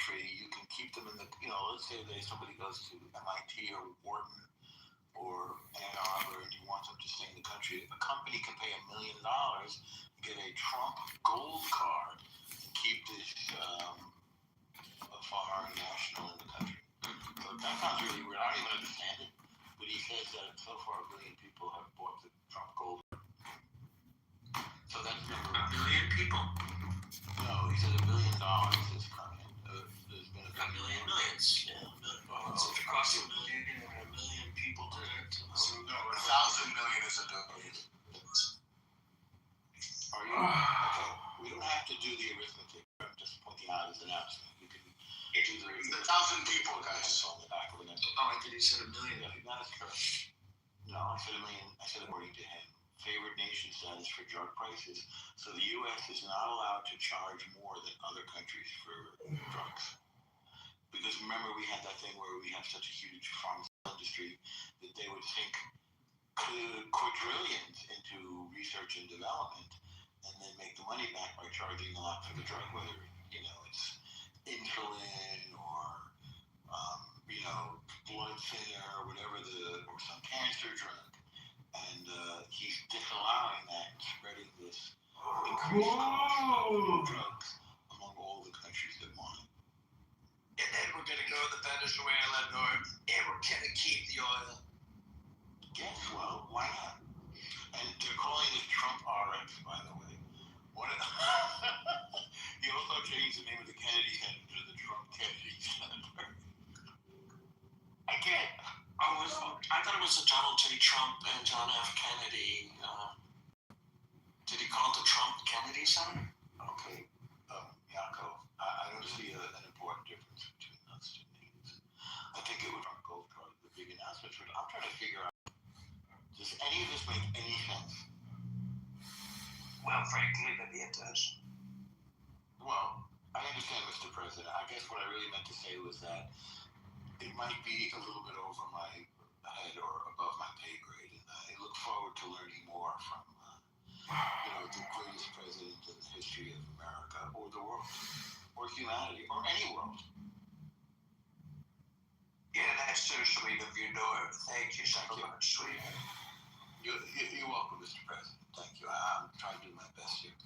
country, you can keep them in the, let's say somebody goes to MIT or Wharton or Ann Arbor and you want them to stay in the country, a company can pay $1 million to get a Trump gold card and keep this a foreign national in the country. So that sounds really weird. I don't even understand it. But he says that so far 1 billion people have bought the Trump gold. So that's number 1 billion people? No, he said $1 billion is coming. There's been a million millions. Yeah, so if it costs $1 million and 1 million people did it. So no, 1,000 million is a billion. Are you? Okay. We don't have to do the arithmetic. I'm just pointing out as an announcement. You can do the 1,000 people, guys, on the back of an envelope. Oh, I thought he said $1 million. Yeah, that's correct. No, I said $1 million. I said according to him. Favored nation status for drug prices. So the U.S. is not allowed to charge more than other countries for drugs. Because remember, we had that thing where we have such a huge pharmaceutical industry that they would sink quadrillions into research and development and then make the money back by charging a lot for the drug, whether, it's insulin or, blood thinner or whatever, or some cancer drug. And he's disallowing that and spreading this increased cost of drugs among all the countries that want it. And then we're going to go to Venezuela north, and we're going to keep the oil. Yes, well, why not? And they're calling it Trump RX, by the way. He also changed the name of the Kennedy Center to the Trump Kennedy Center. I can't. I thought it was the Donald J. Trump and John F. Kennedy. Did he call it the Trump Kennedy Center? Okay. Yaakov, I don't see an important difference between those two names. I think it would Trump Gold Card, the big announcement. I'm trying to figure out, does any of this make any sense? Well, frankly, maybe it does. Well, I understand, Mr. President. I guess what I really meant to say was that it might be a little bit over my head or above my pay grade, and I look forward to learning more from, the greatest president in the history of America or the world, or humanity, or any world. Yeah, that's so sweet of you, Norm. Thank you so much, sweetheart. You're welcome, Mr. President. Thank you. I'm trying to do my best here.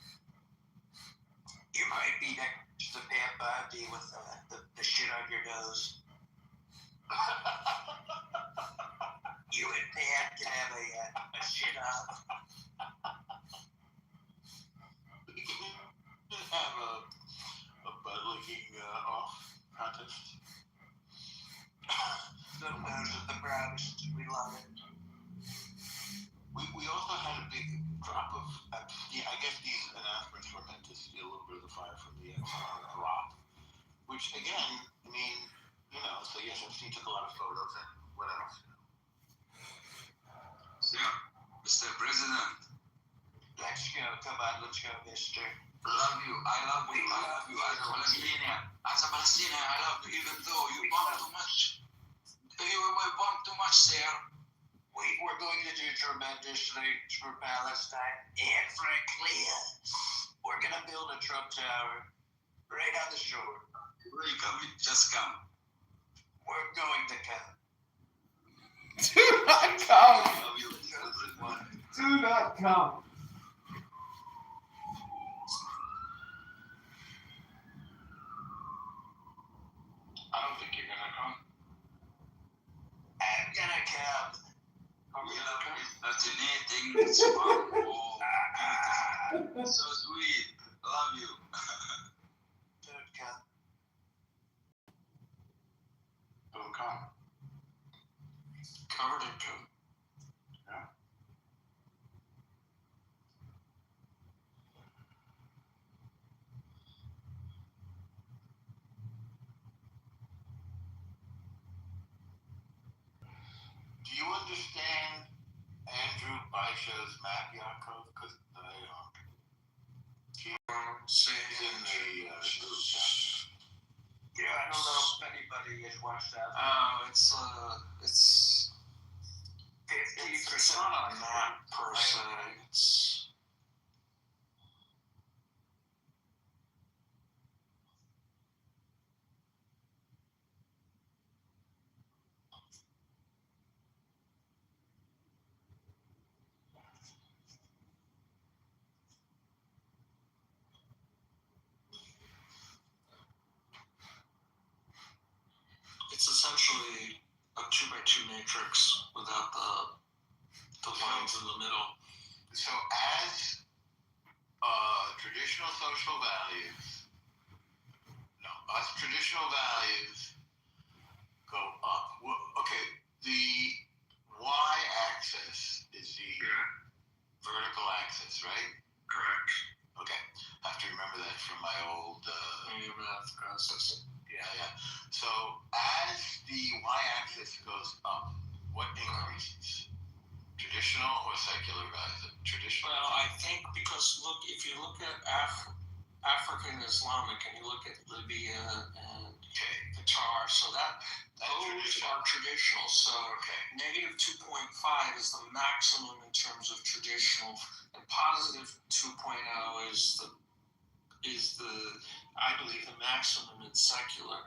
You might be next to Pat Bundy with the shit on your nose. You and Pat can have a shit up. We can have a butt-licking off contest. Little nose of the brownest. We love it. We also had a big drop of, I guess these announcements were meant to see a little bit of the fire from the drop, which again, so yes, Epstein took a lot of photos and what else? Yeah, Mr. President. Let's go. Come on, let's go, mister. Love you. I love you. I love you. As a Palestinian. I love you, even though you want too much. You want too much there. We're going to do tremendous things for Palestine. And frankly, we're going to build a Trump Tower right on the shore. Where are you coming? Just come. We're going to come. Do not come. I love you. Do not come. I don't think you're gonna come. I'm gonna come. We love you. Fascinating. It's fun. Oh, so sweet. Love you. Don't come. Don't come. Covered in coat. Yeah. Do you understand Andrew Baisha's map, Yaakov? Because he's in the group chat. Yeah, I don't know if anybody has watched that. It's 50%. It's not a map per se. It's matrix without the lines in the middle. So as traditional social values, as traditional values go up. Well, okay, the y-axis is the vertical axis, right? Correct. Okay, I have to remember that from my old. Math process. Yeah. So as the y-axis goes up, what increases? Traditional or secular values? Traditional. Well, I think because if you look at African Islamic and you look at Libya and Qatar, so those are traditional. So negative 2.5 is the maximum in terms of traditional, and positive 2.0 is the I believe the maximum in secular.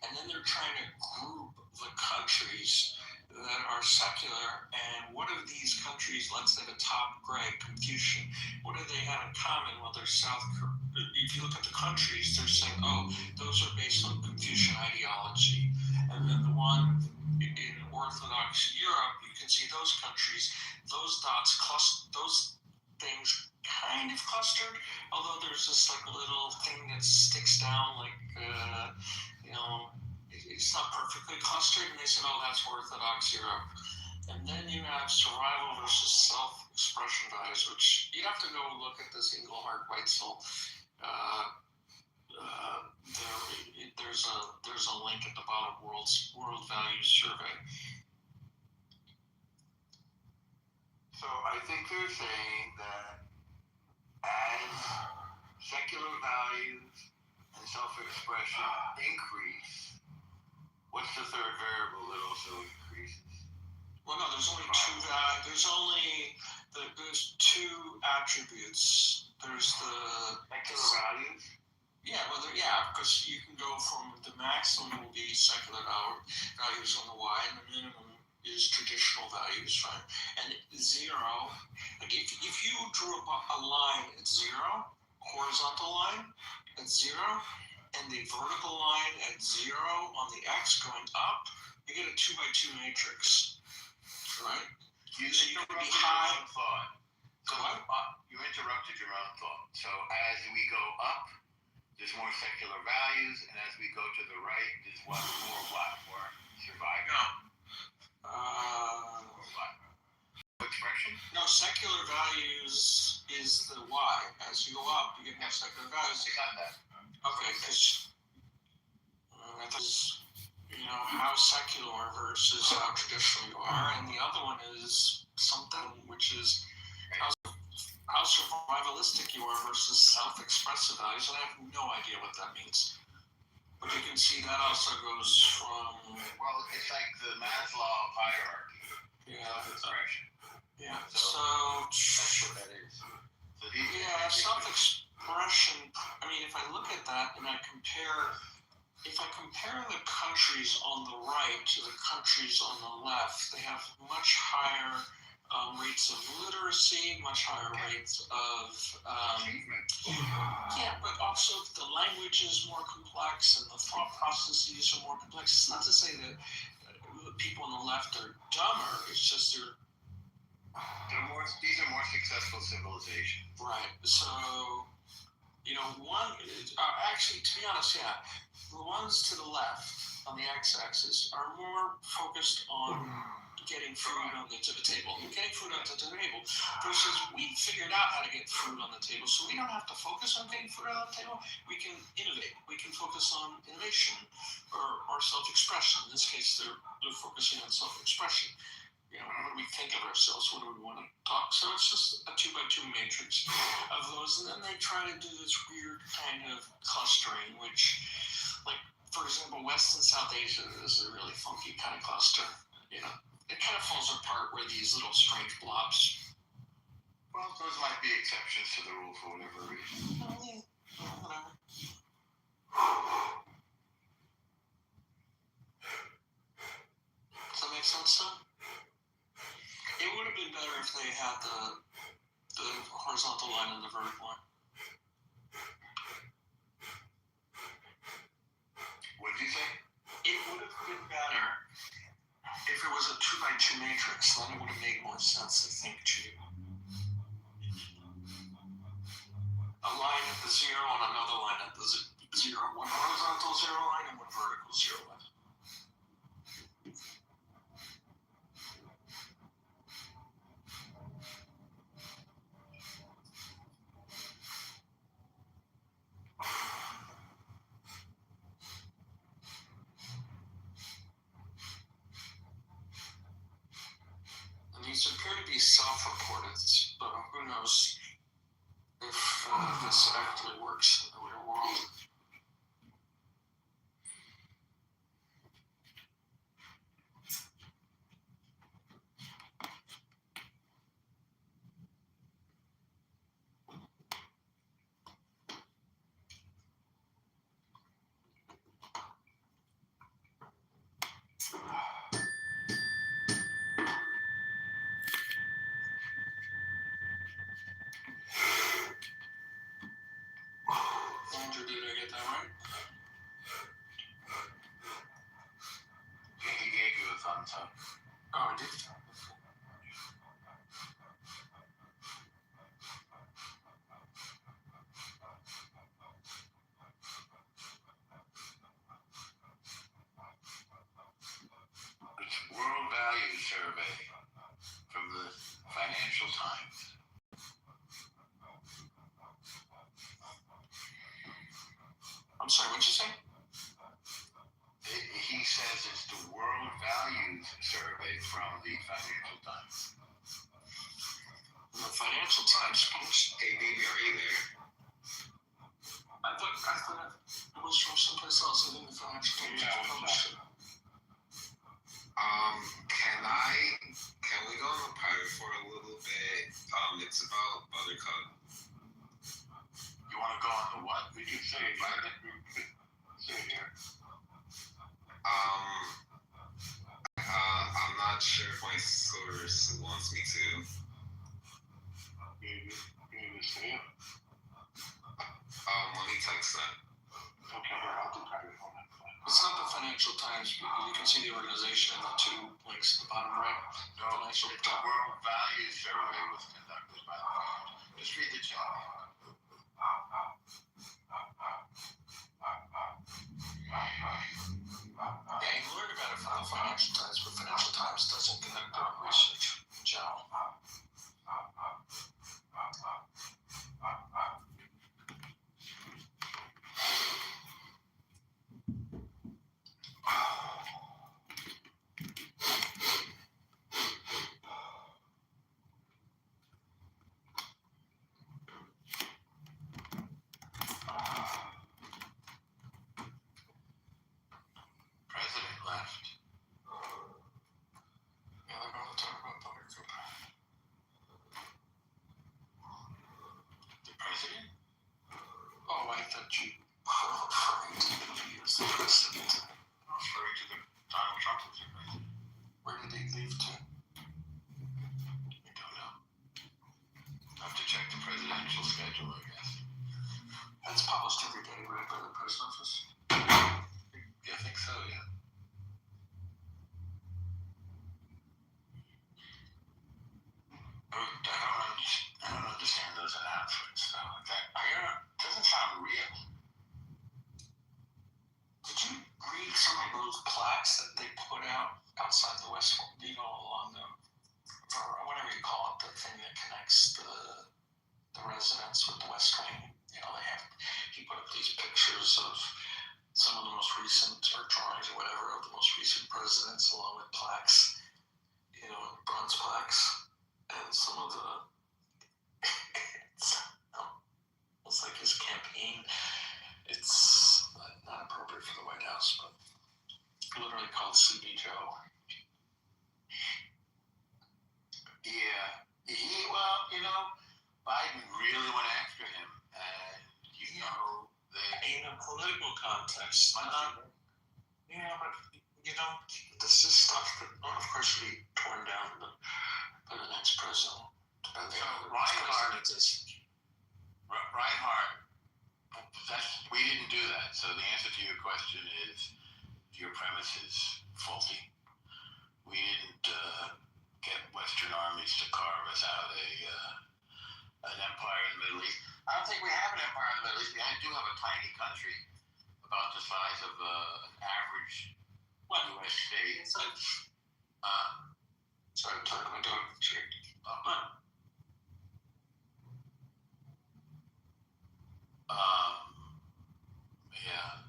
And then they're trying to group the countries that are secular, and what are these countries, let's say the top grade, Confucian, what do they have in common? Well, they're if you look at the countries, they're saying, oh, those are based on Confucian ideology. And then the one in Orthodox Europe, you can see those countries, those dots, those things kind of clustered, although there's this like little thing that sticks down, like, it's not perfectly clustered, and they said, oh, that's Orthodox Europe. And then you have survival versus self-expression values, which you have to go look at this Engelhardt-Weitzel. There's a link at the bottom, World Values Survey. So I think they're saying that as secular values and self-expression increase, what's the third variable that also increases? Well, no, there's only two. There's two attributes. There's the Secular values? Yeah, because you can go from the maximum will be secular values on the y, and the minimum is traditional values, right? And zero, like if you drew a line at zero, horizontal line at zero, and the vertical line at zero on the x going up, you get a 2x2 matrix, right? You can be interrupted high. your own thought. So you interrupted your own thought. So as we go up, there's more secular values, and as we go to the right, there's more survival. Expression? No, secular values is the y. As you go up, you get more secular values. I got that. Okay, because how secular versus how traditional you are, and the other one is something which is how survivalistic you are versus self-expressive values, and I have no idea what that means. But you can see that also goes from... Well, it's like the Maslow hierarchy. Self-expression. Yeah, so that's what that is. So self-expression, I mean, if I look at that and if I compare the countries on the right to the countries on the left, they have much higher rates of literacy, much higher rates of but also the language is more complex and the thought processes are more complex. It's not to say that the people on the left are dumber, it's just these are more successful civilizations. Right. So, actually, to be honest, the ones to the left on the x-axis are more focused on getting food to the table. Getting food onto the table versus we figured out how to get food on the table, so we don't have to focus on getting food on the table. We can innovate. We can focus on innovation or self-expression. In this case, they're focusing on self-expression. What do we think of ourselves? What do we want to talk? So it's just a 2x2 matrix of those, and then they try to do this weird kind of clustering, which, like, for example, West and South Asia is a really funky kind of cluster. It kind of falls apart where these little strange blobs. Well, those might be exceptions to the rule for whatever reason. Whatever. Does that make sense, though? It would have been better if they had the horizontal line and the vertical line. What did you say? It would have been better if it was a 2x2 matrix, then it would have made more sense, I think, to you. A line at the zero and another line at the zero. One horizontal zero line and one vertical zero line. And these appear to be self-reported, but who knows if this actually works in the real world. Andrew, did I get that right? He gave you a thumbs up. Oh, I did. It's World Value Survey from the Financial Times. I'm sorry, what'd you say? He says it's the World Values Survey from the Financial Times. The Financial Times post. Hey, baby, are you there? I thought it was from someplace else. I think the Financial Times published it. Can we go on the private for a little bit? It's about Buttercup. You want to go on the what? We can say it like that. Say it here. I'm not sure if my source wants me to. You say it? Let me text that. Okay, here, I'll do private phone. It's not the Financial Times, but you can see the organization and the two links at the bottom right. No, Financial the World Value Survey was conducted by the Financial. Just read the chat. Yeah, you learned about it from the Financial Times, but Financial Times doesn't conduct their own research in general. President left. Yeah, they're going to talk about Buttercup. The president? Oh, I thought you were referring to me as the president. Referring to the Donald Trump was the president. Where did he leave to? I don't know. I have to check the presidential schedule, I guess. That's published every day, right, by the post office? Yeah, I think so, yeah. I don't understand those announcements, though. It doesn't sound real. Did you read some of those plaques that they put out outside the West Wing, along the, or whatever you call it, the thing that connects the residents with the West Wing? You know, he put up these pictures of some of the most recent, or drawings or whatever, of the most recent presidents, along with plaques, you know, bronze plaques. And some of the, it's almost like his campaign, it's not appropriate for the White House, but literally called CB Joe. Yeah. Well, you know, Biden really went after him. And, you know, In a political context, yeah, but you know, this is stuff that, of course, should be torn down by the next president. Reinhardt, we didn't do that. So the answer to your question is your premise is faulty. We didn't an average U.S. state. Sorry, I'm talking about dog. Sure. Yeah.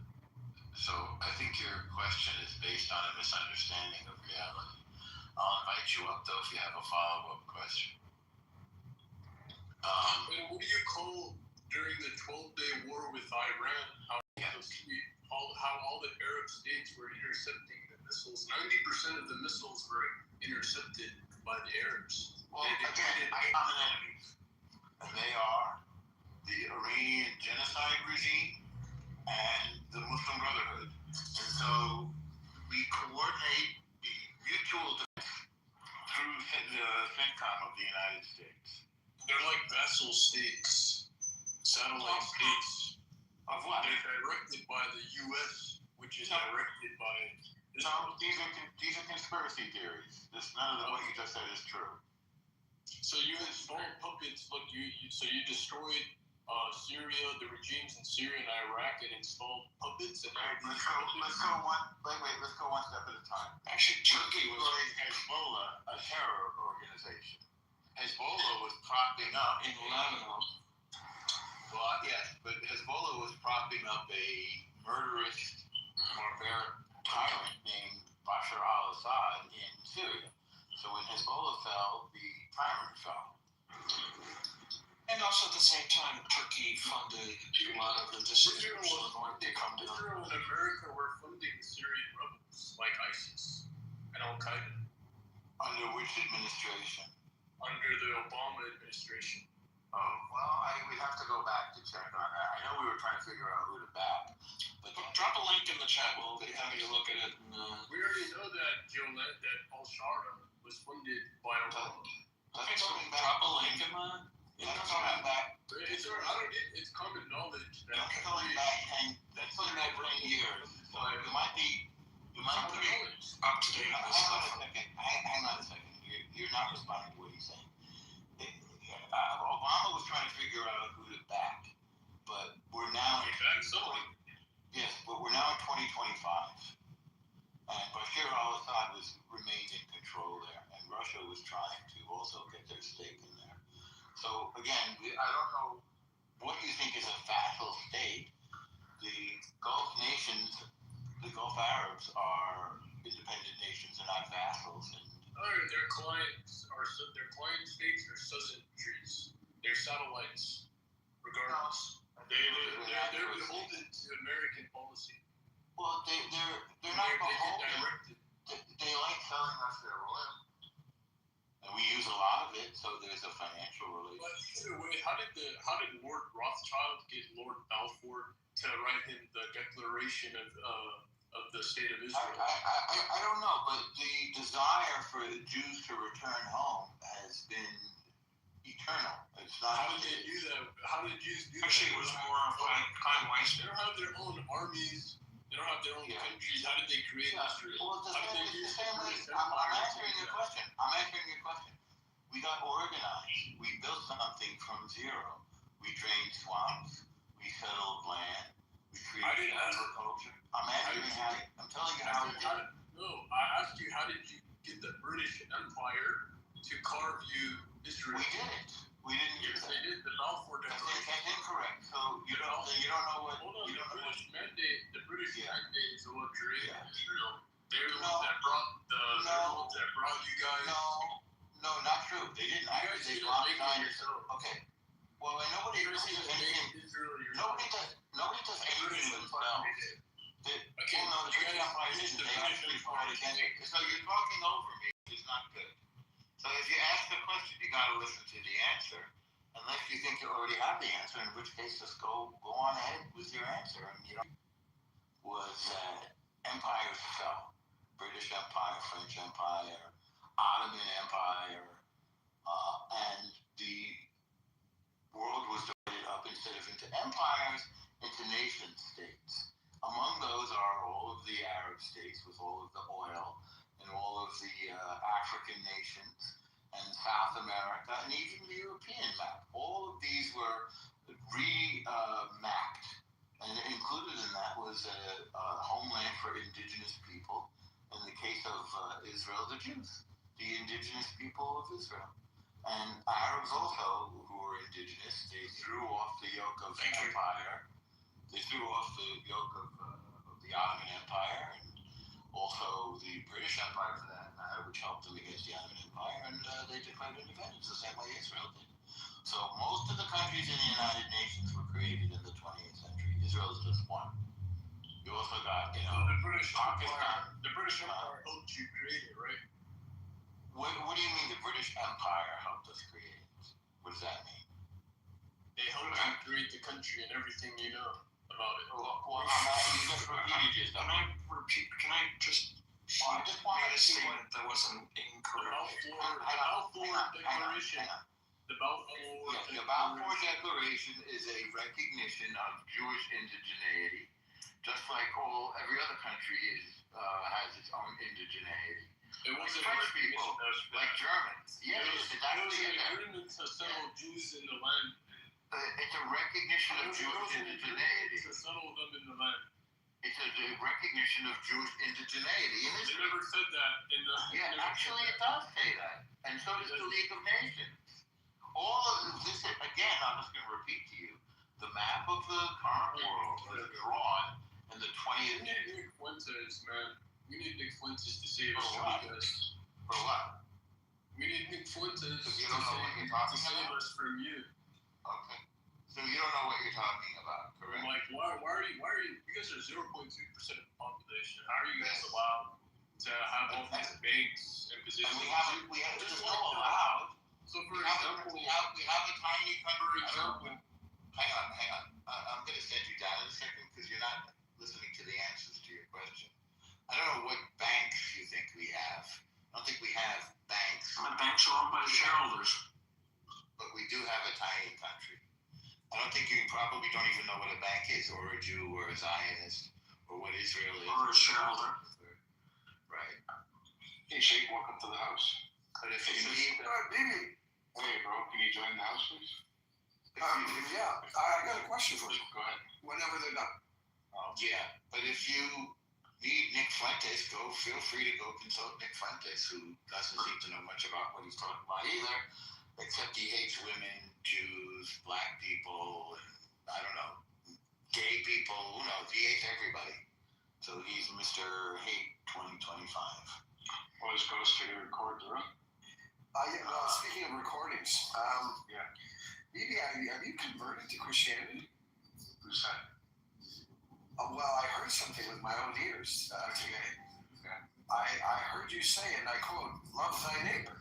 So I think your question is based on a misunderstanding of reality. I'll invite you up though if you have a follow-up question. And what do you call during the 12-day war with Iran? How all the Arab states were intercepting the missiles. 90% of the missiles were intercepted by the Arabs. Well, again, common enemies, and they are the Iranian genocide regime and the Muslim Brotherhood. And so we coordinate the mutual defense through the CENTCOM of the United States. They're like vassal states, satellite states. Of what? They're directed by the U.S., which is directed by No, these are conspiracy theories. None of what you just said is true. So you installed puppets. Look, you destroyed Syria, the regimes in Syria and Iraq, and installed puppets. And Let's go one step at a time. Actually, Turkey was Hezbollah, a terror organization. Hezbollah was propping up in Lebanon. Well, yes, but Hezbollah was propping up a murderous, barbaric tyrant named Bashar al-Assad in Syria. So when Hezbollah fell, the tyrant fell. And also at the same time, Turkey funded a lot of the dissidents who were going to come down. Israel and America were funding the Syrian rebels like ISIS and Al-Qaeda. Under which administration? Under the Obama administration. Oh, well, we'd have to go back to check on that. I know we were trying to figure out who to back. But Drop a link in the chat. We'll be happy to look at it. We already know that Al-Shara was funded by Obama. Okay, so drop a link in the. Let's go back. It's common knowledge that Let's go back 10 years. So you might be Up to date on this stuff. Hang on a second. You're not responding to what he's saying. Obama was trying to figure out who to back, but we're now yes, but we're now in 2025, and Bashar al-Assad remained in control there, and Russia was trying to also get their stake in there. So again, I don't know what you think is a vassal state. The Gulf nations, the Gulf Arabs are independent nations and not vassals. And their client states are subsidiaries. They're satellites, regardless. They're beholden to American policy. Well, they're not beholden. They like selling us their oil, and we use a lot of it, so there's a financial relation. But either way, how did Lord Rothschild get Lord Balfour to write him the Declaration of the State of Israel? I don't know, but the desire for the Jews to return home has been eternal. It's not. How did they do that? How did Jews do that? Actually, it was more of like time-wise. They don't have their own armies. They don't have their own countries. How did they create Israel? Well, it's the same way. I'm answering your question. We got organized. We built something from zero. We drained swamps. We settled land. We created agriculture. I'm telling you how we did it. No, I asked you, how did you get the British Empire to carve you Israel? We did it. We didn't do Yes, that. they did. The Balfour Declaration. That's incorrect. So you don't know what. Hold on, You don't know what. the British mandate is what created Yeah. Israel. They're the ones that brought you guys. No, not true. They didn't. They blocked yourself. Okay. Well, nobody does anything. Nobody does anything themselves. Okay, Well, no, the British Empire didn't. They actually fought against it. So you're talking over me. It's not good. So if you ask the question, you got to listen to the answer. Unless you think you already have the answer, in which case just go on ahead with your answer. And was that empires fell. British Empire, French Empire, Ottoman Empire, and the world was divided up instead of into empires, into nation states. Among those are all of the Arab states with all of the oil, and all of the African nations, and South America, and even the European map. All of these were remapped And included in that was a homeland for indigenous people. In the case of Israel, the Jews, the indigenous people of Israel. And Arabs also, who were indigenous, they threw off the yoke of empire. They threw off the yoke of the Ottoman Empire, and also the British Empire for that matter, which helped them against the Ottoman Empire, and they declared independence the same way Israel did. So most of the countries in the United Nations were created in the 20th century. Israel is just one. You also got, the British Empire. The British Empire helped you create it, right? What do you mean the British Empire helped us create it? What does that mean? They helped you create the country and everything you know about it. Well, you just repeated yourself. Can I just Well, I just wanted made to a see what... statement that wasn't incorrect? The Balfour Yes, the Balfour Declaration is a recognition of Jewish indigeneity, just like every other country has its own indigeneity. It wasn't French people, like Germans. Yeah, it's actually an agreement to settle Jews in the land. It's a recognition of Jewish indigeneity. To settle them in the land. It's a recognition of Jewish indigeneity. And They never said that in the. yeah, actually, it does say that, and so does the League of Nations. All of this, again, I'm just going to repeat to you: the map of the current world was drawn in the 20th. We need Nick Fuentes, man. We need Nick Fuentes to save us For from what? you guys. For what? We need Nick Fuentes to You don't know what you're talking save about? us from you. Okay. So you don't know what you're talking about, correct? I'm like, why are you, you guys are 0.2% of the population. How are you guys allowed to have all these banks and positions? And we have just not allowed. So We have a tiny country. Hang on. I'm going to send you down in a second because you're not listening to the answers to your question. I don't know what banks you think we have. I don't think we have banks. The banks are owned by the shareholders. But we do have a tiny country. I don't think you probably don't even know what a bank is, or a Jew, or a Zionist, or what Israel is. Or a shareholder. Right. Hey, Shake, welcome to the house. But if you need... Bibi. Hey, bro, can you join the house, please? Yeah, I got a question for you. Go ahead. Whenever they're done. Yeah, but if you need Nick Fuentes, feel free to go consult Nick Fuentes, who doesn't seem to know much about what he's talking about either, except he hates women, Jews, black people, and I don't know, gay people, who knows, he hates everybody. So he's Mr. Hate 2025. Always goes to record the room. Speaking of recordings, Yeah. Bibi, have you converted to Christianity? Who said? Well, I heard something with my own ears today. Okay. I heard you say, and I quote, "Love thy neighbor."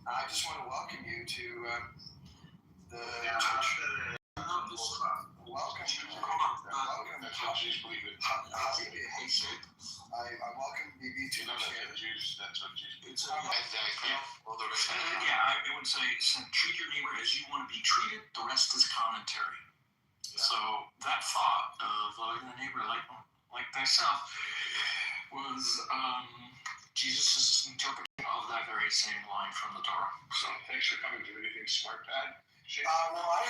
I just want to welcome you to the church. Welcome. That's what Jews believe in. I welcome Bibi to You know that Christianity. Jews, that's what Jews believe. All the rest of Yeah, I would say treat your neighbor as you want to be treated. The rest is commentary. So that thought of loving your neighbor like thyself was Jesus' interpretation of that very same line from the Torah. So thanks for coming. Do anything smart, Dad? Shake? Well, I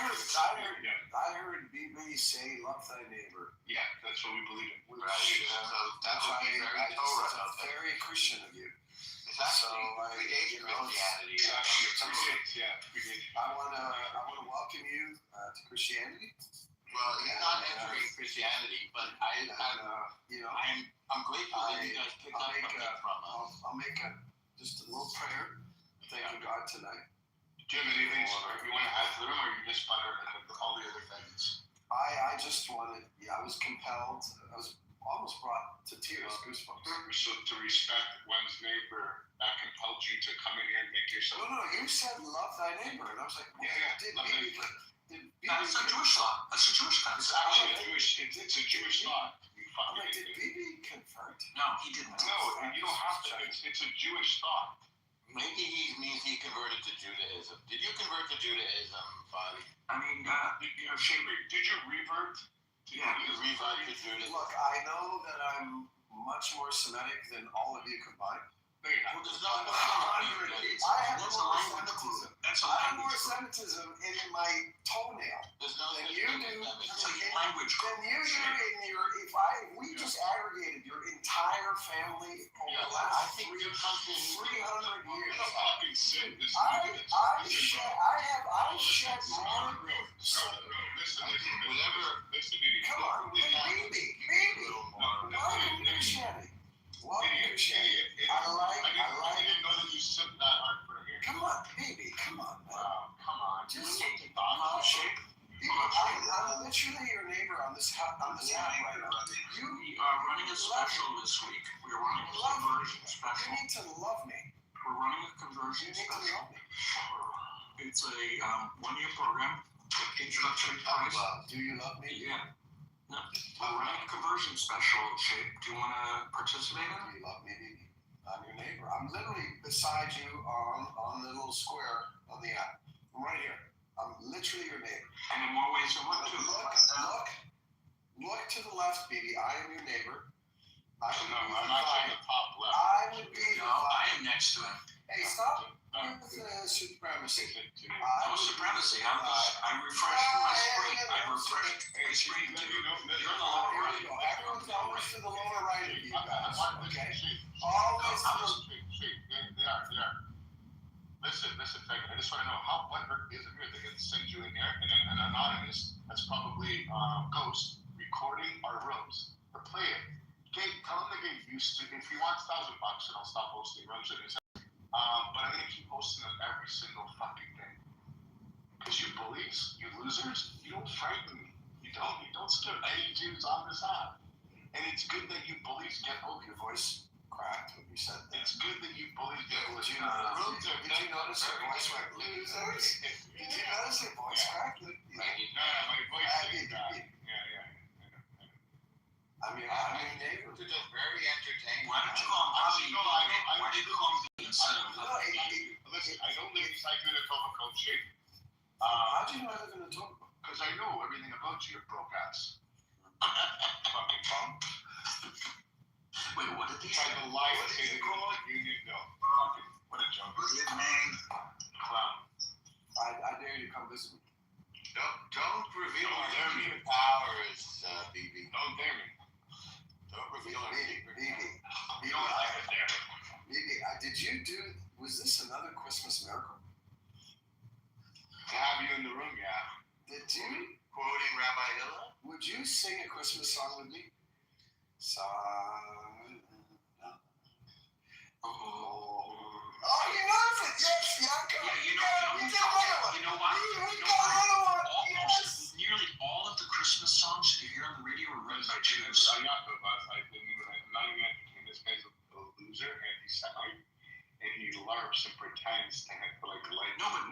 heard Bibi say, "Love thy neighbor." Yeah, that's what we believe in. Right, so that's what we very Torah out there. Very Christian of you. It's actually predates Christianity. I wanna welcome you to Christianity. Well, he's not entering Christianity, but I'm grateful that you guys picked up something from us. I'll make just a little prayer. Thanking God tonight. Do you have anything you want to add to them, or you just butter all the other things? I just wanted. I was compelled. I was almost brought to tears, goosebumps. So to respect one's neighbor, that compelled you to come in here and make yourself. No, you said love thy neighbor, and I was like, That's a Jewish law. That's a Jewish It's concept. actually a Jewish. It's a Jewish law. I'm like, did Bibi convert? No, he didn't. No, you don't have to. It's a Jewish thought. Maybe he means he converted to Judaism. Did you convert to Judaism, Fadi? I mean, Did you revert? Yeah, You revert to Judaism? Look, I know that I'm much more Semitic than all of you combined. you're not. Well, there's no. I have That's a more language Semitism. group. That's a I have more language group. Semitism in my toenail There's no. than such you thing do. as That's a Semitism. language Then group. you do in your, if we just aggregated your entire family over Yeah, the I last think your country. 300 You're years. a fucking sin. This I shed more. Listen, Whatever. idiot. Come on, baby. Welcome to Shetty. Welcome to Shetty. I didn't know that you sipped that hard for a year. Come on, baby. Come on, man. Come on. Just I'm shape. I'm literally your neighbor on this app right now. We are running a special this week. We are running a conversion You special. need to love me. We're running a You conversion need to special. love me. It's a 1-year program. Introductory price. Do you love me? Yeah. No. We're running a conversion special, Shape. Do you want to participate in it? Do you love me, baby? I'm your neighbor. I'm literally beside you on the little square on the app. I'm right here. I'm literally your neighbor. And in more ways than one, too. Look to the left, baby. I am your neighbor. No, I'm actually in the top left. I would be No, I am next to him. Hey, stop with the supremacy. No supremacy. I refreshed my screen. I refreshed my screen. You're on the lower right. Everyone's always to the lower right of you guys. Okay? Always to the They are. Listen, Frank, I just want to know how butthurt is it here? They can send you in there and then an anonymous, that's probably Ghost, recording our rooms. Or play it. Tell him to get used to, if he wants $1,000, and I'll stop hosting rooms in his head. But I'm going to keep hosting them every single fucking day. Because you bullies, you losers, you don't frighten me. You don't scare any Jews on this app. And it's good that you bullies get over your voice cracked when you said that. It's good that you bullies get over Did you rooms are notice your voice went losers? Did you notice your voice cracked? No, my voice is cracked. Yeah. I'm your neighbor. They're just very entertaining. Why don't you call him Bobby? Why did you call him B instead of Listen, I don't live inside you in a Etobicoke shape. How'd you know I live in a Etobicoke? Because I know everything about you, broke ass. Fucking bum. Wait, what did he say? Tried to lie and say that you didn't know. Fucking, what a joke. Good name. Clown. I dare you to come visit me. Don't reveal Don't our dare me. secret powers, BB. Don't dare me. Don't reveal our secret powers. You don't like it there. Bibi, was this another Christmas miracle? To have you in the room, yeah. Did you? Quoting Rabbi Hillel? Would you sing a Christmas song with me? Oh, you knows it! Yes, Yaakov! Yeah, We did another one! You know what? We got another one! Yes! Nearly all of the Christmas songs that you hear on the radio are written by Jews. I'm not even entertaining. This guy's a loser, anti-Semite, and he larps and pretends to have like No, but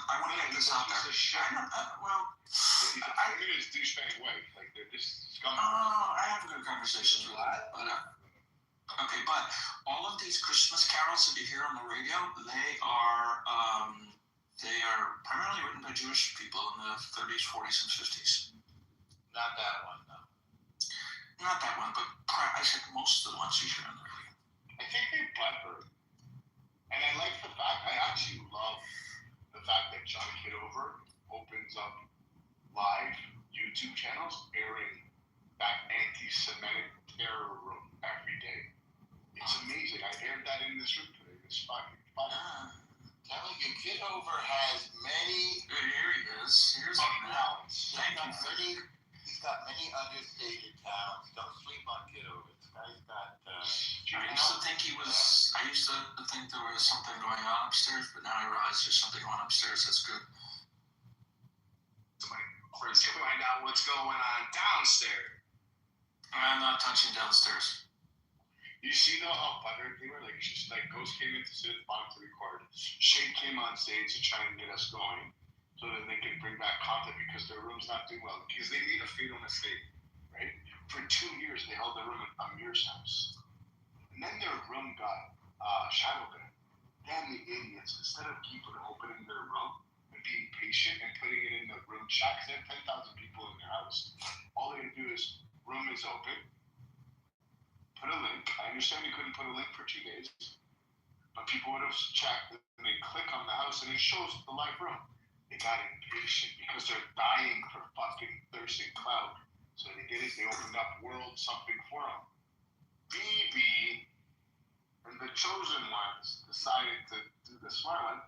I want to get this out there. He's a shit. He's a communist douchebag way. Like they're just scum. I have good conversations with that. But, okay, but all of these Christmas carols that you hear on the radio, they are primarily written by Jewish people in the 30s, 40s, and 50s. Not that one, no. Not that one, but I said most of the ones you hear on the radio. I think they butthurt. And I like the fact, I actually love the fact that John Kitover opens up live YouTube channels airing that anti-Semitic terror room every day. It's amazing. I aired that in this room today. It's fucking fun. Telling you, Kitover has many Here he is. Here's talents. Thank you. He's got many understated talents. Don't sleep on Kitover. This guy's got. I used to think there was something going on upstairs, but now I realize there's something going upstairs that's good. Let's find out what's going on downstairs. I'm not touching downstairs. You see though how butthurt they were? Like, just like Ghost came in to sit at the bottom to record. Shane came on stage to try and get us going so that they could bring back content because their room's not doing well. Because they made a fatal mistake, right? For 2 years, they held their room at Amir's house. And then their room got shadow banned. Damn the idiots. Instead of keeping opening their room and being patient and putting it in the room chat, because they have 10,000 people in their house. All they do is, room is open. Put a link. I understand you couldn't put a link for 2 days. But people would have checked and they click on the house and it shows the live room. They got impatient because they're dying for fucking thirsty clout. So they did it, they opened up World something for them. BB and the chosen ones decided to do the smart one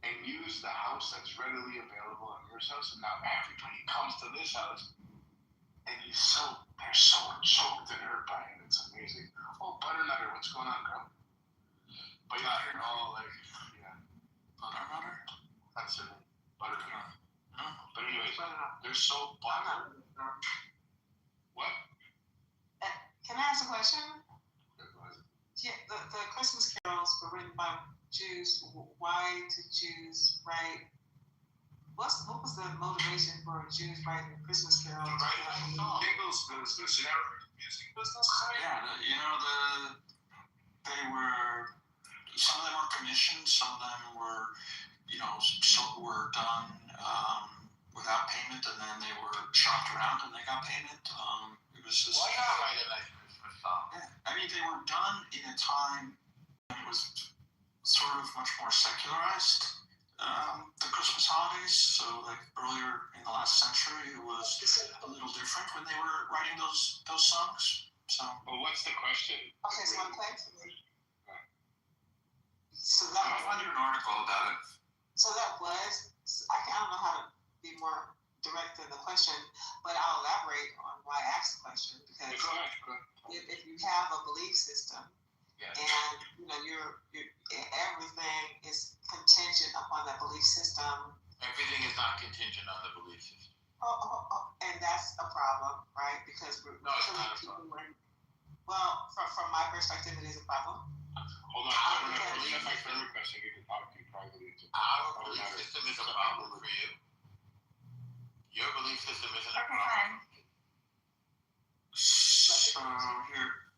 and use the house that's readily available in your house. And now everybody comes to this house and they're so choked and hurt by it. It's amazing. Oh, Butternutter, what's going on, girl? But yeah, they're all like, yeah. Butternutter? That's it. Butternutter. But anyways, they're so buttered. What? Can I ask a question? Yeah, the Christmas carols were written by Jews. Why did Jews write? What was the motivation for Jews writing Christmas carols? Jingles business, you know, music business. Yeah, they were, some of them were commissioned, some of them were, were done without payment, and then they were shopped around and they got payment. It was just. Why not write a nice Christmas song? Yeah, I mean, they were done in a time when it was sort of much more secularized. The Christmas holidays, so like earlier in the last century, it was a little different when they were writing those songs. So. Well, what's the question? Okay, so I'm playing for me. So I'll find you an article about it. So that was, I don't know how to be more direct in the question, but I'll elaborate on why I asked the question, because Go ahead. if you have a belief system, Yes. and you're everything is contingent upon that belief system. Everything is not contingent on the belief system. And that's a problem, right? Because we're No, it's not a killing problem. Well, from my perspective, it is a problem. Hold on, I don't know. That's my third question. I need to talk to you privately. Our belief system is a problem for you. Your belief system isn't a problem. So here.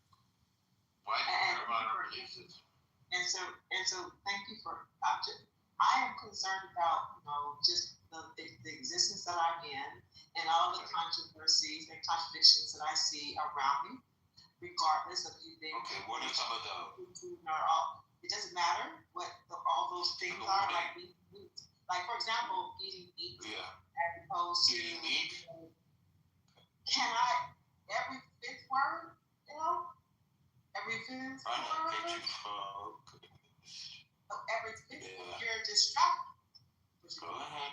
Why do you care about our belief system? And so thank you for I am concerned about just the existence that I'm in and all the controversies and contradictions that I see around me, regardless of you being. Okay, what are some of those? It doesn't matter what all those things are. Like for example, eating meat. Yeah. As opposed to Eating meat? Can I every fifth word? Every fifth I don't word. get you, folks. Every fifth Yeah. word, you're distracted. Go ahead.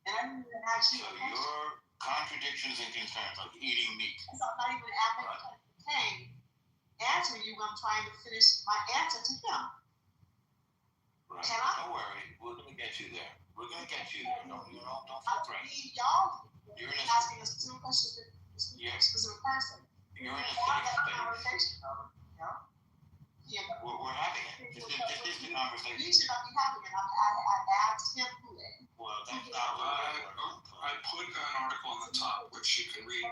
And I didn't even ask you So a question. your contradictions and concerns, like eating meat. So I'm not even answering you when I'm trying to finish my answer to him. Right. Can I? Don't worry. We're gonna get you there. We're gonna get you there. Don't feel I threatened. believe y'all You're in a asking a specific question to a specific person. you're in a Have safe that space. conversation, Yeah. We're having it. This is the conversation. You should not be having it. I asked him who it. Well, that's not what I put an article on the top which you can read.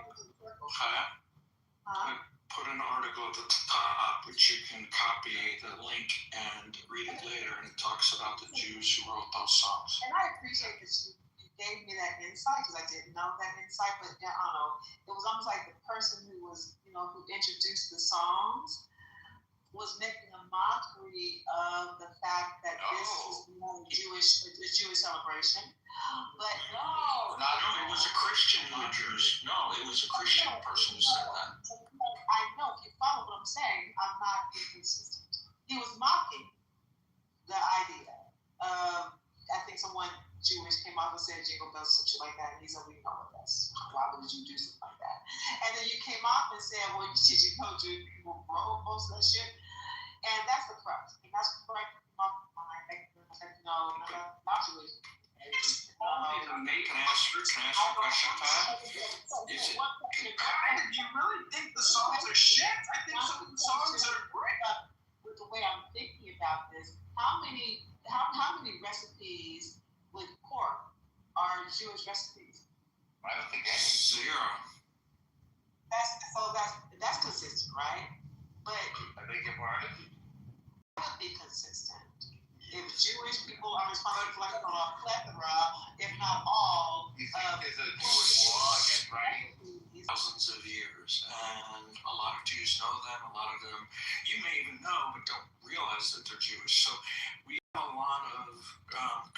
I put an article at the top which you can copy the link and read it later, and it talks about the Jews who wrote those songs. And I appreciate that you gave me that insight, because I didn't know that insight, but I don't know. It was almost like the person who was, who introduced the songs was making a mockery of the fact that this is not a Jewish celebration. But no, It was a Christian who introduced. No, it was a Christian person who said that. I know, if you follow what I'm saying, I'm not inconsistent. He was mocking the idea of, I think someone Jewish came out and said jingle bells, some shit like that, and he said, we know what that's. Why would you do something like that? And then you came off and said, well, Jew people wrote most of that shit. And that's the crux. And that's correct. No, not Jewish. Can I ask you a question, Pat? Did You really think the songs are shit? I think some of the songs are great. With the way I'm thinking about this, how many recipes with pork are Jewish recipes? I don't think any. Zero. That's consistent, right? But I think you're right. it would be consistent. If Jewish people are responsible for like a plethora, if not all, You think there's a Jewish law against writing? thousands of years, and a lot of Jews know them. A lot of them you may even know, but don't realize that they're Jewish. So we have a lot of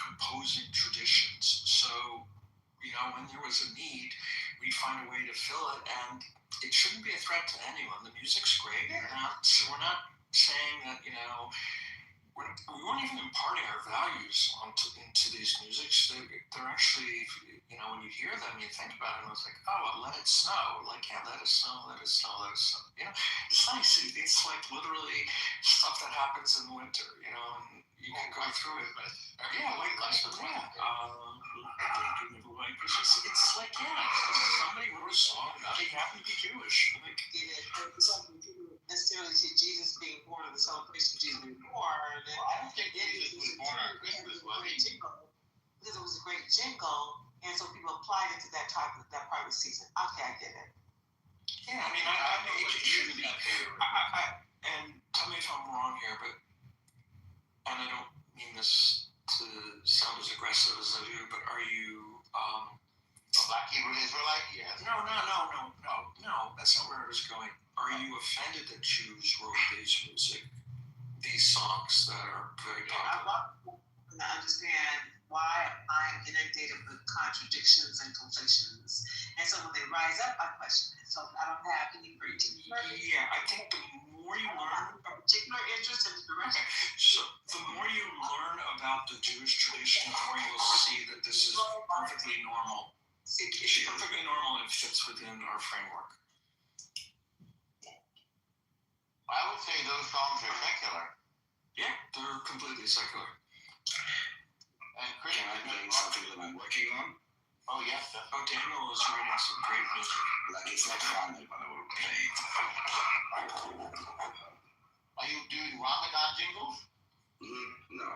composing traditions. So when there was a need, we'd find a way to fill it, and it shouldn't be a threat to anyone. The music's great. We're not saying that we weren't even imparting our values into these musics. They're actually, when you hear them, you think about it, and it's like, oh, let it snow. Like, yeah, let it snow, let it snow, let it snow. It's nice. It's like literally stuff that happens in winter, and you can go through it. But yeah, like Christmas, yeah. It's like, somebody wrote a song about it. He happened to be Jewish. Like, it's like necessarily see Jesus being born or the celebration of Jesus being born. I don't think Jesus was born on Christmas, was he? Because it was a great jingle, and so people applied it to that part of the season. Okay, I get it. Yeah, I mean, it should be. And tell me if I'm wrong here, and I don't mean this to sound as aggressive as I do, but are you A Black Hebrew Israelite? Yes. No, that's not where I was going. Are you offended that Jews wrote these songs that are very popular? I understand why I'm inundated with contradictions and conflictions. And so when they rise up, I question it. So I don't have any particular. Yeah, I think the more you learn, a particular interest in the direction. So the more you learn about the Jewish tradition, the more you'll see that this is perfectly normal. It's perfectly normal and it fits within our framework. I would say those songs are secular. Yeah, they're completely secular. And Can Christian, I bring something that I'm working on? oh yes, that's Oh, Daniel is writing some great music. Like it's not funny, but I will play it. Are you doing Ramadan jingles? No.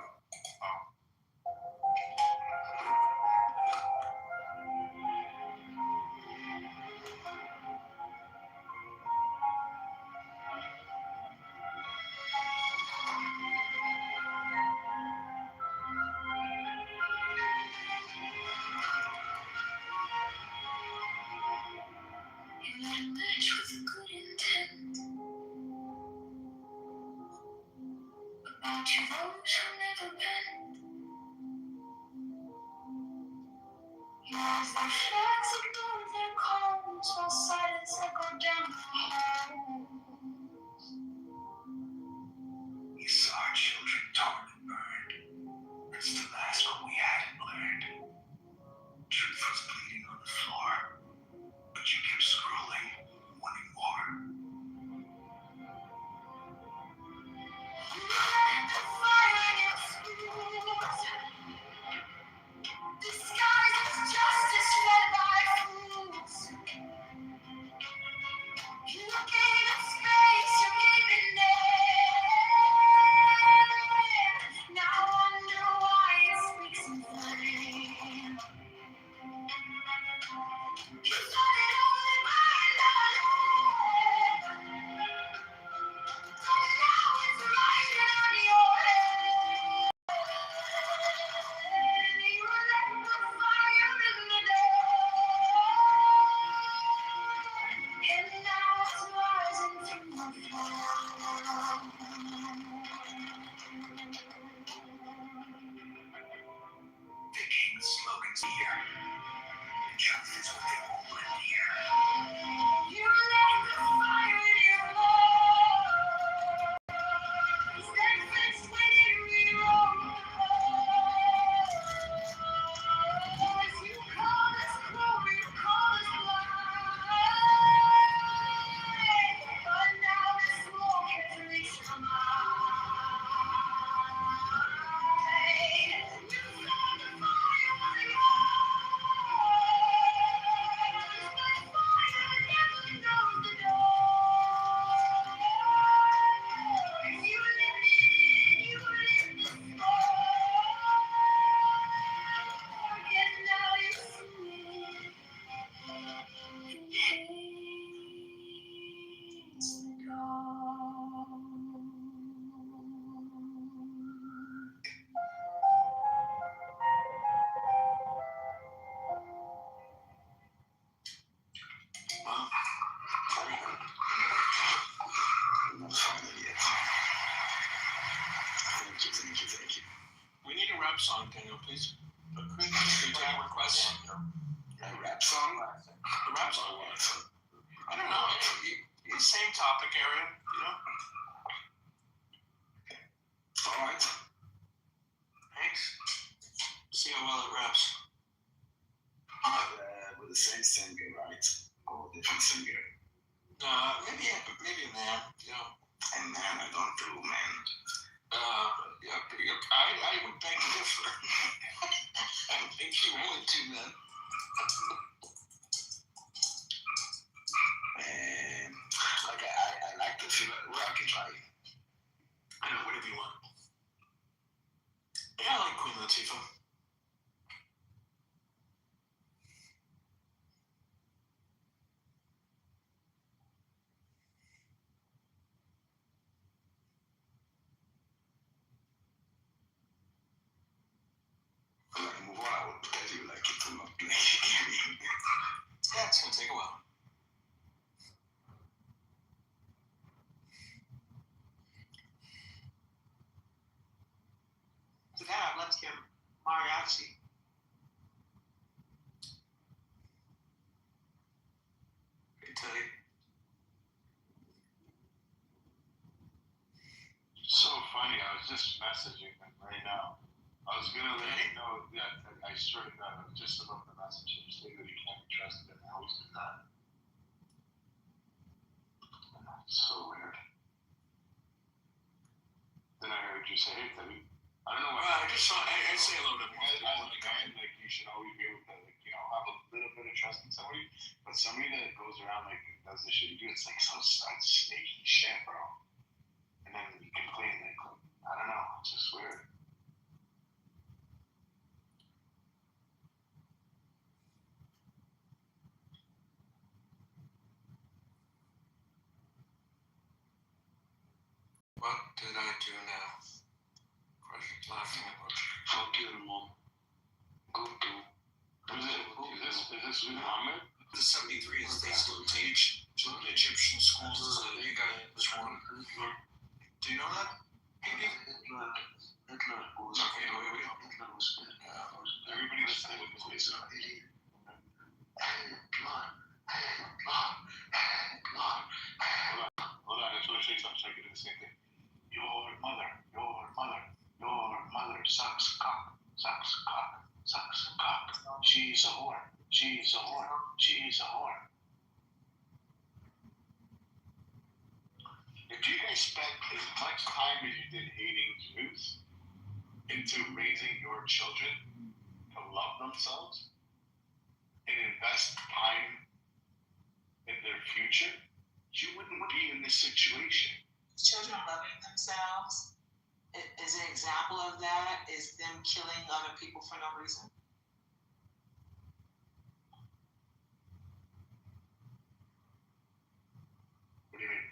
Match with good intent. About you those who never bend. Your eyes, their flags ignore their calls, while silence echoed down the hall. We saw our children torn and burned. That's the last one we hadn't learned. Truth was bleeding on the floor, but you kept scrolling, wanting more. You let the fire in your schools. Disguised as justice led by fools. You gave it space, you gave it name. Now I wonder why it speaks in flame. You thought it only burned on but now it's rising on your head. You let the fire in the day, and now it's rising from the floor. They came with slogans here. The truth is what they won't let hear. You let the fire in your love. Stand fixed when it rewrote the past. You call us cruel, you call us blind. But now the smoke has reached your mind. You thought the fire was yours, but fire never knows song, Daniel, please. Could you take a request? A rap song? The rap song. I don't know. Same topic area, you know? All right. Thanks. See how well it raps. With the same singer, right? Or different singer? Maybe a man, you know. And man, I don't do man. Yeah, I would beg to differ. I don't think you would do, man. Like I like to feel like I can try. I know, whatever you want. Yeah, I like Queen Latifah. When I move on, I would tell you like it will not play again. Yeah, it's gonna take a while. To that, I'd love to hear mariachi. I tell you. So funny. I was just messaging him right now. I was gonna let you know that I swear to God, I was just about to message him, say that he can't be trusted, and now he's been done. That's so weird. Then I heard you say, "Hey, Teddy." I don't know why. I just saw. I'd say a little bit more. Like you should always be able to, like, you know, have a little bit of trust in somebody, but somebody that goes around like does the shit you do, it's like so sneaky shit, bro. And then you complain, like, I don't know, it's just weird. What did I do now? Crush's laughing about you. Fuck you, mom. Go to. Is this Muhammad? The 73 is they still teach Egyptian schools. You got this one. Do you know that? Hitler was Okay, wait. Hitler was good. Everybody listening with this face up. Hold on, I just want to say something so I can do the same thing. Your mother sucks cock. She's a whore. If you guys spent as much time as you did hating Jews into raising your children to love themselves and invest time in their future, you wouldn't be in this situation. Children loving themselves is an example of that. Is them killing other people for no reason. What do you mean?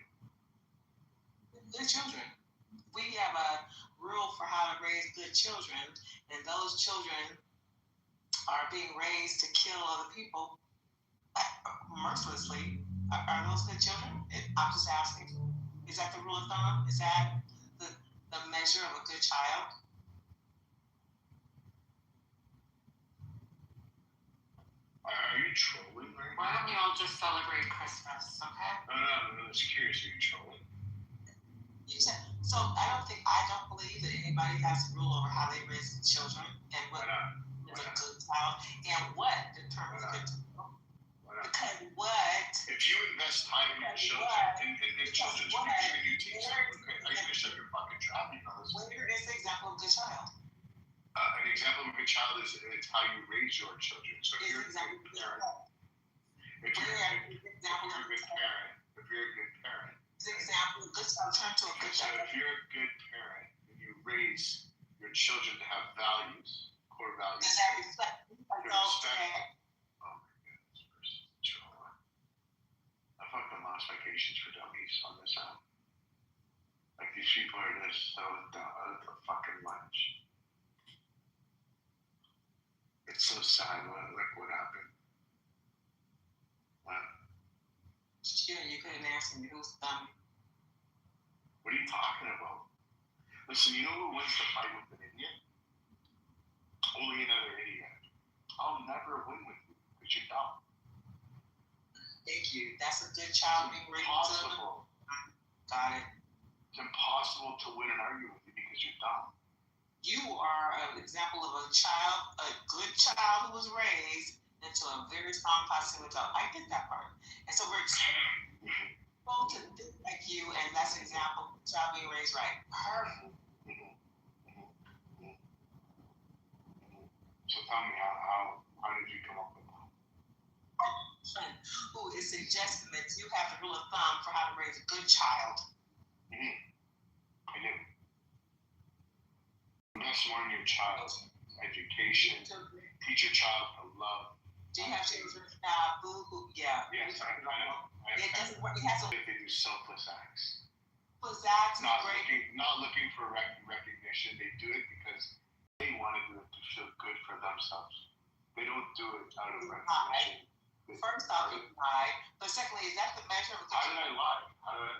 Good children. We have a rule for how to raise good children, and those children are being raised to kill other people mercilessly. Are those good children? I'm just asking. Is that the rule of thumb? Is that the measure of a good child? Are you trolling right Why now? don't we all just celebrate Christmas, okay? No, I was curious. Are you trolling? You said so. I don't believe that anybody has a rule over how they raise children and what Why not? is a good child and what determines a good child. Why not? Because what? If you invest time in your children, in children's future, and you teach them, okay, are you going to shut your fucking trap? You know, Where is the example of a good child? an example of a good child is how you raise your children. So if Is you're a example good of a good parent, child? if you're Where a is the example of a good child? if you're a good parent, Is the example of a good child turn to a good so child? if you're a good parent and you raise your children to have values, core values, Does that reflect adults that oh my goodness, this person's a troll. I fucking lost my patience for dummies on this app. Like, these people are just so dumb out of the fucking lunch. It's so sad. Like, what happened? What? you couldn't answer me who's dumb? What are you talking about? Listen, you know who wins the fight with an idiot? schooling another idiot. I'll never win with you because you're dumb. Thank you. That's a good child being raised. Impossible. Got it. It's impossible to win an argument with you because you're dumb. You are an example of a child, a good child who was raised into a very strong, positive adult. I get that part. And so we're able to think like you, and that's an example of a child being raised right. Perfect. So tell me, how did you come up with that? Who is suggesting that you have the rule of thumb for how to raise a good child? I do. Invest more in your child's education. Teach your child to love. Do you have children? Boo-hoo. Yeah. Yes, I know. It doesn't work. It has to. They do selfless acts. That's Not great. looking for recognition. They do it because they want to do it to feel good for themselves. They don't do it out of recognition. First off, you lie. But secondly, is that the measure of a How did I lie?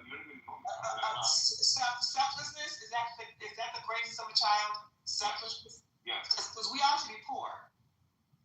You don't even know me. How did I lie? selflessness? Is that the greatest of a child? Selflessness? Yes. Because we all should be poor.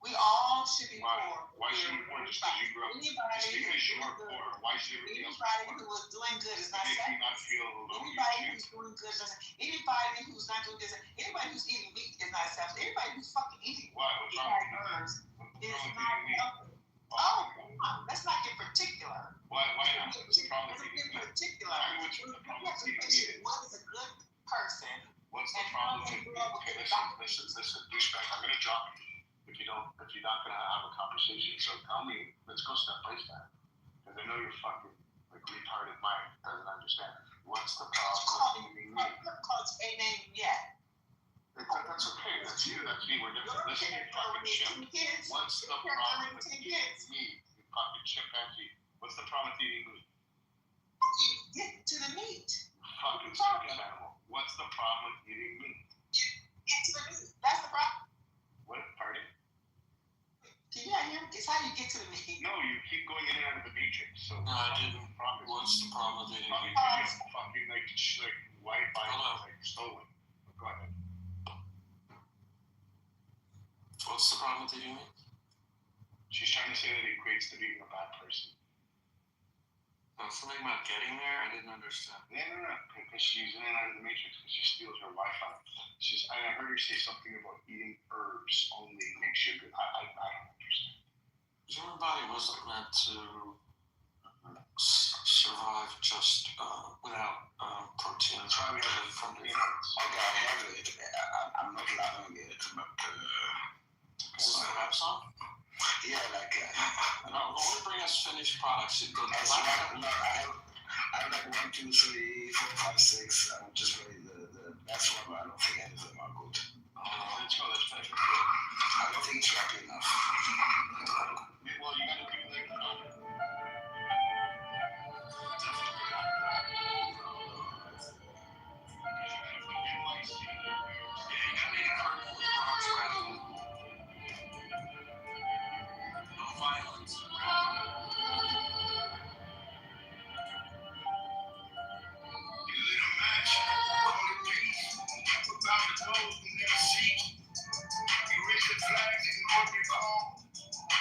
We all should be poor. Why should we be poor? Just because you grew up. Just because you are poor. Why should everybody else be Anybody poor? who was doing good is not It makes me selfish. not feel alone. Anybody who's doing good doesn't. Anybody who's not doing good. Anybody who's eating meat is not selfish. Anybody who's fucking eating Why? What's wrong with you? is not selfish. Oh, come on. Let's not get particular. Why not? What's the problem Let's with get eating meat? particular. What's the problem with eating meat? What is a good person? What's the problem with eating meat? Okay, listen, douchebag. I'm gonna drop you if you're not gonna have a conversation. So tell me, let's go step by step. Because I know your fucking retarded mind doesn't understand. What's the problem with eating meat? Cause a name yet. That's okay. That's you. That's me. We're different. Listen, you fucking chimp. What's the problem with eating meat? You fucking chimpanzee. What's the problem with eating meat? Get to the meat. Fucking circus animal. What's the problem with eating meat? Get to the meat. That's the problem. What? Pardon? Can you hear me? It's how you get to the meat. No, you keep going in and out of the matrix. So No, I didn't. Promise. What's the problem with eating Probably meat? because you're fucking like Wi-Fi Hello. like stolen. Go ahead. What's the problem with eating meat? She's trying to say that it equates to being a bad person. Something about getting there? I didn't understand. No. Because she's in and out of the matrix because she steals your Wi-Fi. I heard her say something about eating herbs only makes you good. I don't understand. Human body wasn't meant to survive just without protein. That's why we have it from the Okay, I have it. I'm not loving it, but Is this a rap song? yeah, like No, when we bring us finished products, it goes I have like 1, 2, 3, 4, 5, 6. I would just play the best one, but I don't think any of them are good. Let's go. Let's finish. I don't think it's rap enough. Well, you gotta do like violence. You lit a match, call it peace. Without the gold, you never see. You raise the flags, ignore the call.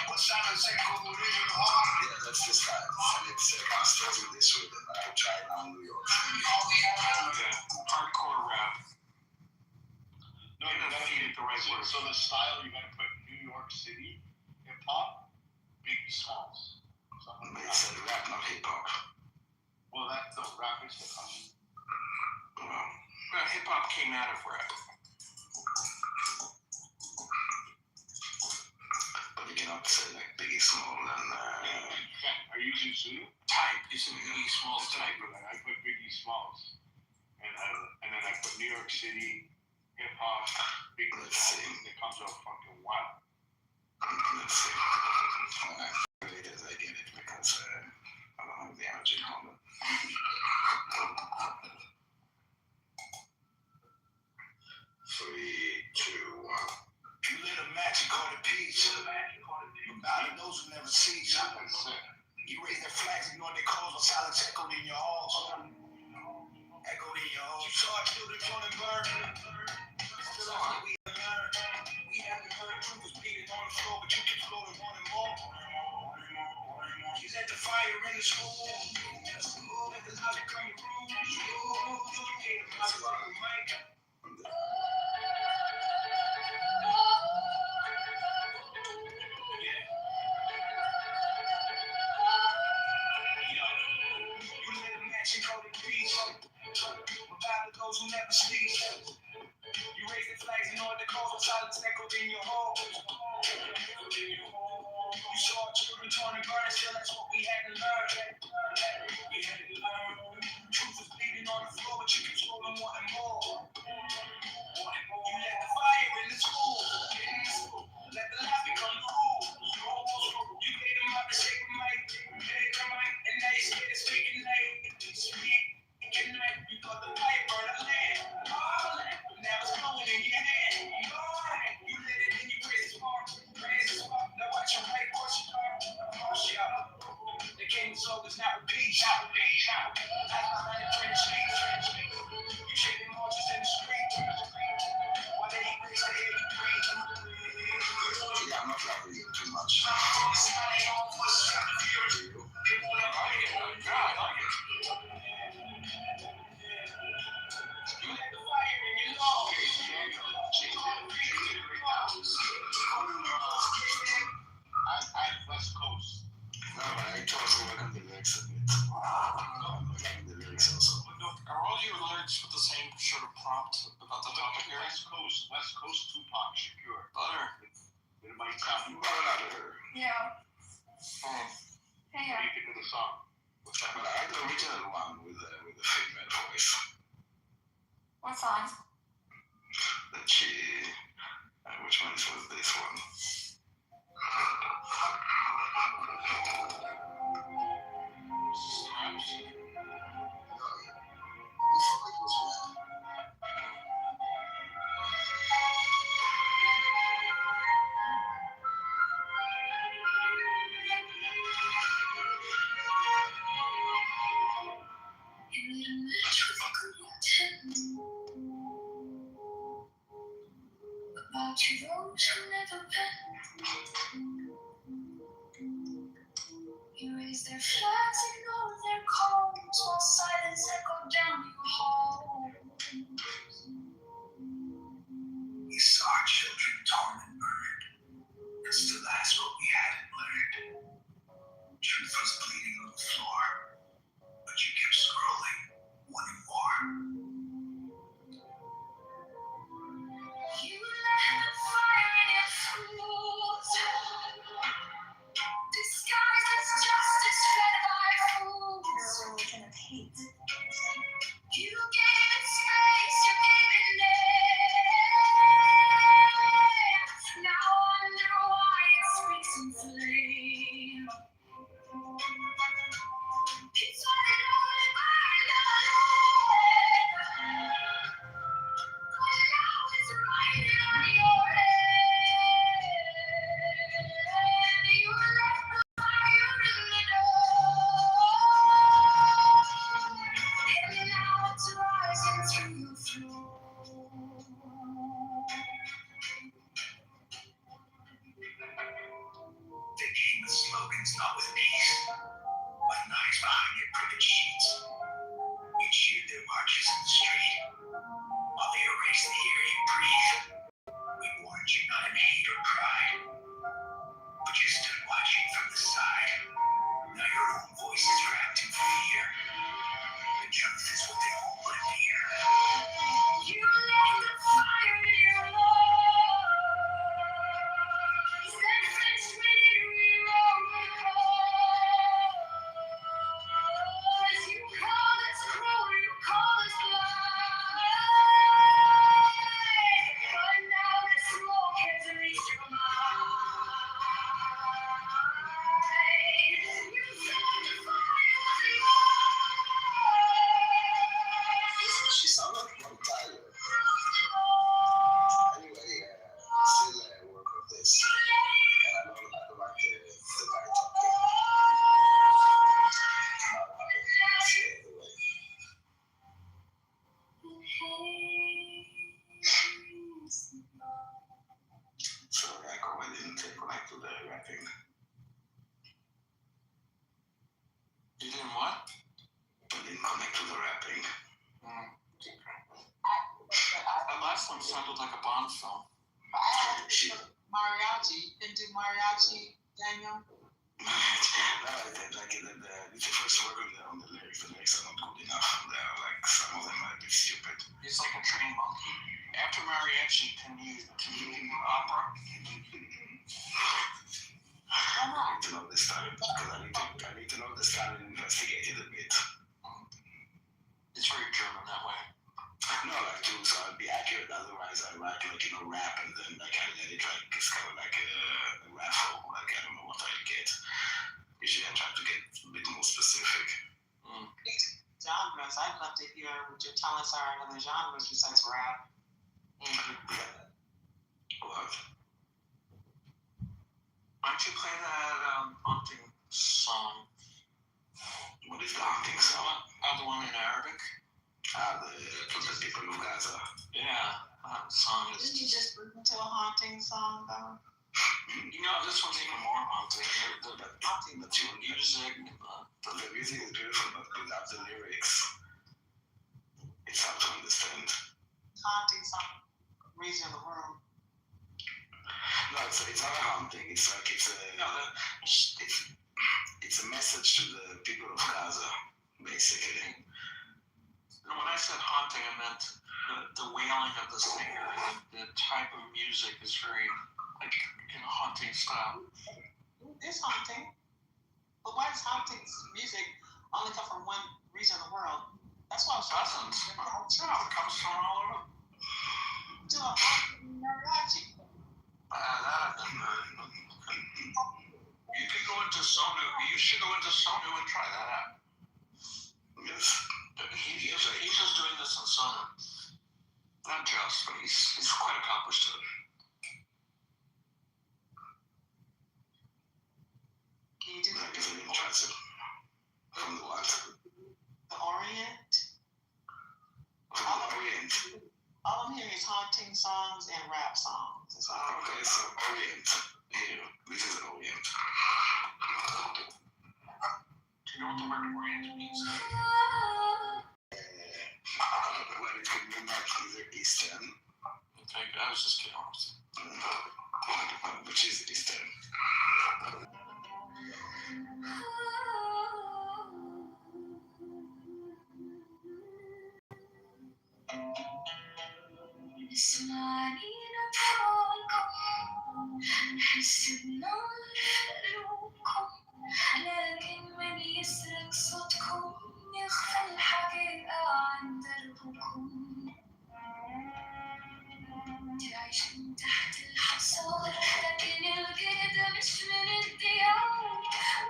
What silence echo within your heart? Yeah, that's the style. And it's I started this with it. I tried now in New York. Yeah, hardcore rap. no, you gotta feed it the right word. So the style you gotta put New York City hip hop, Biggie Smalls. Something like It's that. rap, not hip hop. Well, that's the rap is hip hop. Well, hip hop came out of rap. But you cannot say like Biggie Small and Are you using Sue? Type. You said Biggie Smalls type. I put Biggie Smalls, and then I put New York City hip hop, Biggie Let's see. Smalls. It comes out fucking wild. let's see. I get it because I don't have the energy on it. 3, 2, 1. You lit a match and called it peace. But God knows we never cease. That's it. You raise their flags, ignore their calls, but silence echoed in your halls. Echoed in your halls. You saw our children born and burned. Still on we learn. We have Truth was bleeding on the floor, but you keep floating, wanting more. You let the fire in the school. Let the light come through. You hate my fucking mic. You lit a match and called it peace. Without those who never sleep. You raise the flags in order to cause a silence echoed in your home. You saw children torn and burned, still that's what we had to learn. We had to learn. Truth was bleeding on the floor, but you keep scrolling, wanting more. You let the fire in the school. Let the laughter come through. You gave them up to shake the mic. And now you're scared of speaking late. Speaking late. You thought the fire burned a land. Now it's blowing in your hand. You lit it and you raised the spark. Now watch your right horse start. The king's soul is not repeat. Hide behind the trench sheets. You shaking marches in the street. While they eat things to hear you breathe. Yeah, I'm not rapping too much. I West Coast. No, I totally welcome the lyrics of it. I'm loving the lyrics also. Are all your lyrics with the same sort of prompt about the topic here? West Coast Tupac Shakur. Butter. It might sound Butter. Yeah. Hmm. Hey, What do you think of the song? But I like the original one with the female voice. what song? That she. Which one was this one? Snaps. About you those who never been. You raise their flags, ignore their calls, while silence echoed down your hall. We saw our children torn and burned. And still that's what we hadn't learned. Truth was bleeding on the floor. But you kept scrolling, wanting more. You let the fire in your schools, disguised as justice fed by fools. You gave it space, you gave it name. Now I wonder why it speaks in flame. It's what it only burned alive. But now it's raining on your head. You left the fire in the door. And now it's rising through your floor. They came with slogans, not with peace. Like knives behind your crooked sheets. You cheered their marches in the street. While they erased the air you breathe. We warned you not in hate or pride. But you stood watching from the side. Now your own voice is wrapped in fear. The truth is what they won't let me hear. You let the fire in your lungs. Then finished when it rewrote the cause. You call us cruel, you call us blind. But sounded like a Bond film. But I asked mariachi. You can do mariachi, Daniel? No, it's the first word on the lyrics. The lyrics are not good enough. Like some of them are a bit stupid. He's like a trained monkey. After mariachi, can you do opera? I need to know the style because I need to know the style and investigate it a bit. It's very German that way. No, like too, so I'd be accurate. Otherwise, I write like rap and then like I let it like it's kind of like a raffle. Like I don't know what I get. Usually, I try to get a bit more specific. Genres. I'd love to hear what your talents are in other genres besides rap. What? Why don't you play that hunting song? What is the hunting song? The one in Arabic? The people of Gaza. Yeah, that song is. Didn't you just bring it to a haunting song though? You know, this one's even more haunting. The Haunting, but music. the music is beautiful, but without the lyrics, it's hard to understand. Haunting song. Reason of the room. No, it's not a haunting. It's like it's a message to the people of Gaza, basically. And when I said haunting, I meant the wailing of the singer. The type of music is very, like, in a haunting style. It's haunting. But why does haunting music only come from one region of the world? That's why I was Doesn't. It comes from all over. Do a haunting mariachi. That I've never heard. You can go into Sonu. You should go into Sonu and try that out. Yes. He's just doing this in Sonu. Not just, but he's quite accomplished at it. Can you do Like it's an intrusive from the what? the Orient? From the Orient. All I'm hearing is haunting songs and rap songs. That's all. Okay, so Orient. Here, this is an Orient. Do you know what the word Orient means? Well, it could mean like either Eastern, Okay, I was just kidding. which is Eastern. اسمعني نطولكم نحس بنوركم لكن من يسرق صوتكم يخفى الحقيقة عن دربكم تعيشون تحت الحصار لكن القردة مش من الديار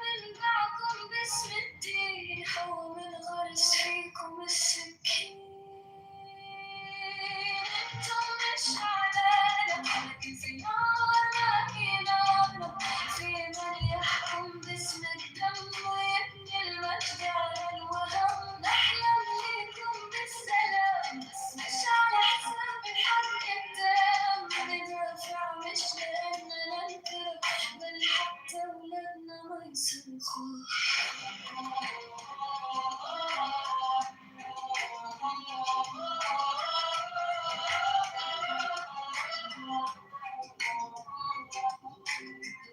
من معكم باسم الدين هو من غرس فيكم السكين انتم مش عدالة لكن في نار ما في نار في من يحكم باسم الدم ويبني المجد على الوهم نحلم ليكم بالسلام بس مش على حساب الحق الدم ندافع مش لأننا ننكر بل حتى ولادنا ما يصرخوا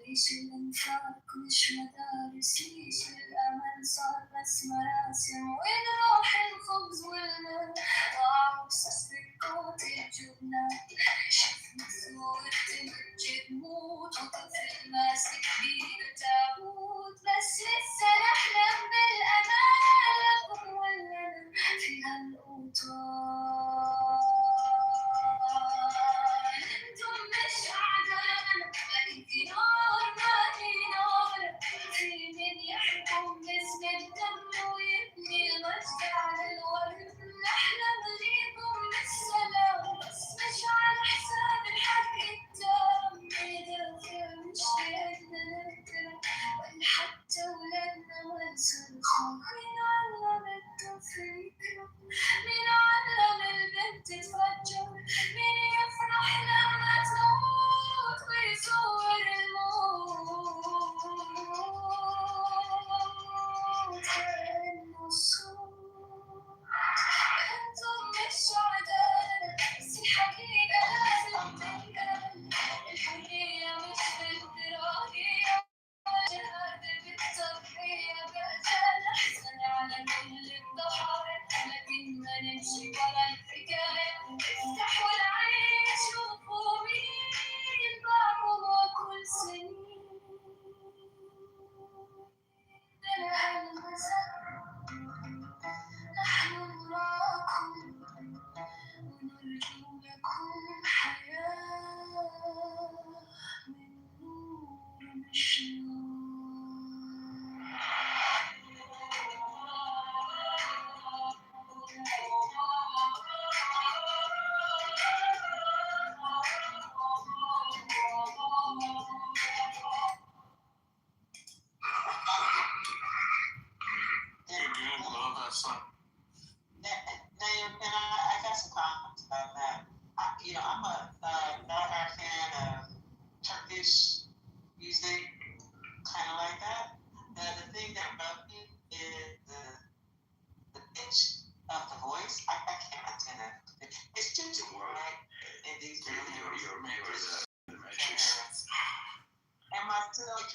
ليش الانفاق مش مدارس ليش الأمل صار بس مراسم وين راح الخبز والماء وعروس السكوت الجبنة شفنا صورتي بتموت وطفل ماسك بيده تابوت بس لسه نحلم بالأمان ولنا في هالأوطان انتم مش عدالة لكن في نار ما في نار في من يحكم باسم الدم ويبني المجد على الورد نحلم ليكم بالسلام بس مش على حساب الحق التام ندافع مش لأننا نكره بل حتى ولادنا ما يصرخوا مين علم التفكير مين علم البنت تفجر مين يفرح لما تموت ويصور الموت كأنه صوت انتم مش عدالة بس الحقيقة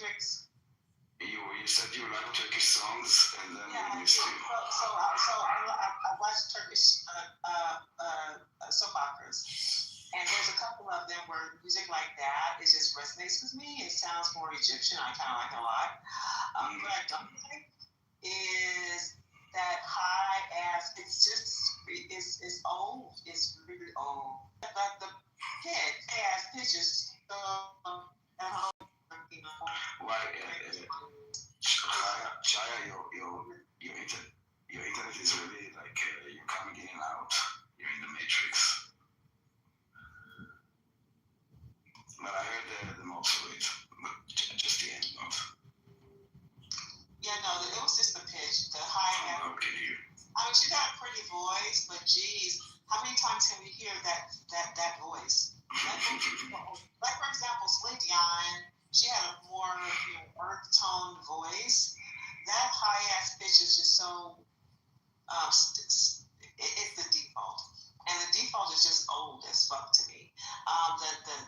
Matrix. You said you like Turkish songs, and then Yeah, you so speak. I watch Turkish soap operas, and there's a couple of them where music like that it just resonates with me. It sounds more Egyptian. I kind of like it a lot. What I don't like is that high ass. It's just it's old. It's really old. But the ass pitches. Why, Chaya, your internet is really like you're coming in and out. You're in the matrix. But I heard the most of it, but just the end of. Yeah, no, it was just the pitch, the high ass. Okay, you. I mean, she got a pretty voice, but geez, how many times can we hear that voice? Like for example, Celine Dion, she had a more earth tone voice. That high ass pitch is just so it's the default, and the default is just old as fuck to me.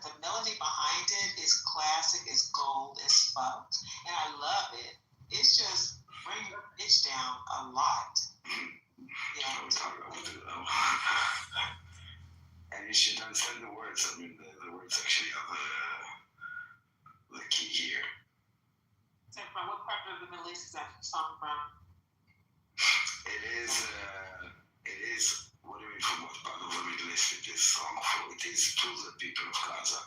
The melody behind it is classic, is gold as fuck, and I love it. It's just bring your pitch down a lot. Yeah. And you should understand the words. I mean, the words actually are the key here. So from what part of the Middle East is that song from? It is. What do you mean from what part of the Middle East it is song for? It is to the people of Gaza.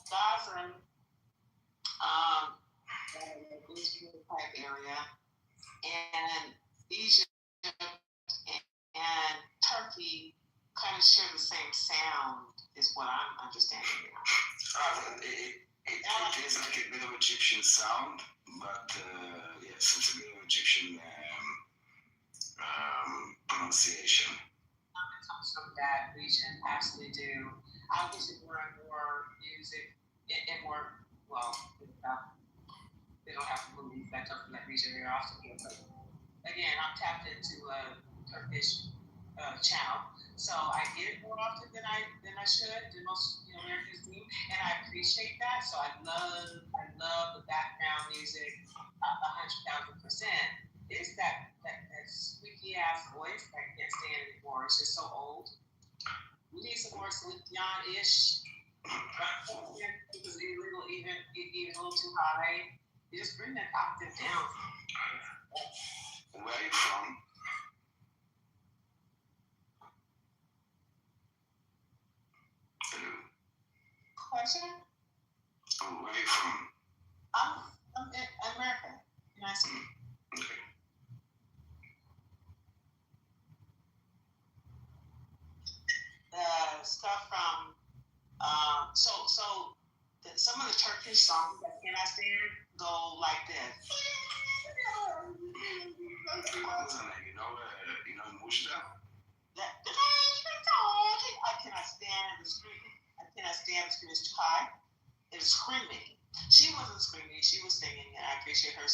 Gaza, Israel type area, and Egypt and Turkey kind of share the same sound, is what I'm understanding now. It is like a bit of Egyptian sound, but yes, it's a bit of Egyptian pronunciation. It comes from that region, absolutely do. I wish it were more music and more, well, they don't have movies that come from that region very often. But again, I'm tapped into a Turkish channel, so I get it more often than I should, than most Americans do, and I appreciate that. So I love the background music 100,000%. It's that squeaky ass voice that I can't stand anymore. It's just so old. We need some more Celine Dion-ish. It was illegal, even a little too high. You just bring that octave down. Where are you from? Hello. Question? Where are you from? I'm in America. United States. Okay. Stuff from some of the Turkish songs that Can I Stand go like this. What's the name? You know Mujda? I cannot stand the screaming. I cannot stand the screaming. It's too high. It is screaming. She wasn't screaming. She was singing, and I appreciate her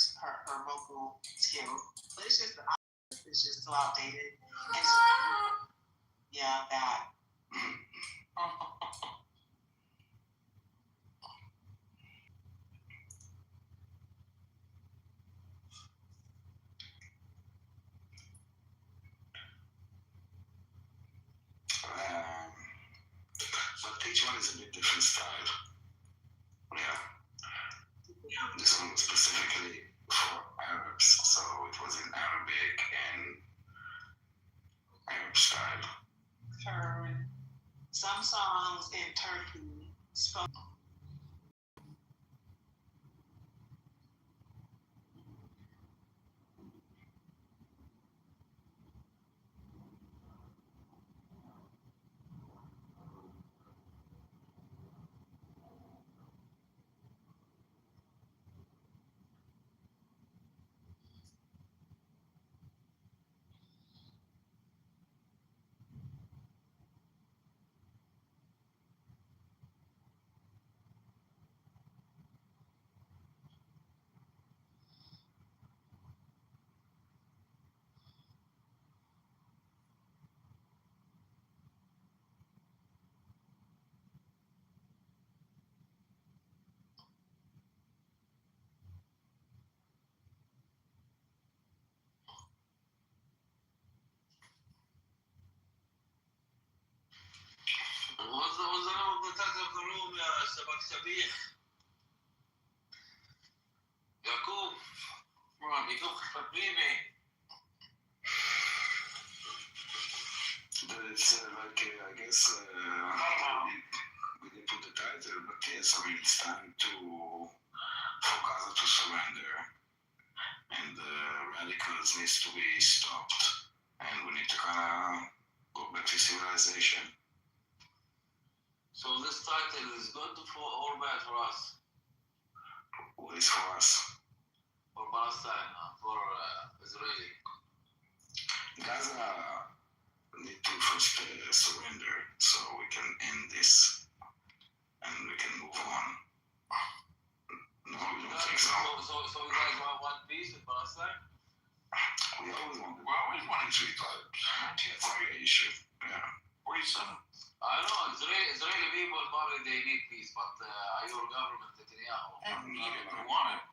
vocal skills. But it's just so outdated. Yeah, that. But each one is a bit different style. Yeah. This one was specifically for Arabs, so it was in Arabic and Arab style. Heard some songs in Turkey spoke. was the name of the title of the room, يا شبك شبيح. يعقوب. يعقوب حبيبي. But it's like, I guess, we didn't put the title, but yes, I mean, it's time for Gaza to surrender. And the radicals needs to be stopped. And we need to kind of go back to civilization. So this title is good for or bad for us? What is for us? For Palestine, for Israeli. Gaza need to first surrender so we can end this and we can move on. No, you don't think so? So you guys want peace with Palestine? We always wanted to be part. That's our issue. Yeah. What are you saying? I know Israeli people probably they need peace, but your government Netanyahu. Need it, we want it.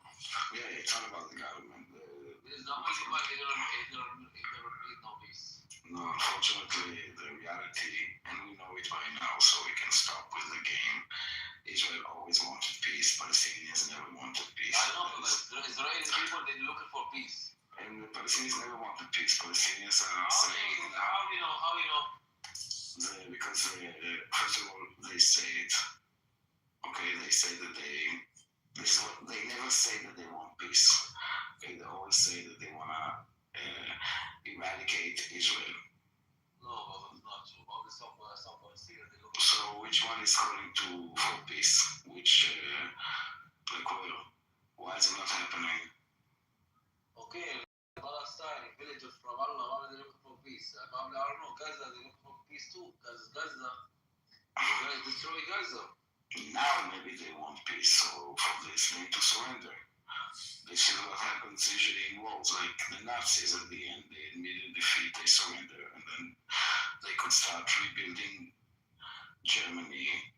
Yeah, it's not about the government. There's no anybody don't need no peace. No, unfortunately, the reality, and we know it by now, so we can stop with the game. Israel always wanted peace. Palestinians never wanted peace. I know, but the Israeli people they're looking for peace. And the Palestinians never wanted peace. Palestinians are How saying you know? because first of all, they say it. Okay, they say that they never say that they want peace. Okay, they always say that they wanna eradicate Israel. No, but it's not true. Only some Palestinians they look. So which one is calling for peace? Which why is it not happening? Okay, Palestine, village of Ramallah, why are they looking for peace? Probably, I don't know, Gaza, they look for peace too, because Gaza, you guys destroy Gaza. Now maybe they want peace, so for this they need to surrender. This is what happens usually in wars, like the Nazis at the end, they admitted defeat, they surrender, and then they could start rebuilding Germany,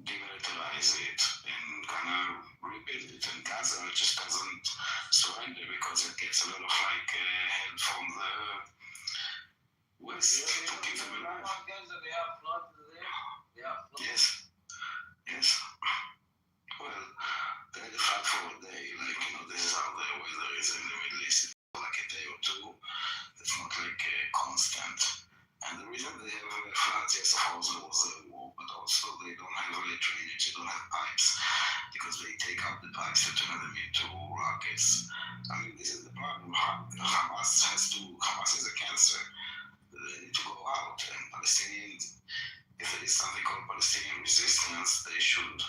demilitarize it, and kind of rebuild it. And Gaza just doesn't surrender because it gets a lot of help from the West to keep them alive. Gaza, they have floods there. They have floods. Yes. Well, they had a flood for a day. This is how the weather is in the Middle East. It's like a day or two. It's not constant. And the reason they have floods, yes, of course, there was a war, but also they don't have drainage, they don't have pipes, because they take out the pipes and turn them into rockets. I mean, this is the problem. Hamas is a cancer. They need to go out, and Palestinians, if there is something called Palestinian resistance, they should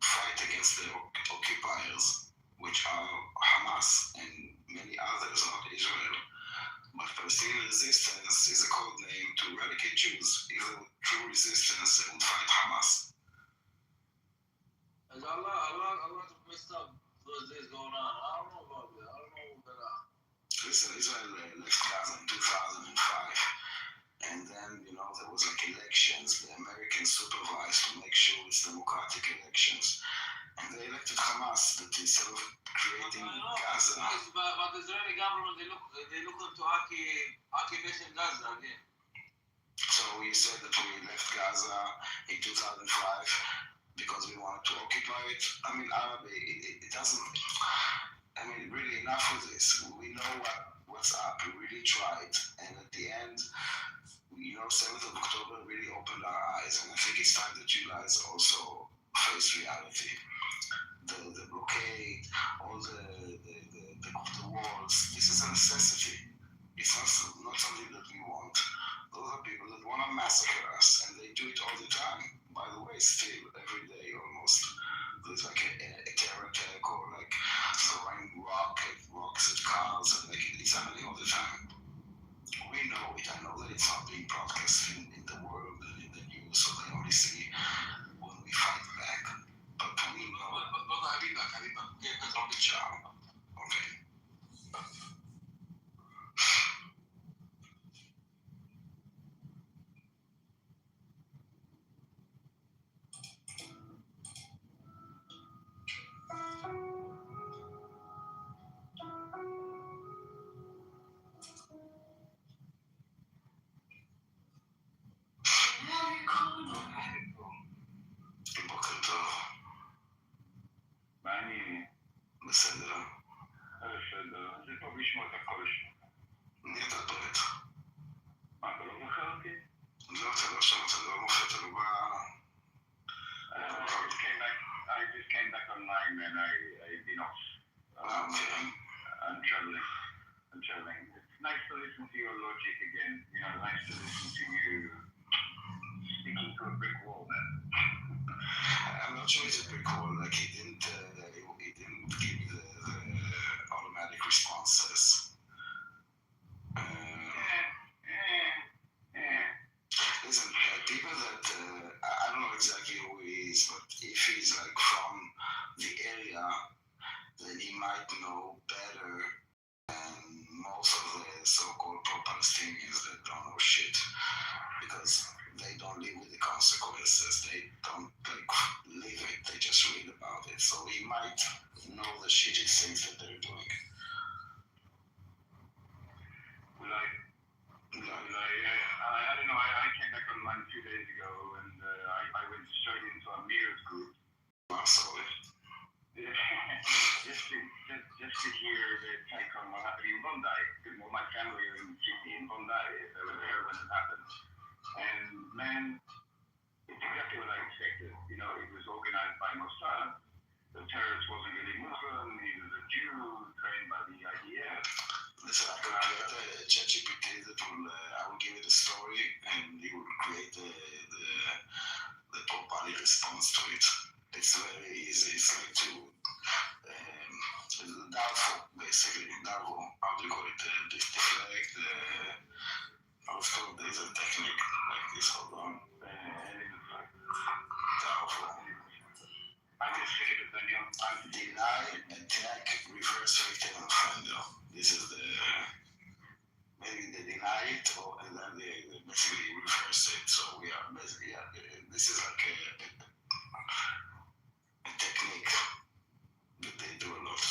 fight against the occupiers, which are Hamas and many others, not Israel. But Palestinian resistance is a code name to eradicate Jews. If they were true resistance, they would fight Hamas. And Allah messed up those days going on. I don't know about that. I don't know about that. Listen, Israel left Gaza in 2005. And then, there was elections. The Americans supervised to make sure it's democratic elections. And they elected Hamas that instead of creating Gaza. But the Israeli government, they look into occupation Gaza again. So you said that we left Gaza in 2005 because we wanted to occupy it. I mean, it doesn't. I mean, really, enough of this. We know what's up. We really tried. And at the end, 7th of October really opened our eyes, and I think it's time that you guys also face reality. The blockade, all the walls, this is a necessity. It's not something that we want. Those are people that want to massacre us, and they do it all the time. By the way, still, every day almost. There's a terror attack or throwing rocks at cars, and it's happening all the time. We know it. I know that it's not being broadcast in the world and in the news, so they only see when we fight back. But we know. Okay. זה טוב לשמוע את הקול שלך. מי אתה פרט? מה, אתה לא זוכר אותי? לא, אתה לא שם, אתה לא מופיע, אתה לא בא... I just came back online and I've been off. Okay. I'm traveling. It's nice to listen to your logic again. You know, nice to listen to you speaking to a brick wall, man. I'm not sure it's a brick wall, like he didn't give me the automatic responses. Listen, people that, I don't know exactly who he is, but if he's like from the area, then he might know better than most of the so-called pro-Palestinians that don't know shit, because they don't live with the consequences. They don't like live it. They just read about it. So he might know the shitty things that they're doing. I don't know. I came back online 2 days ago and I went straight into Amir's group. So just to hear the take on what happened in Bondi. Because my family are in Sydney, in Bondi. They were there when it happened. And man, it's exactly what I expected. You know, it was organized by Mossad. The terrorist wasn't really Muslim. He was a Jew trained by the IDF. listen, I could create a ChatGPT that will, I will give it a story and he will create the proper response to it. It's very easy. It's like to doubtful, basically. Doubtful. How do you call it? Deflect. How it's called? There's a technique like this. Hold on. Doubtful. I can see it, Daniel. Deny, attack, reverse victim offender. This is the maybe they deny it or and then they basically reverse it. So we are basically this is like a technique that they do a lot.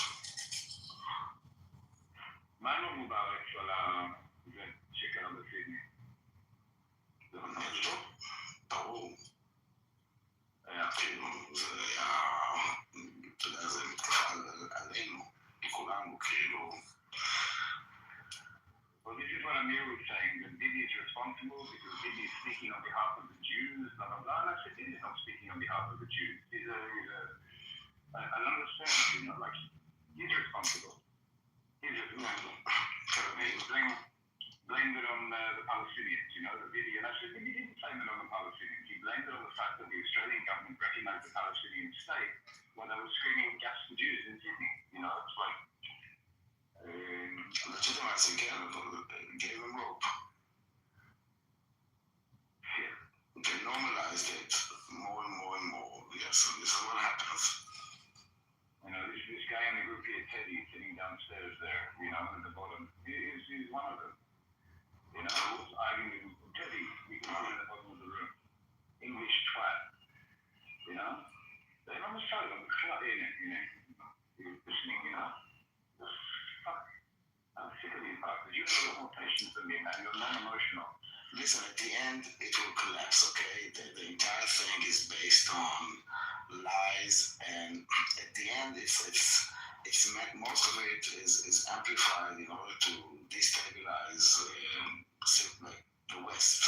מה לא בארץ על זה שקרה בסידני? זה ממש טוב? ברור. כאילו, זה היה, אתה יודע, זה מתקפה עלינו, כולנו, כאילו. Well, this is what Amir was saying, that Bibi is responsible because Bibi is speaking on behalf of the Jews, blah, blah, blah. And I said, Bibi is not speaking on behalf of the Jews. I understand, you know, like, he's responsible. He's responsible. So he blamed it on the Palestinians, you know, the Bibi. And I said, Bibi didn't blame it on the Palestinians. He blamed it on the fact that the Australian government recognized the Palestinian state when they were screaming gas for Jews in Sydney. You know, it's like, legitimizing gave them rope. shit. They normalized it more and more and more. Yes, so this is what happens. You know, this guy in the group here, Teddy, sitting downstairs there, you know, at the bottom, he's one of them. You know, I was arguing with Teddy, you can see at the bottom of the room. English twat. You know? They're on the show, I'm shut in it, you know. You're listening, you know. Fuck. I'm sick of these bastards. You've got more patience than me, man. You're non-emotional. Listen, at the end, it will collapse, okay? The entire thing is based on lies, and at the end, most of it is amplified in order to destabilize like the West.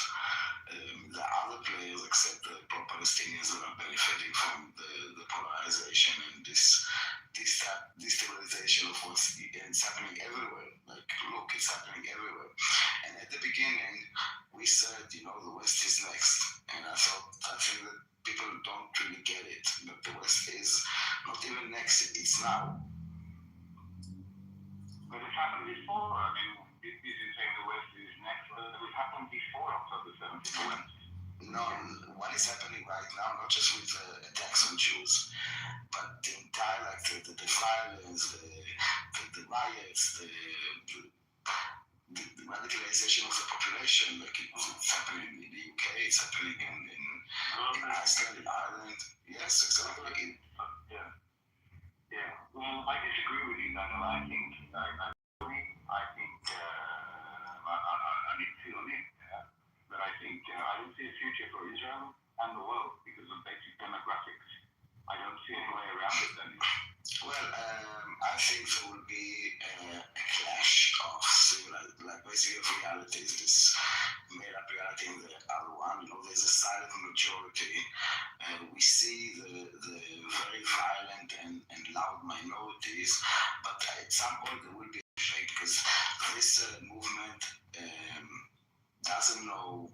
The other players, except the pro-Palestinians, that are benefiting from the polarization and this destabilization of what's it's happening everywhere. Like, look, it's happening everywhere. And at the beginning, we said, you know, the West is next. And I think that people don't really get it. But the West is not even next, it's now. But it happened before. I mean, this is saying the West is next, but it happened before October 7th. No, what is happening right now, not just with attacks on Jews, but the entire, like, the violence, the riots, the radicalization of the population, like it's happening in the UK, it's happening in Iceland, in Ireland. Yes, exactly. Yeah. Well, I disagree with you, Daniel. I think I need to feel it. But I think I don't see a future for Israel and the world because of basic demographics. I don't see any way around it then. Well, I think there will be a clash of basically of realities. This made-up reality and the other one. There's a silent majority. We see the very violent and loud minorities, but at some point there will be a shake because this movement doesn't know.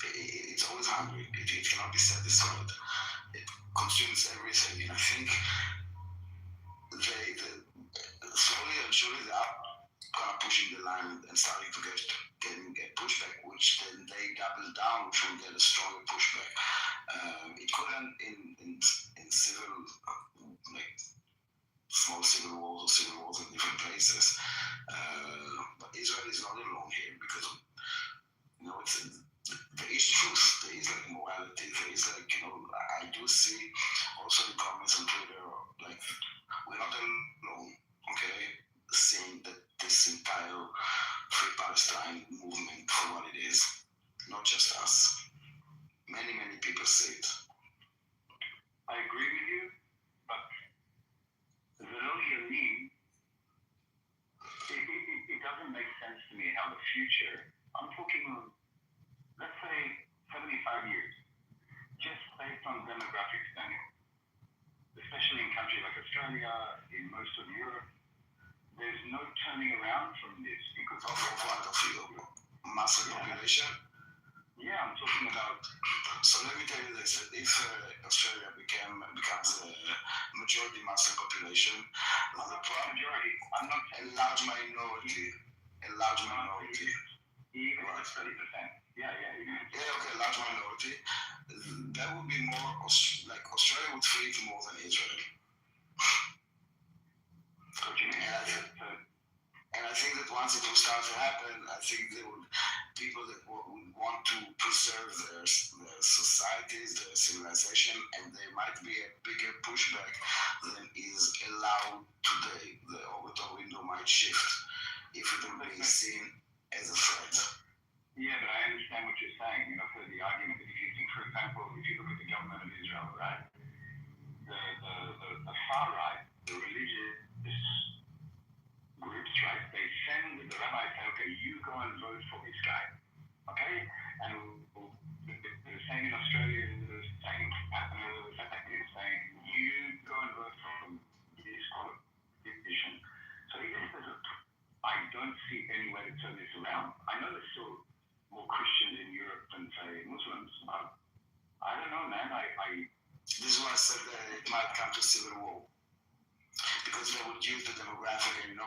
It's always hungry. It cannot be satisfied. It consumes everything, and I think they slowly and surely they are kind of pushing the line and starting to get pushback, which then they double down, which will get a stronger pushback. It could end in civil, like small civil wars or civil wars in different places. But Israel is not alone here because there is truth, there is like morality, there is like I do see also the comments on Twitter like we're not alone, okay, seeing that this entire Free Palestine movement for what it is, not just us. Many people see it. I agree with you, but the Yamin, it doesn't make sense to me how the future, I'm talking, let's say 75 years, just based on demographics then, especially in countries like Australia, in most of Europe, there's no turning around from this because of what of the massive population. Yeah, I'm talking about. So let me tell you this: that if Australia becomes a majority Muslim population, Majority. I'm not saying a large minority. Even if it's 30%. Yeah. Okay, large minority. That would be more like Australia would feed more than Israel. What you mean? And I think that once it will start to happen, I think there would people that would want to preserve their societies, their civilization, and there might be a bigger pushback than is allowed today. The orbital window might shift if it will be seen as a threat. Yeah, but I understand what you're saying. For the argument that if you think, for example, if you look at the government of Israel, right, the far right, the religious groups, right, they send the rabbi say, okay, you go and vote for this guy, okay? And the same in Australia, the same is saying, you go and vote for this politician. So even if I don't see any way to turn this around. I know there's still more Christians in Europe than, say, Muslims, but I don't know, man. This is why I said that it might come to civil war. Because they would use the demographic and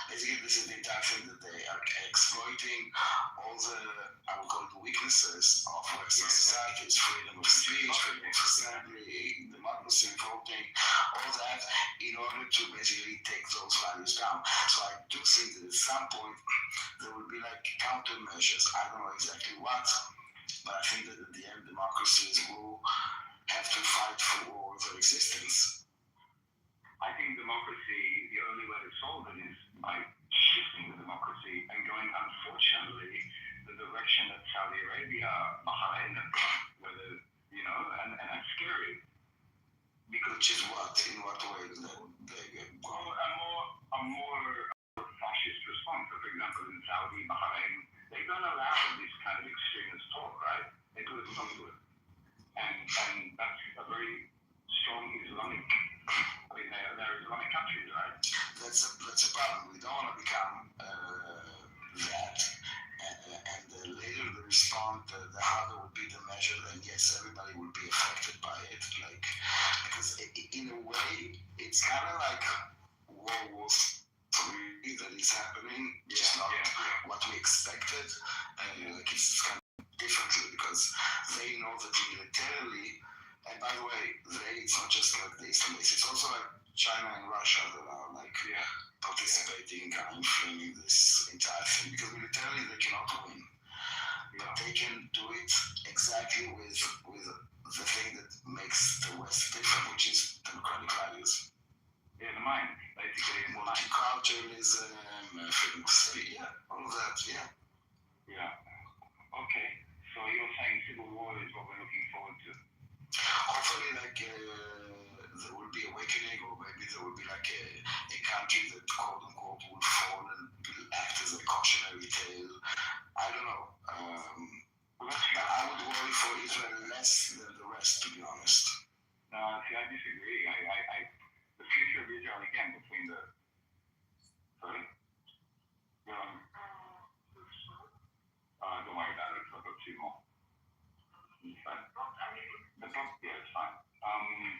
basically this is the entire thing that they are exploiting all the, I would call it the weaknesses of Western societies, freedom of speech, freedom of assembly, democracy, voting, all that, in order to basically take those values down. So I do think that at some point there will be like countermeasures. I don't know exactly what, but I think that at the end democracies will have to fight for their existence. I think democracy, the only way to solve it is by shifting the democracy and going, unfortunately, the direction that Saudi Arabia, Bahrain have gone, whether, and that's scary. Because which is what? In what way do they get gone? A more fascist response. So, for example, in Saudi, Bahrain, they don't allow this kind of extremist talk, right? They put a stop to it. And that's a very strong Islamic. They're Islamic countries, right? That's a problem. We don't want to become that. And the later the respond, the harder will be the measure. And yes, everybody will be affected by it. Because in a way, it's kind of like World War III that is happening, just not what we expected. It's kind of differently because they know that militarily. And by the way, it's not just like the Islamists, it's also like China and Russia that are participating and inflaming this entire thing because militarily they cannot win. But they can do it exactly with the thing that makes the West different, which is democratic values. Yeah, the mind, basically. Multiculturalism, freedom of speech, all of that, Yeah. Okay. So you're saying civil war is what we're looking forward to? hopefully, like there will be awakening, or maybe there will be like a country that quote unquote will fall and will act as a cautionary tale. I don't know. But I would worry for Israel less than the rest, to be honest. See, I disagree. The future of Israel, again, between the. Sorry? Don't worry about it. I've got two more. It's fine. Yeah, it's fine.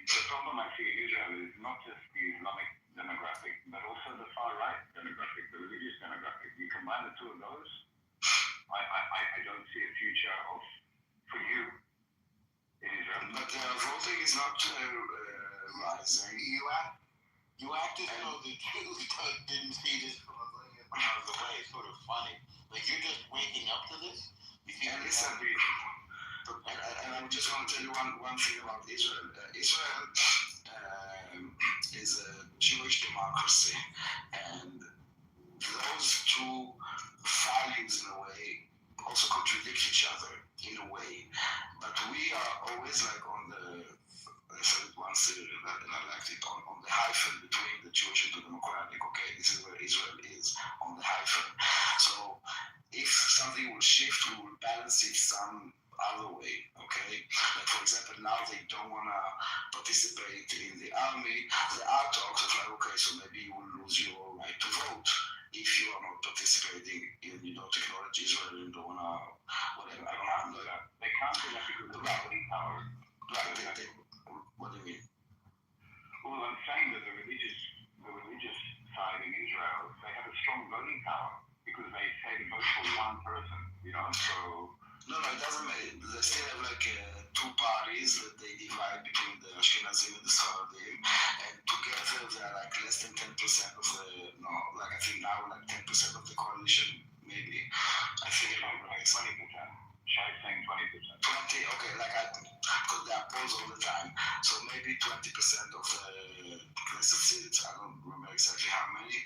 The problem I see in Israel is not just the Islamic demographic, but also the far right demographic, the religious demographic. You combine the two of those, I don't see a future for you in Israel. But voting is not rising. You acted as though the Jews didn't see this from a million miles away. It's sort of funny. Like you're just waking up to this. You think And listen, and I just want to tell you one thing about Israel. Israel is a Jewish democracy, and those two values, in a way, also contradict each other in a way. But we are always like on the, I said it once, and I liked it, on the hyphen between the Jewish and the democratic. Okay, this is where Israel is, on the hyphen. So if something will shift, we will balance it some other way. Okay, like for example, now they don't want to participate in the army. There are talks of like, okay, so maybe you will lose your right to vote if you are not participating in, acknowledge Israel and don't want to, whatever. I don't know. They can't do that because of voting power. Right, what do you mean? Well, I'm saying that the religious side in Israel, they have a strong voting power because they say to vote for one person, so. No, it doesn't matter. They still have like two parties that they divide between the Ashkenazim and the Sephardim, and together they're like less than 10% of the, I think now like 10% of the coalition, maybe. I think like 20%. Shai saying 20%. 20, okay, because they are polls all the time, so maybe 20% of the Knesset seats. I don't remember exactly how many.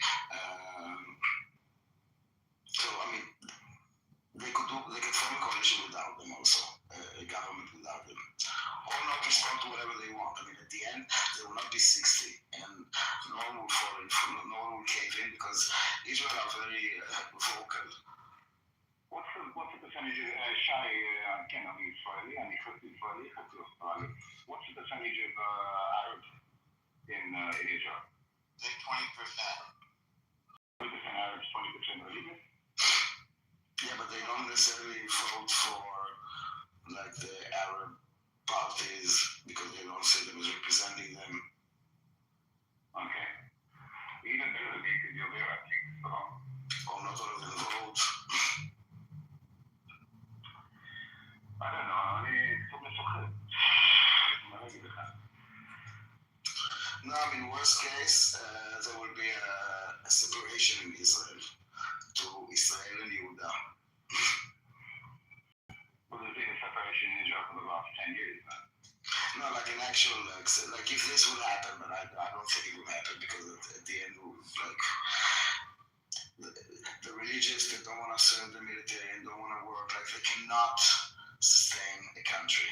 So I mean, they can form a coalition without them also, a government without them, or not respond to whatever they want. I mean, at the end, there will not be 60, and no one will fall in, no one will cave in, because Israel are very vocal. What's the percentage of Shai, כן, אני ישראלי, אני חצי ישראלי, חצי אוסטרלי. What's the percentage of Arabs in Israel? Like 20%. 20% Arabs, 20% religious? Yeah, but they don't necessarily vote for like the Arab parties because they don't see them as representing them. Okay. Even better than because you're there, I think. So. Or not all of them vote. I don't know, אני קצת מפחד. מה להגיד לך? No, I mean, worst case, there will be a separation in Israel to Israel and Yehuda. Well, there's been a separation in Israel for the last 10 years, man. No, like an actual, like if this would happen, but I don't think it will happen because at the end, the religious that don't want to serve the military and don't want to work, like they cannot sustain a country.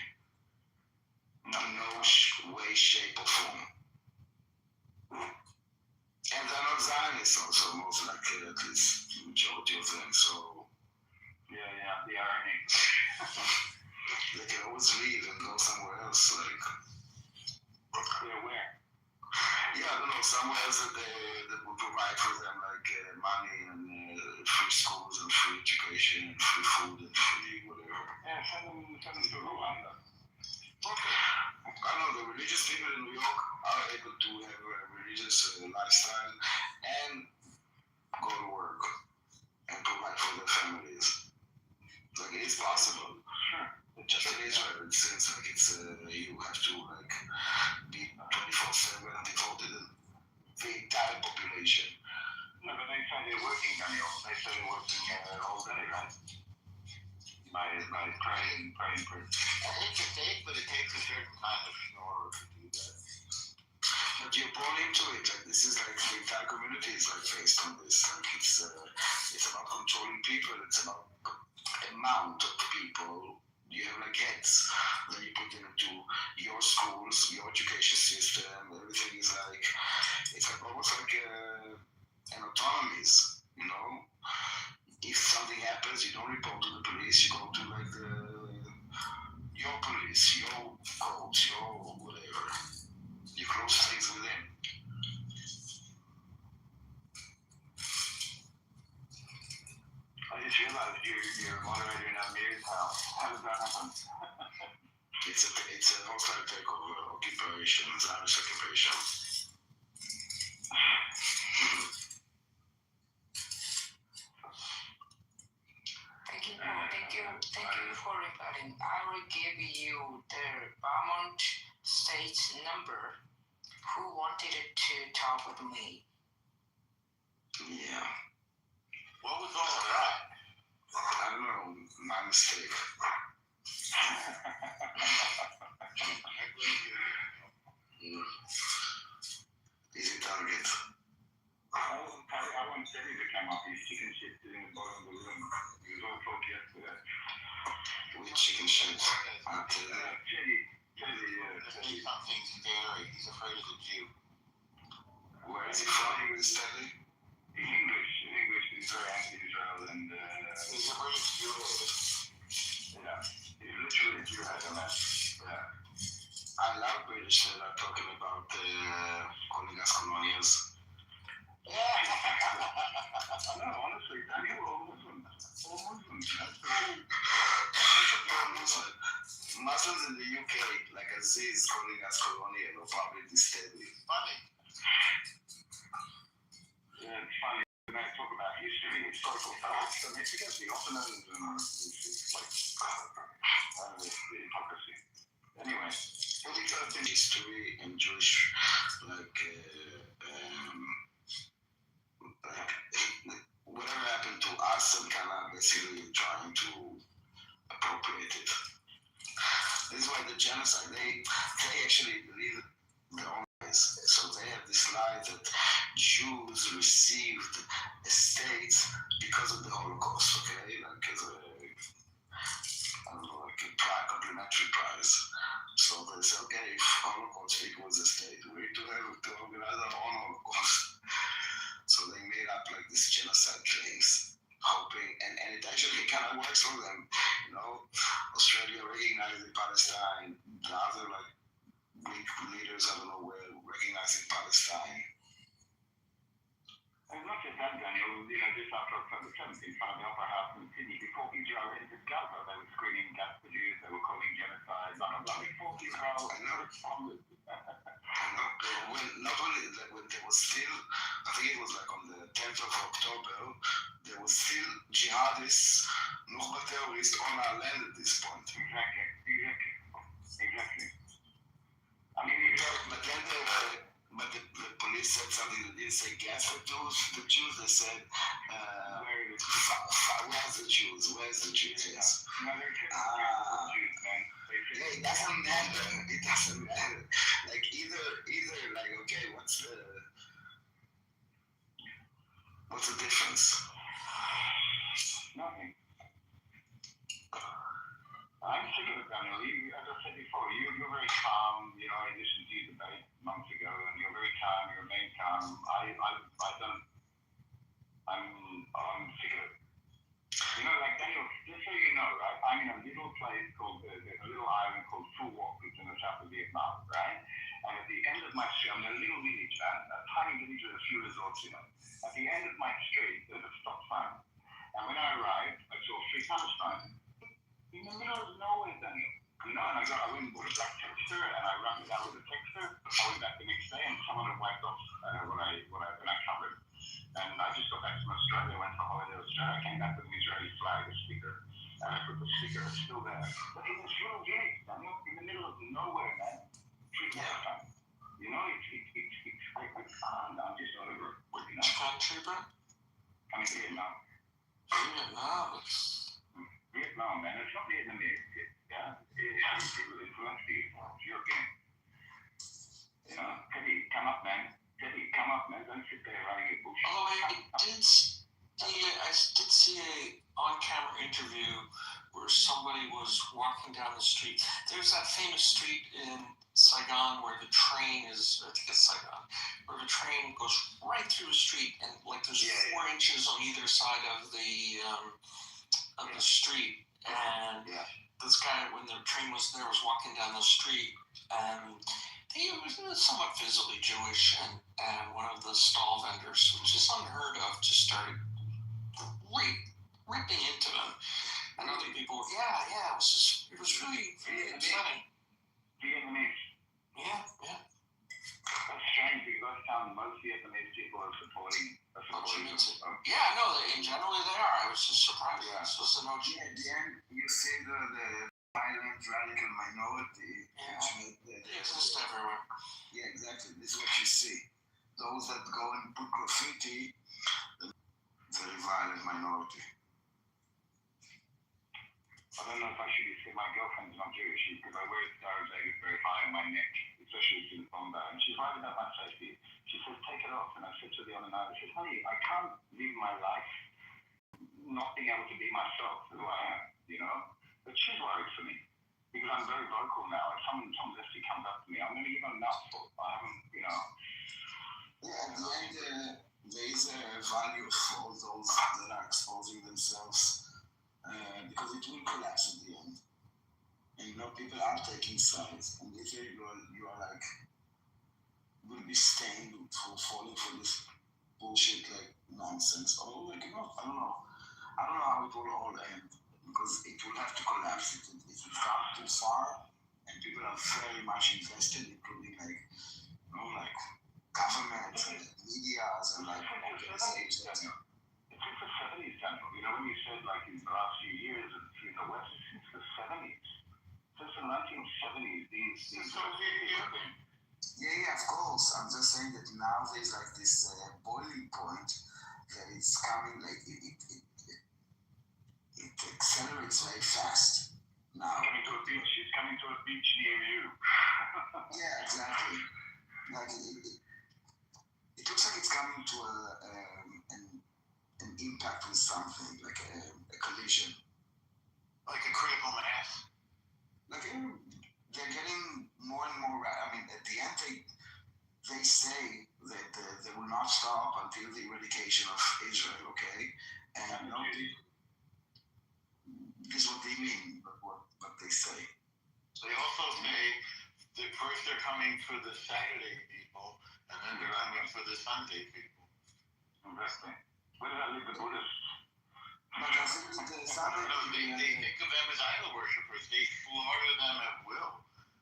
No way, shape, or form. And they're not Zionists also, most likely, at least the majority of them, so. Yeah, the irony. They can always leave and go somewhere else, like. Yeah, where? Yeah, I don't know, somewhere else that will provide for them, like money and free schools and free education and free food and free whatever. Yeah, send them to Rwanda. Okay. I don't know, the religious people in New York are able to have a religious lifestyle and go to work and provide for their families. Like, it is possible. Sure. Just in Israel, it seems like it's, you have to, like, be 24/7 devoted to the entire population. No, but they say they're working, Daniel. They say they're working all day, right? By praying. I hate to say it, but it takes a certain kind of schnorrer to do that. But you're born into it. Like, this is like the entire community is like based on this. Like, it's about controlling people. It's about amount of people you have like heads, then you put them into your schools, your education system, everything is like, it's like almost like an autonomies, you know? If something happens, you don't report to the police, you go to like your police, your coach, your whatever. You close things with them. I just realized you're moderating a meeting house. How does that happen? It's a hostile takeover, occupation, Zionist occupation. Thank you for recording. I will give you the Vermont state number. Who wanted to talk with me? Yeah. What was all of that? I don't know, my mistake. Easy target. I want Teddy to come up. His chicken shit is in the bottom of the room. He was all talk yesterday. With chicken shit. Teddy, He's not things very. He's afraid of the Jew. Where is he from? Is Teddy? he's English. He's very anti-Israel and He's afraid of Jew. yeah, he's literally a Jew head of that. Yeah. I love British that are talking about calling us colonials. No, honestly, Daniel, all Muslims. Muslims in the UK, like Aziz, calling us colonial or probably distillery. Funny. Yeah, it's funny. When I talk about history, historical facts, and they forget the Ottomans and it's like the hypocrisy. Anyway, What we got in history and Jewish, whatever happened to us and kind of basically trying to appropriate it. This is why the genocide, they actually believe their own ways. So they have this lie that Jews received estates because of the Holocaust, okay? Like as a, I don't know, like a complimentary prize. So they say, okay, if Holocaust equals a state, we need to organize our own Holocaust. So they made up like this genocide claims, hoping, and it actually kind of works for them. You know, Australia recognizing Palestine, the other like weak leaders, I don't know where, recognizing Palestine. and not just that, Daniel, just after October 7th in front of the Opera House in Sydney, before Israel entered Gaza, they were screaming gas the Jews, they were calling genocide, blah, blah, blah. Before Israel responded. Not only that, when there was still, I think it was like on the 10th of October, there was still jihadists, Nukhba terrorists on our land at this point. Exactly. I mean, But then the police said something. They didn't say gas for the Jews. They said, where's the Jews? Where's the Jews? Yes. no, they're Jews, man. Yeah, it doesn't matter. It doesn't matter. Like either like okay, what's the difference? Nothing. I'm sick of it, Daniel. As I said before, you're very calm. I listened to your debate months ago, and you're very calm. You remain calm. I'm sick of it. Like Daniel, just so you know, right? I'm in a little place called a little island called Phu Quoc. It's in the south of Vietnam, right? And at the end of my street, I'm in a little village, a tiny village with a few resorts in it. At the end of my street, there's a stop sign. And when I arrived, I saw Free Palestine. In the middle of nowhere, Daniel. And I went and bought a black texter, and I wrapped it out with a texter. I went back the next day, and someone had wiped off when I covered. And I just got back from Australia, went for holiday to Australia. I came back with an Israeli flag, a sticker, and I put the sticker, it's still there. But in this little village, Daniel, in the middle of nowhere, man, Free Palestine. I'm just over it. Which country, bro? I'm in Vietnam. Vietnam, man. It's not Vietnamese. Yeah? It's European. Teddy, come up, man. Don't sit there writing your bullshit. Oh, I did see a on-camera interview where somebody was walking down the street. There's that famous street in Saigon where the train is, I think it's Saigon, where the train goes right through the street and like there's 4 inches on either side of the street. And this guy, when the train was there, was walking down the street, and he was somewhat visibly Jewish, and one of the stall vendors, which is unheard of, just started ripping into them. And other people, it was really upsetting. Vietnamese. Yeah. That's strange because I found most Vietnamese people are supporting. Yeah, no, generally they are. I was just surprised. Yeah. This was an OG. Yeah, at the end, you see the violent radical minority. They exist everywhere. Yeah, exactly. This is what you see. Those that go and put graffiti, very violent minority. I don't know if I should say my girlfriend's not Jewish because I wear stars very high on my neck, especially in combat. And she's right about my safety. She says, take it off. And I said to her the other night, I said, honey, I can't live my life not being able to be myself, who I am, you know? But she's worried for me because I'm very vocal now. If some lefty comes up to me, I'm going to give them a mouthful. I haven't, you know. Yeah, at the end, there is a value for those that are exposing themselves. Because it will collapse at the end. And people are taking sides, and if you are like, will be stained for falling for this bullshit like nonsense. Or like, I don't know how it will all end, because it will have to collapse. It will come too far, and people are very much invested, including like governments and medias and like organizations. It's since the 70s, Daniel. You know, when you said like in the last few years in the West, it's since the 70s. Since the 1970s, these Yeah, of course. I'm just saying that now there's like this boiling point that is coming, like it accelerates very fast now. She's coming to a beach near you. Yeah, exactly. Like it looks like it's coming to an impact with something, like a collision. Like a critical mass. Like they're getting more and more. I mean, at the end, they say that they will not stop until the eradication of Israel. Okay, and this is what they mean, but what they say. They also say that first they're coming for the Saturday people, and then they're coming for the Sunday people. Interesting. Where did I leave the Buddhists? But I think that They think of them as idol worshippers. They slaughter them at will.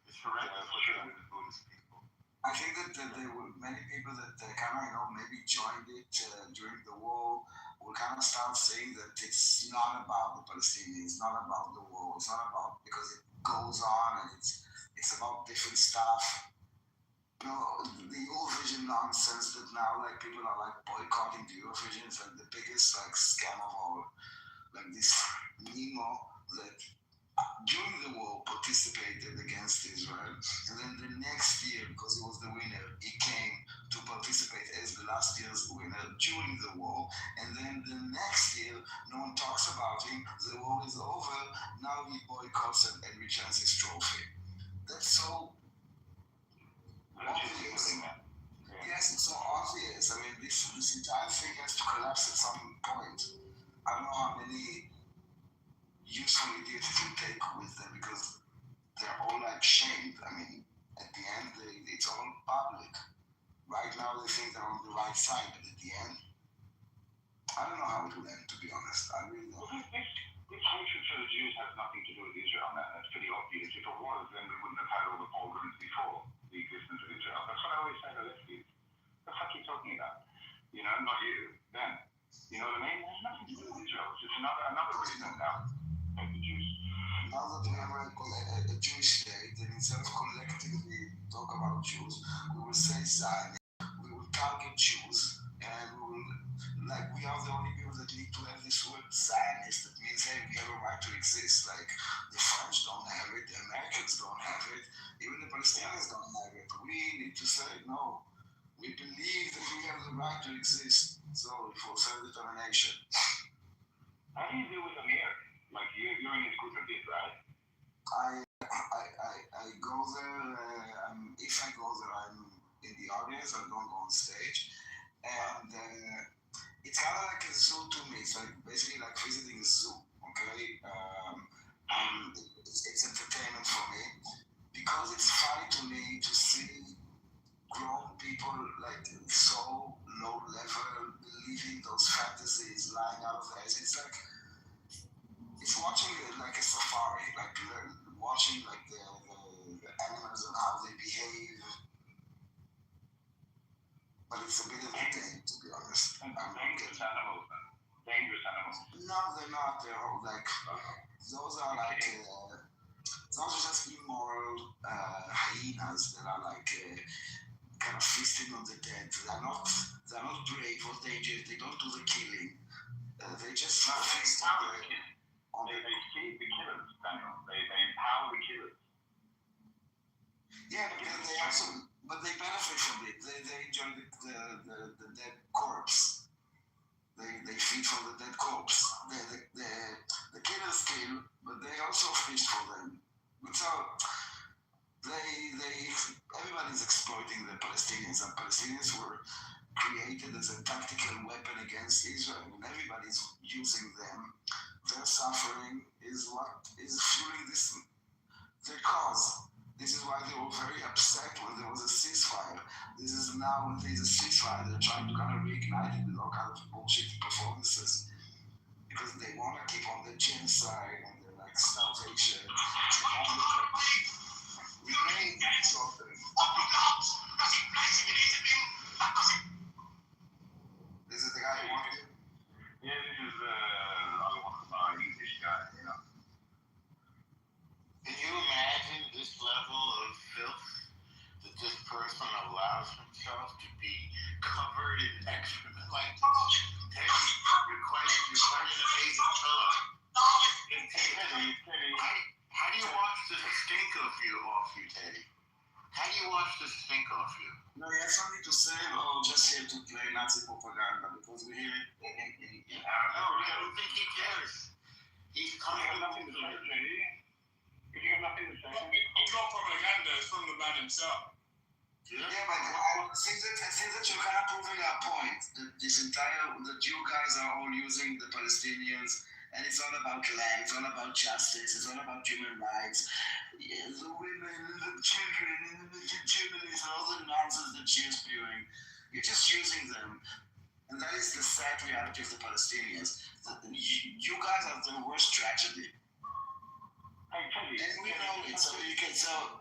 It's horrendous what they do to Buddhist people. I think that there were many people that kind of, maybe joined it during the war, will kind of start saying that it's not about the Palestinians, it's not about the war, it's not about, because it goes on and it's about different stuff. You know, the Eurovision nonsense that now like people are like boycotting the Eurovision is like the biggest like scam of all. Like this Nemo that during the war participated against Israel, and then the next year, because he was the winner, he came to participate as the last year's winner during the war, and then the next year no one talks about him, the war is over, now he boycotts and returns his trophy. That's so obvious. Yes, it's so obvious. I mean, this entire thing has to collapse at some point. I don't know how many useful idiots it will take with them, because they're all like shamed. I mean, at the end, it's all public. Right now, they think they're on the right side, but at the end, I don't know how it will end, to be honest. I really don't. This hatred for the Jews has nothing to do with Israel, man. That's pretty obvious. If it was, then we wouldn't have had all the pogroms before the existence of Israel. That's what I always say to lefties. What the fuck are you talking about? You know, not you, them. You know what I mean? It has nothing to do with Israel. It's just another reason now. Like the Jews. Now that we have a Jewish state, and instead of collectively talk about Jews, we will say Zion, we will target Jews, and we are the only people that need to have this word Zionist. That means, hey, we have a right to exist. Like, the French don't have it, the Americans don't have it, even the Palestinians don't have it. We need to say, no, we believe that we have the right to exist. So, for self-determination. How do you deal with Amir? Like, You're in school for this, right? I go there. If I go there, I'm in the audience. I don't go on stage, and it's kind of like a zoo to me. It's like basically like visiting a zoo. Okay, it's entertainment for me because it's funny to me to see grown people like so low level believing those fantasies lying out of their heads. It's like it's watching it like a safari, like watching like the animals and how they behave. But it's a bit entertaining, to be honest. Dangerous animals. Dangerous animals. No, they're not. They're all like those are like those are just immoral hyenas that are like kind of feasting on the dead. They're not brave or dangerous. They don't do the killing. They just feast on the. They feed the killers, Daniel. They empower the killers. Yeah, but they benefit from it. They enjoy the dead corpse. They feed from the dead corpse. The killers kill, but they also feast for them. So everybody's exploiting the Palestinians, and Palestinians were created as a tactical weapon against Israel. I mean, everybody's using them. Their suffering is what is fueling their cause. This is why they were very upset when there was a ceasefire. This is now when there's a ceasefire, they're trying to kind of reignite it with all kinds of bullshit performances because they want to keep on the genocide and the like starvation. This is the guy who wanted it. Yeah, this is our English guy, you know. Can you imagine this level of filth that this person allows himself to be covered in excrement like this? Teddy, you're quite an amazing fellow. Teddy, how do you wash the stink off you, Teddy? How do you wash the stink off you? No, he has something to say, or just here to play Nazi propaganda because we hear it. No, I don't think he cares. He's coming with nothing to say. You have nothing to say. It's not propaganda, it's from the man himself. Yeah, but since that you're kind of proving our point, that that you guys are all using the Palestinians, and it's all about land, it's all about justice, it's all about human rights. Yeah, the women, the children, the journalists, all the nonsense that you're spewing, you're just using them. And that is the sad reality of the Palestinians. You guys are the worst tragedy. And we know it,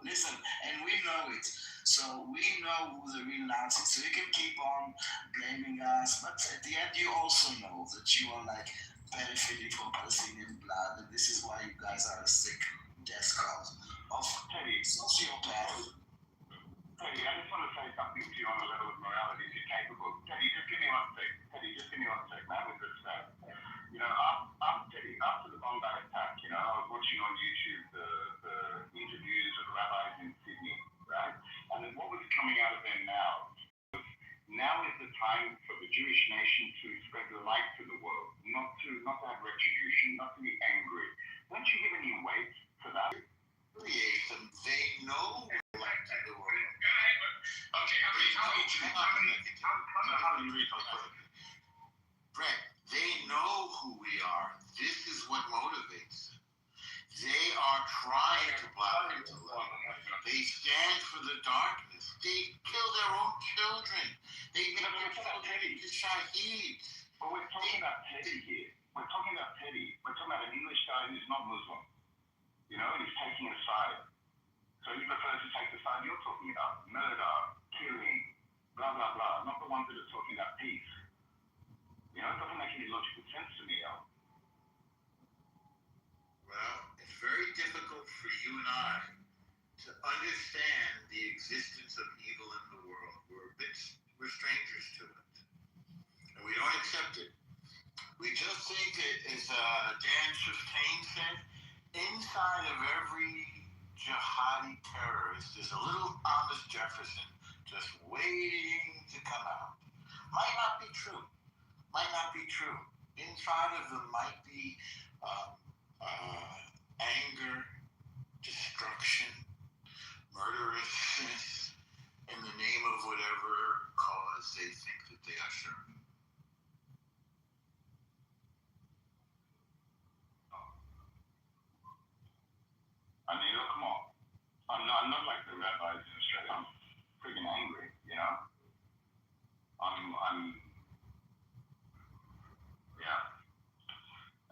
listen, and we know it. So we know who the real Nazis. So you can keep on blaming us, but at the end you also know that you are like benefiting from Palestinian blood, and this is why you guys are a sick death cult of sociopath. Teddy, I just want to say something to you on the level of morality if you're capable. Teddy, just give me one sec. Man, with respect. You know, Teddy, after the Bondi attack, you know, I was watching on YouTube the interviews of rabbis in Sydney, right? And then what was coming out of them now? Now is the time for the Jewish nation to spread the light to the world, not to have retribution, not to be angry. Don't you give any weight to that? They know light to the world. Okay, how do you read Brett, they know who we are. This is what motivates them. They are trying to block into light. They stand for the darkness. They kill their own children. They make their children into shaheeds. But we're talking about Teddy here. We're talking about an English guy who's not Muslim. You know, and he's taking a side. So he prefers to take the side you're talking about. Murder, killing, blah, blah, blah. Not the ones that are talking about peace. You know, it doesn't make any logical sense to me, Al. Well, it's very difficult for you and I to understand the existence of evil in the world. We're strangers to it. And we don't accept it. We just think that, as Dan Chastain said, inside of every jihadi terrorist is a little Thomas Jefferson just waiting to come out. Might not be true. Inside of them might be a anger, destruction, murderousness, in the name of whatever cause they think that they are serving. I mean, look, come on. I'm not like the rabbis in Australia. I'm freaking angry, you know? Yeah.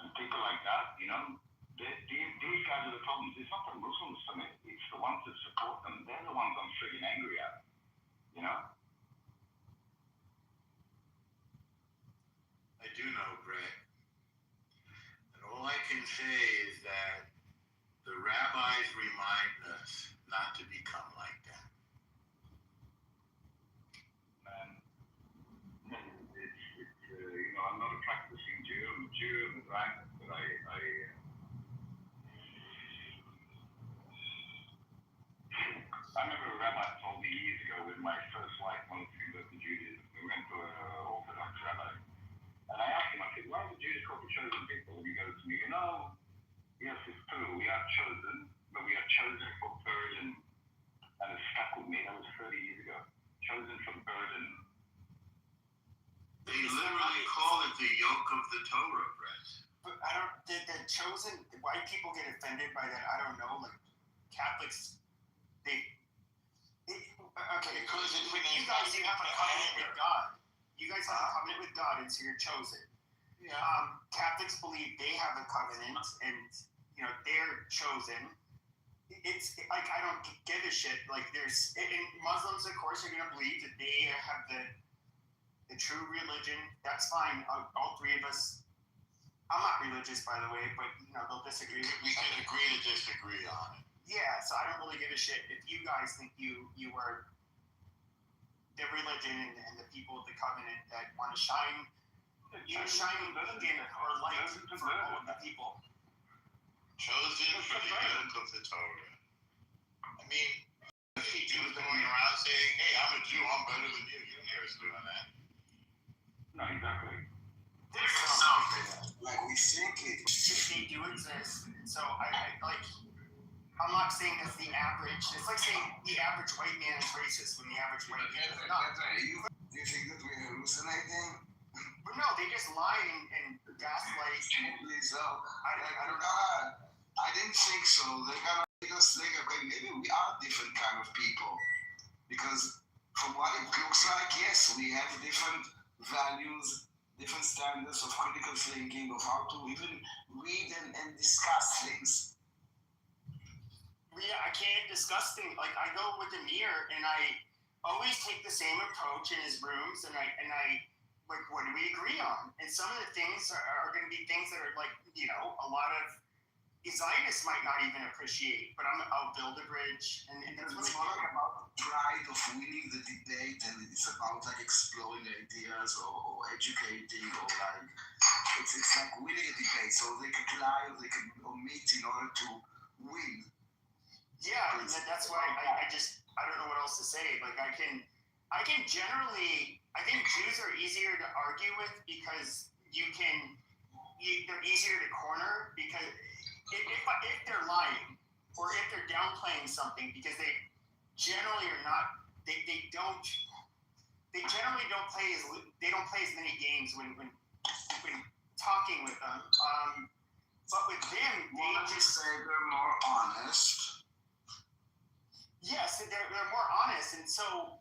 And people like that, you know, these guys are the problems. It's not the Muslims for me. It's the ones that support them. They're the ones I'm freaking angry at, you know? I do know, Brett. And all I can say is that the rabbis remind us not to become like that. And it's you know, I'm not a practicing Jew. I'm a Jew, I'm a Zionist, but I remember a rabbi told me years ago when my first wife wanted to convert to Judaism. We went to an Orthodox rabbi. And I asked him, I said, why are the Jews called the chosen people? And he goes to me, you know, yes, it's true, we are chosen, but we are chosen for burden. And it stuck with me. That was 30 years ago. Chosen for burden. They literally call it the yoke of the Torah, Brett. But I don't. The chosen. Why people get offended by that? I don't know. Like Catholics, okay. Because it's But you guys, you have a covenant with God. You guys have a covenant with God, and so you're chosen. Yeah. Catholics believe they have a covenant, and you know they're chosen. It's like I don't give a shit. Like there's and Muslims, of course, are gonna believe that they have the true religion. That's fine. All three of us. I'm not religious, by the way, but you know they'll disagree. We can agree to disagree on it. Yeah, so I don't really give a shit if you guys think you are the religion and the people of the covenant that want to shine, shining beacon or light for all of the people. Chosen for the yoke of the Torah. I mean, I see Jews going around saying, hey, I'm a Jew, I'm better than you. You don't hear us doing that. No, exactly. There's some Like we think it. they do exist. So I like. I'm not saying that's the average. It's like saying the average white man is racist when the average white man is not. Do you think that we're hallucinating? But no, they just lie and gaslight. So I don't know. I didn't think so. Maybe we are different kind of people. Because from what it looks like, yes, we have different values, different standards of critical thinking, of how to even read and discuss things. Yeah, I can't discuss things. Like I go with Amir and I always take the same approach in his rooms and I like what do we agree on? And some of the things are going to be things that are like, you know, a lot of Zionists might not even appreciate, but I'll build a bridge and that's what It's not about the pride of winning the debate, and it's about like exploring ideas or educating or like it's like winning a debate, so they can lie or they can omit in order to win. Yeah, and that's why I don't know what else to say. Like I can generally, I think Jews are easier to argue with because they're easier to corner because if they're lying or if they're downplaying something because they generally are not, they generally don't play as many games when talking with them. But with them, they just say they're more honest. Yes, they're more honest, and so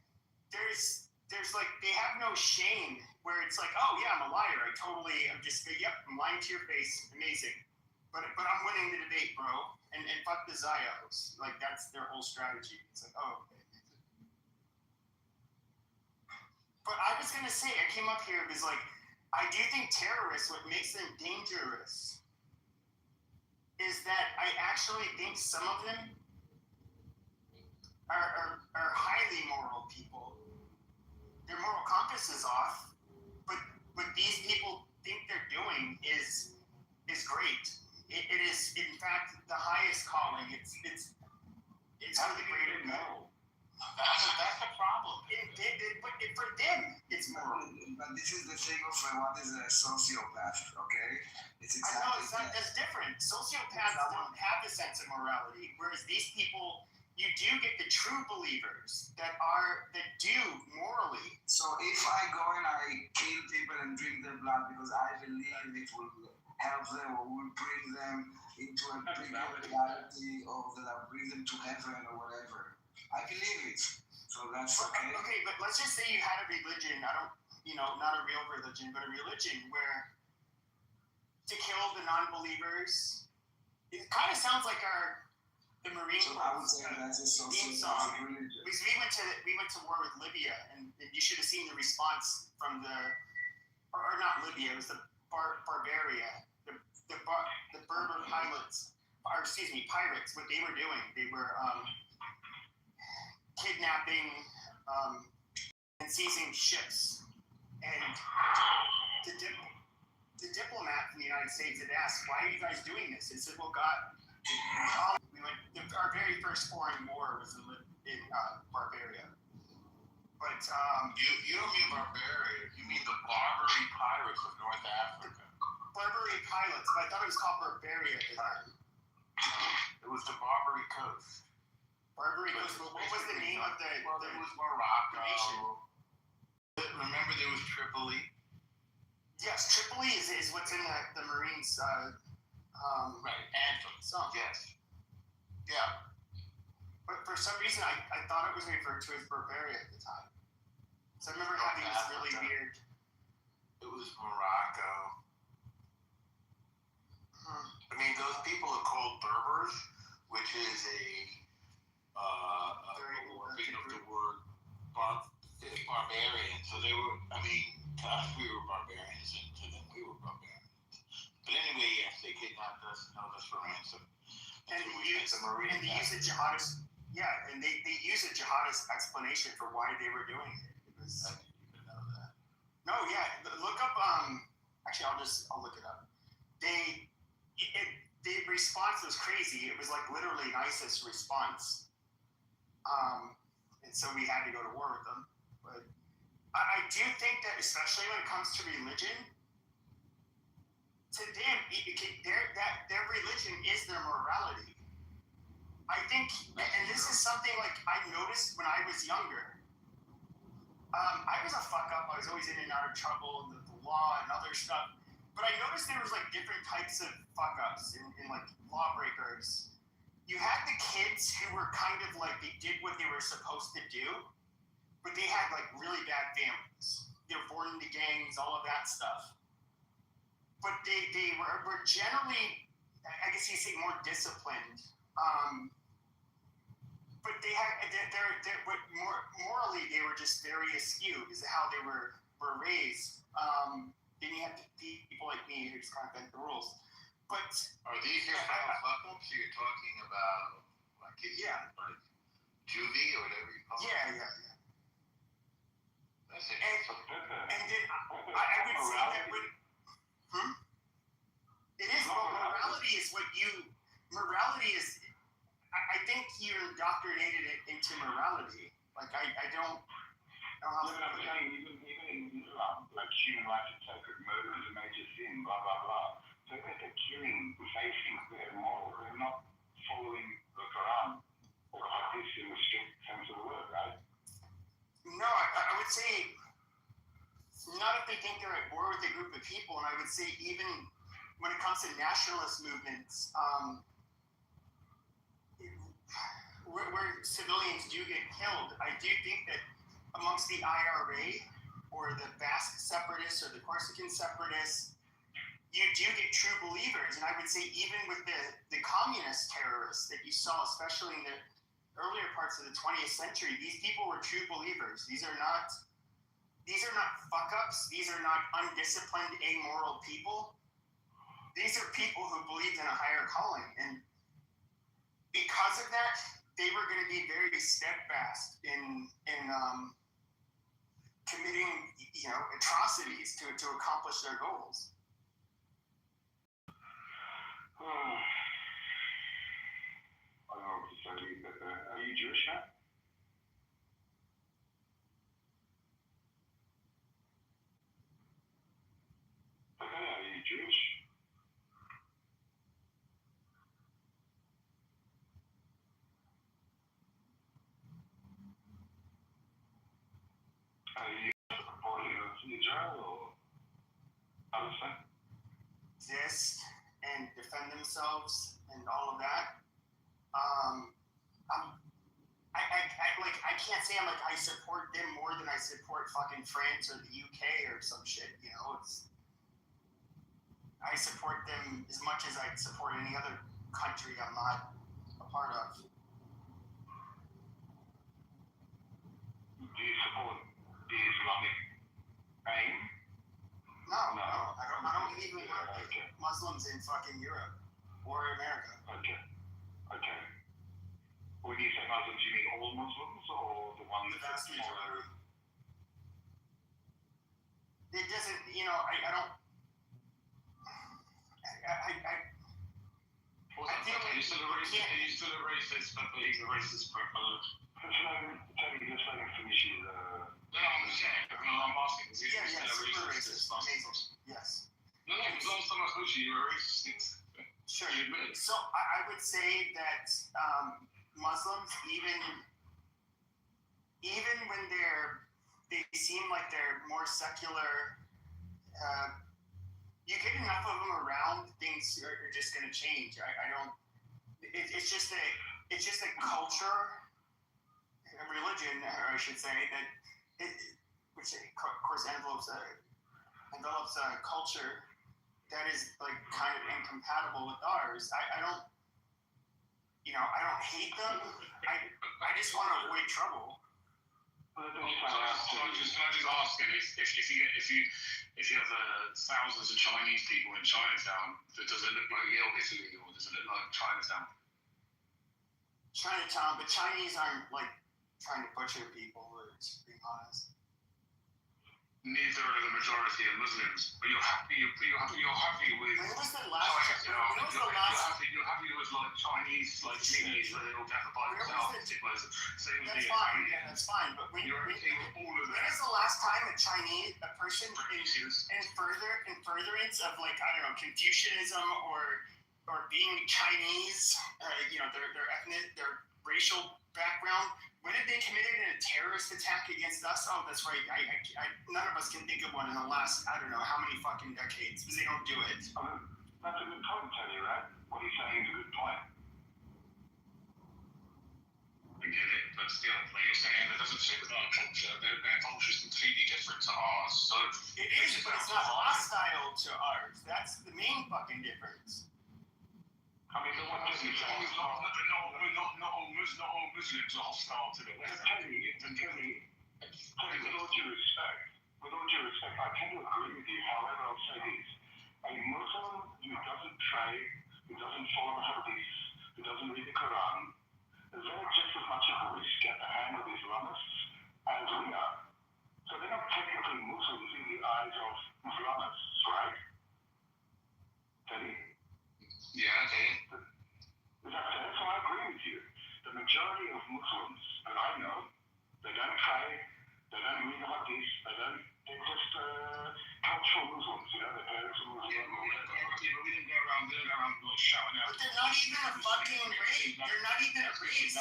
there's like they have no shame where it's like, oh yeah, I'm a liar. I'm lying to your face. Amazing, but I'm winning the debate, bro. And fuck the Zios. Like that's their whole strategy. It's like, oh. Okay. But I was gonna say, I came up here because like I do think terrorists, what makes them dangerous, is that I actually think some of them are highly moral people. Their moral compass is off, but what these people think they're doing is great. It is in fact the highest calling. It's for the greater good. That's a problem. But for them, it's moral. But this is the thing of what is a sociopath, okay? It's I know exactly it's not that's different. Sociopaths don't have a sense of morality, whereas these people, you do get the true believers that do morally. So if I go and I kill people and drink their blood because I believe it will help them or will bring them into a bigger reality or that will bring them to heaven or whatever, I believe it. So that's okay. Okay, but let's just say you had a religion, not a real religion, but a religion where to kill the non-believers, it kind of sounds like the Marine So I would Corps say that's a theme sociopath song. religion. Because we went to war with Libya, and you should have seen the response from or not Libya, it was the Barbaria, the Berber pilots, or excuse me, pirates. What they were doing, they were kidnapping and seizing ships, and the diplomat from the United States had asked, "Why are you guys doing this?" They said, "Well, God." Our very first foreign war was in Barbaria. But You don't mean Barbaria. You mean the Barbary pirates of North Africa. Barbary pilots, but I thought it was called Barbaria at the time. It was the Barbary coast. Barbary coast. What was the name of It was Morocco. nation? Remember there was Tripoli. Yes, Tripoli is what's in the Marines. Right, Anthem. Song. Yes. Yeah. But for some reason, I thought it was referred to as Barbaria at the time. So I remember having this really weird. It was Morocco. I mean, those people are called Berbers, which is picking up the word barbarian. So they were, I mean, to us we were barbarians, and to them we were barbarians. But anyway, yes, they kidnapped us and held us for ransom. And they use a jihadist. Yeah, and they use a jihadist explanation for why they were doing it. I didn't even know that. No, yeah. Look up. Actually, I'll look it up. The response was crazy. It was like literally an ISIS response. And so we had to go to war with them. But I do think that, especially when it comes to religion, to them, their religion is their morality. I think, and this is something like I noticed when I was younger. I was a fuck up. I was always in and out of trouble, and the law and other stuff. But I noticed there was like different types of fuck ups and like lawbreakers. You had the kids who were kind of like they did what they were supposed to do, but they had like really bad families. They were born into gangs, all of that stuff. But they were generally, I guess you say, more disciplined. But they had, but morally, they were just very askew because of how they were raised. Then you have people like me who just kind of bent the rules. But are these your fellow fuck-ups you're talking about? Like, like juvie or whatever you call it? Yeah. That's it. And then I would say that when, it is, well, morality is I think you're indoctrinated into morality. Like, I don't know how to I'm saying, even in Islam, like human rights is sacred, murder is a major sin, blah, blah, blah. So if they're killing the facing, they're moral, they're not following the Quran or Hadith in the strict sense of the word, right? No, I would say not if they think they're at war with a group of people, and I would say even when it comes to nationalist movements, where civilians do get killed, I do think that amongst the IRA or the Basque separatists or the Corsican separatists, you do get true believers. And I would say even with the communist terrorists that you saw, especially in the earlier parts of the 20th century, these people were true believers. These are not fuck-ups. These are not undisciplined, amoral people. These are people who believed in a higher calling. And because of that, they were going to be very steadfast in committing, atrocities to accomplish their goals. I don't know what to say, but are you Jewish, man? you supporting of Israel or Palestine? Exist and defend themselves and all of that. I can't say I'm like I support them more than I support fucking France or the UK or some shit. You know, I support them as much as I support any other country I'm not a part of. Do you support the Islamic aim? No, I don't believe in Okay. Muslims in fucking Europe or America. Okay. When you say Muslims, you mean all Muslims or the ones The vast that follow? It doesn't, you know, I don't. Are you still a racist, but believe the racist prevalent? Tony, just let me finish you. No, I'm saying, I'm asking, is he Yeah, still a super racist? racist. Amazing. Yes. No, because last time I spoke to you, you were racist. Sure. You admit it. So I would say that Muslims, even when they seem like they're more secular, you get enough of them around, things are just going to change. I don't. It's just a culture, a religion, or I should say that which of course envelops a culture that is like kind of incompatible with ours. I don't hate them. I just want to avoid trouble. Can I just ask, if you have thousands of Chinese people in Chinatown, does it look like Italy or does it look like Chinatown? Chinatown, but Chinese aren't like trying to butcher people, just being honest. Neither are the majority of Muslims, but you're happy with. When was the last? You're happy with like Chinese, like Chinese, where they all gather by themselves. That's fine. Yeah, that's fine. But when you're happy with all of when is the last time a person in furtherance of like I don't know Confucianism or being Chinese, their ethnic, their racial background. When had they committed a terrorist attack against us? Oh, that's right. None of us can think of one in the last, I don't know, how many fucking decades, because they don't do it. That's a good point, Tony, right? What he's saying is a good point. I get it, but still, like you're saying, it doesn't fit with our culture. Their culture is completely different to ours, so... It is, but it's not hostile to ours. That's the main fucking difference. I mean, the one thing not all Muslims are hostile to the West. Tony, with all due respect, I tend to agree with you. However, I'll say this: a Muslim who doesn't pray, who doesn't follow the Hadith, who doesn't read the Quran, is just as much of a risk at the hand of Islamists as we are. So they're not technically Muslims in the eyes of Islamists, right? Tony? Yeah, okay. So I agree with you. The majority of Muslims that I know, they don't pray, they don't read the Hadith, they're just cultural Muslims, they're Muslims. Yeah, but we didn't go around like shouting out. But they're not even a fucking race. They're not even a race.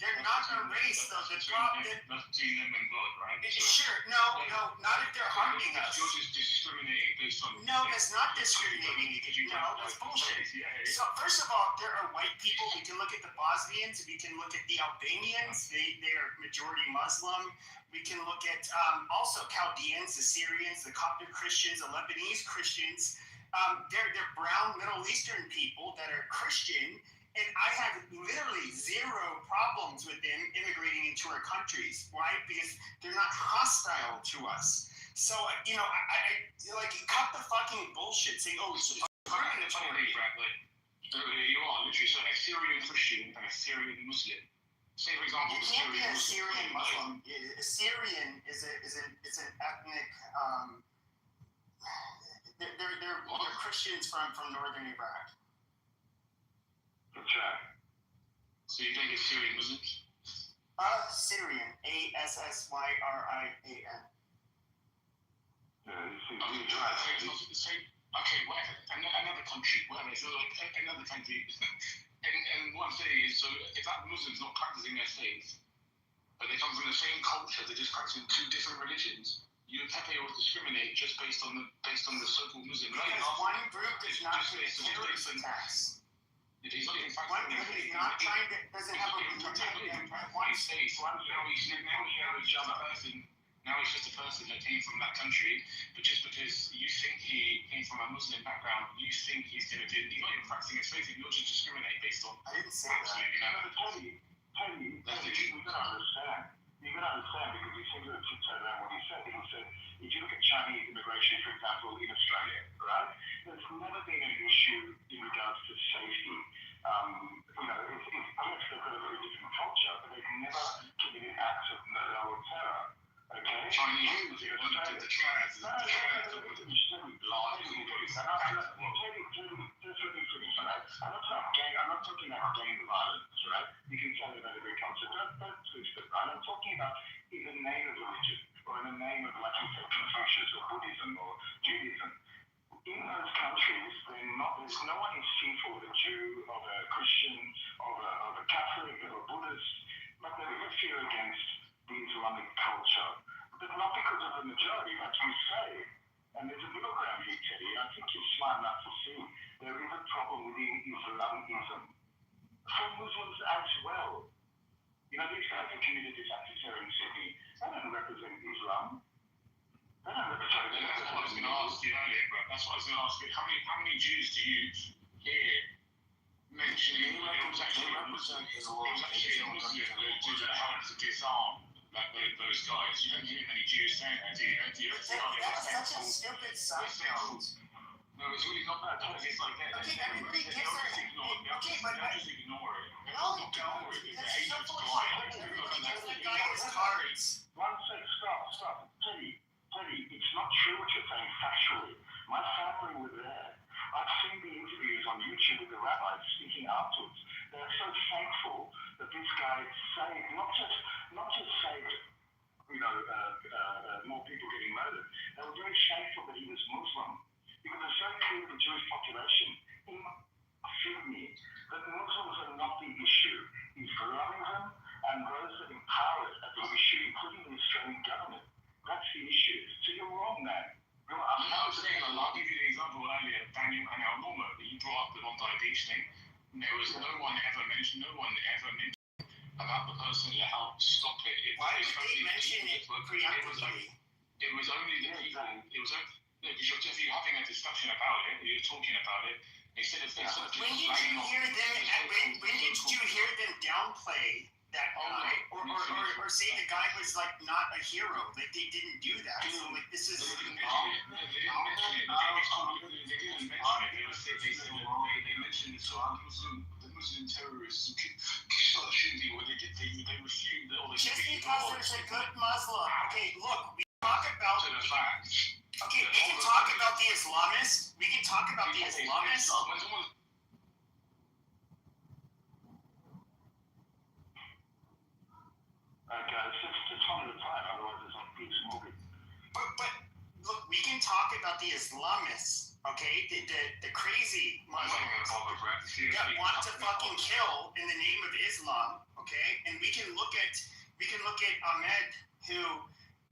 They're not a race, though. The problem. That's between them and God, right? Sure, no, not if they're harming us. You're just discriminating based on. No, that's not discriminating. No, that's bullshit. So first of all, there are white people. We can look at the Bosnians. We can look at the Albanians. They are majority Muslim. We can look at also Chaldeans, the Syrians, the Coptic Christians, the Lebanese Christians. They're brown Middle Eastern people that are Christian. And I have literally zero problems with them immigrating into our countries. Why? Because they're not hostile to us. So, I like cut the fucking bullshit saying, oh, it's Bradley. You are literally so a Syrian Christian and a Syrian Muslim. Say for example, you can't be a Syrian Muslim. A Syrian is an ethnic. They're Christians from northern Iraq. That's right. So you think it's Syrian Muslims? Syrian. ASSYRIAN. Okay, whatever. Another country, whatever. So like another country, and one thing is, so if that Muslim's not practicing their faith, but they come from the same culture. They're just practicing two different religions. You and Pepe will discriminate just based on the so-called Muslim. Because one group is not commit terrorist attacks. He's not even One group is not trying to, doesn't have a one state. Now he's just a person that came from that country, but just because you think he came from a Muslim background, you think he's going to do. He's not even practicing his faith. You'll just discriminate based on. I didn't say that. Tony, you've got to understand. You've got to understand because he seems to have tiptoed around what he said. He said, if you look at Chinese immigration, for example, in Australia, right? There's never been an issue in regards to safety. Unless they've got a very different culture, but they've never committed acts of murder or terror. Okay? Chinese did the triads. I'm not talking about gang violence, right? You can say about every culture. Don't twist it, right? I'm talking about in the name of religion, or in the name of, like you said, Confucius or Buddhism or Judaism. In those countries, there's no one is fearful of a Jew, of a Christian, of a Catholic, of a Buddhist, but there is a fear against the Islamic culture. But not because of the majority, like you say. And there's a middle ground here, Teddy, and I think you're smart enough to see there is a problem within Islamism. For Muslims as well. These guys have committed this act of terror in Sydney. They don't represent Islam. They don't represent That's what I was going to ask you earlier, bro. That's what I was going to ask you. How many Jews do you hear mentioning? It was actually a Muslim that helped to disarm those guys. You don't hear many Jews saying that, do you? That's such a stupid side note. No, it's really not that. It's like that. Okay, everybody gets it. Okay, but just ignore it. no, you don't. That's so bullshit. Everybody gives the guy his cards. One sec, stop. Teddy, it's not true what you're saying factually. My family were there. I've seen the interviews on YouTube with the rabbis speaking afterwards. They're so thankful that this guy saved, not just saved, more people getting murdered. They were very thankful that he was Muslim. Because it's so clear to the Jewish population in Sydney that Muslims are not the issue. Islamism and those that empower it are the issue, including the Australian government. That's the issue. So you're wrong, man. I was saying, I'll give you the example earlier, Daniel and Al Norma, that you brought up the Bondi Beach thing. There was no one ever mentioned about the person that helped stop it. Why did they mention it preemptively? It was only the people. Because if you're having a discussion about it, you're talking about it, instead of when did you hear them downplay that guy or say the guy was like not a hero? Like they didn't do that. So like this is. They didn't mention it. They mentioned the Muslim terrorists who started shooting people. They refuted all the. Just because there's a good Muslim. Okay, look, we talk about. To the facts. Okay, we can talk about the Islamists. We can talk about the Islamists. Okay, it's just one at a time, otherwise it's not big smoking. But look, we can talk about the Islamists, okay? The crazy Muslims that want to fucking kill in the name of Islam, okay? And we can look at Ahmed, who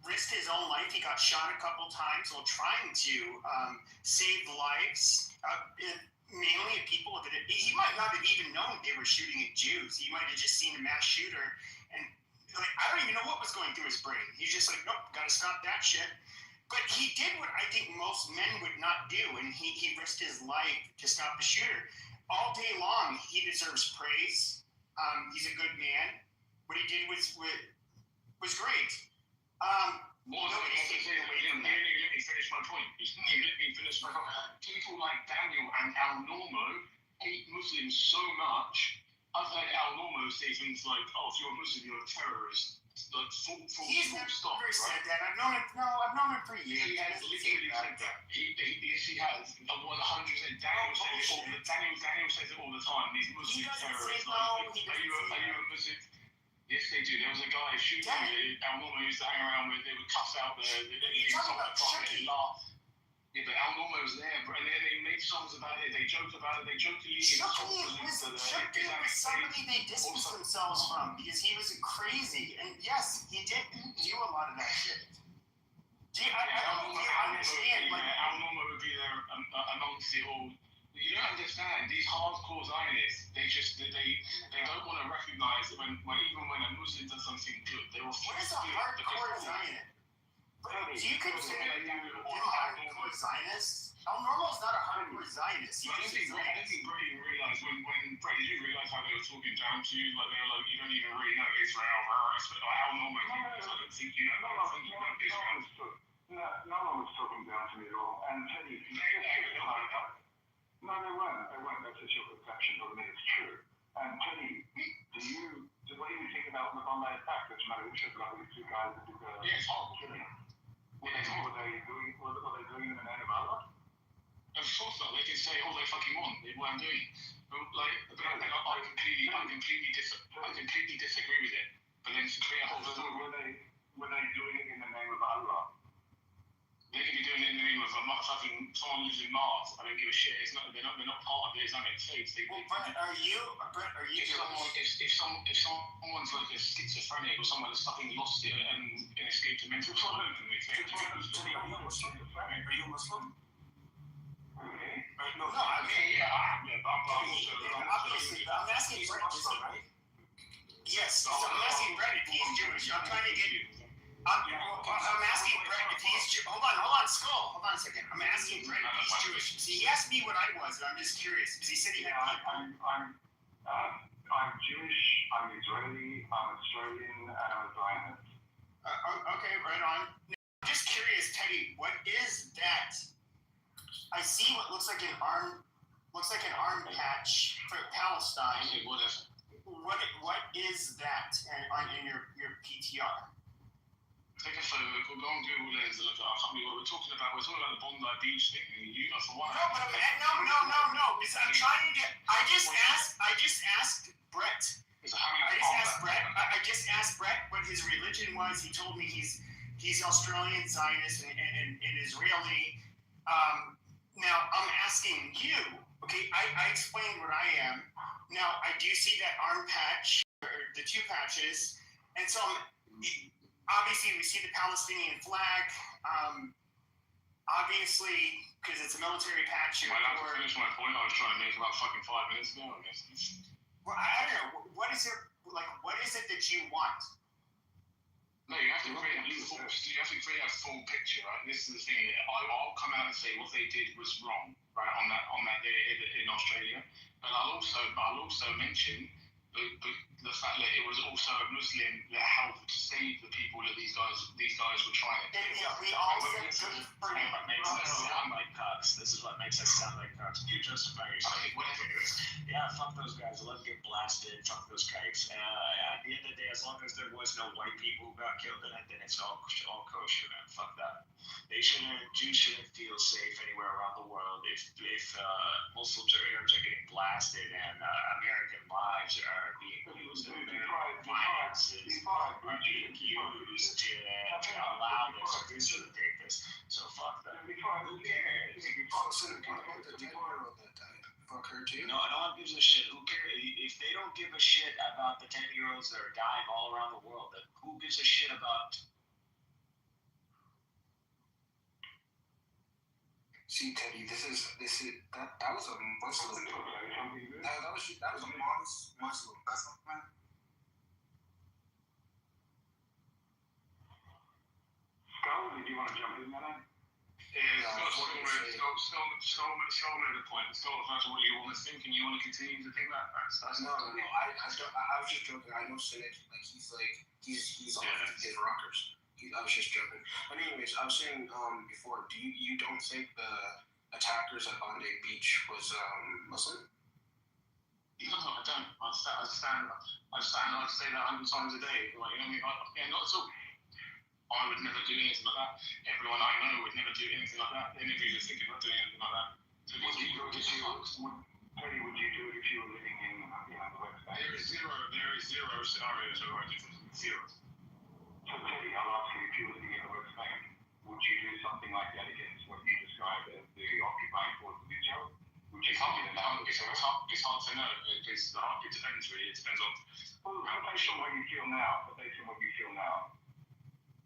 risked his own life. He got shot a couple times while trying to save lives, mainly of people. He might not have even known they were shooting at Jews. He might have just seen a mass shooter, and like I don't even know what was going through his brain. He's just like, nope, gotta stop that shit. But he did what I think most men would not do, and he risked his life to stop the shooter. All day long, he deserves praise. He's a good man. What he did was great. Let me finish my point. People like Daniel and Al Normo hate Muslims so much. I've heard Al Normo say things like, "Oh, if you're a Muslim, you're a terrorist." Like He's never said that. I've known him for years. He has literally said that. Yes, he has. 100%. Daniel says it all the time. These Muslim terrorists. Are you a Muslim? Yes, they do. There was a guy shooting Al Norma used to hang around with. They would cuss out the You're talking about Chucky. Yeah, but Al Normo was there, and then they make songs about it. They joke about it. They joke to you. Shook D was somebody they distanced themselves from because he was crazy. And yes, he did do a lot of that shit. I don't know if you understand. Al Normo would be there amongst it all. You don't understand. These hardcore Zionists, they don't want to recognize that when even when a Muslim does something good, they will. What is a hardcore Zionist? Do you consider him hardcore Zionist? El Normo's not a hardcore Zionist. I don't think Brett even realized when Brett, did you realize how they were talking down to you? Like they were like, you don't even really know Israel. Al Normo, I don't think you know. I think you know Israel. No one was talking down to me at all. And Teddy, no, they weren't. That's just your perception. Doesn't mean it's true. And Teddy, what do you think about the Bombay attack? That's no interest about these two guys that did the it's horrible. killing. Were they doing it in the name of Allah? Of course not. They can say all they fucking want. They weren't doing it. But I completely disagree with it. But then to create a whole story. Were they doing it in the name of Allah? They could be doing it in the name of fucking someone who's in Mars. I don't give a shit. They're not part of the Islamic faith. Brett, are you? If someone's like a schizophrenic or someone that's fucking lost it and escaped a mental problem, Are you Muslim? Okay. No, I mean, I'm obviously, I'm asking Brett, right? Yes, so I'm asking Brett if he's Jewish. I'm trying to get you. I'm asking Brett if he's Jewish. Hold on, Skull. Hold on a second. I'm asking Brett if he's Jewish. See, he asked me what I was, and I'm just curious because he said he had people. I'm Jewish. I'm Israeli. I'm Australian, and I'm a Zionist. Okay, right on. I'm just curious, Teddy. What is that? I see what looks like an arm patch for Palestine. What is that in your PTR? Take a photo, go and Google Lens and look at our company. What we're talking about the Bondi Beach thing. And you for one. No. Because I'm trying to get. I just asked Brett. I just asked Brett what his religion was. He told me he's Australian Zionist and Israeli. Now I'm asking you. Okay, I explained what I am. Now I do see that arm patch, or the two patches, and so obviously we see the Palestinian flag. Obviously, because it's a military patch. Am I allowed to finish my point? I was trying to make about fucking 5 minutes ago. I guess. Well, I don't know. What is it that you want? No, you have to create a full picture, right? This is the thing. I'll come out and say what they did was wrong, right? On that day in Australia, but I'll also mention the fact that it was also a Muslim that helped save the people that these guys were trying to kill. Yeah, we all said good for you. Makes us sound like cucks. This is what makes us sound like cucks. You justify yourself. Okay, whatever it is. Yeah, fuck those guys. Let them get blasted. Fuck those kikes. At the end of the day, as long as there was no white people who got killed in it, then it's all kosher, man. Fuck that. Jews shouldn't feel safe anywhere around the world if Muslims or Arabs are getting blasted and American lives are being used and American finances are being used to allow this or facilitate this. So fuck that. Who cares? Fuck her too. No one gives a shit. Who cares? If they don't give a shit about the 10-year-olds that are dying all around the world, then who gives a shit about? See, Teddy, that was a Muslim. That was a Muslim. That's not man. Skull, did you want to jump in there? Skull made a point. Skull, that's what you want to think, and you want to continue to think that. No. I was just joking. I know Cynic. He's on his rockers. I was just joking. But anyways, I was saying before, you don't think the attackers at Bondi Beach was Muslim? No, I don't. I stand. I'd say that 100 times a day. Like, you know what I mean? Not at all. I would never do anything like that. Everyone I know would never do anything like that. Any of you are thinking about doing anything like that. So would you do it if you were living in the West Bank? There is zero scenarios where I do zero. So Teddy, I'll ask you, if you were living in the West Bank, would would you do something like that against what you described as the occupying force of Israel? Would you It's hard to know. It's hard. It depends really. It depends on. Well, based on what you feel now,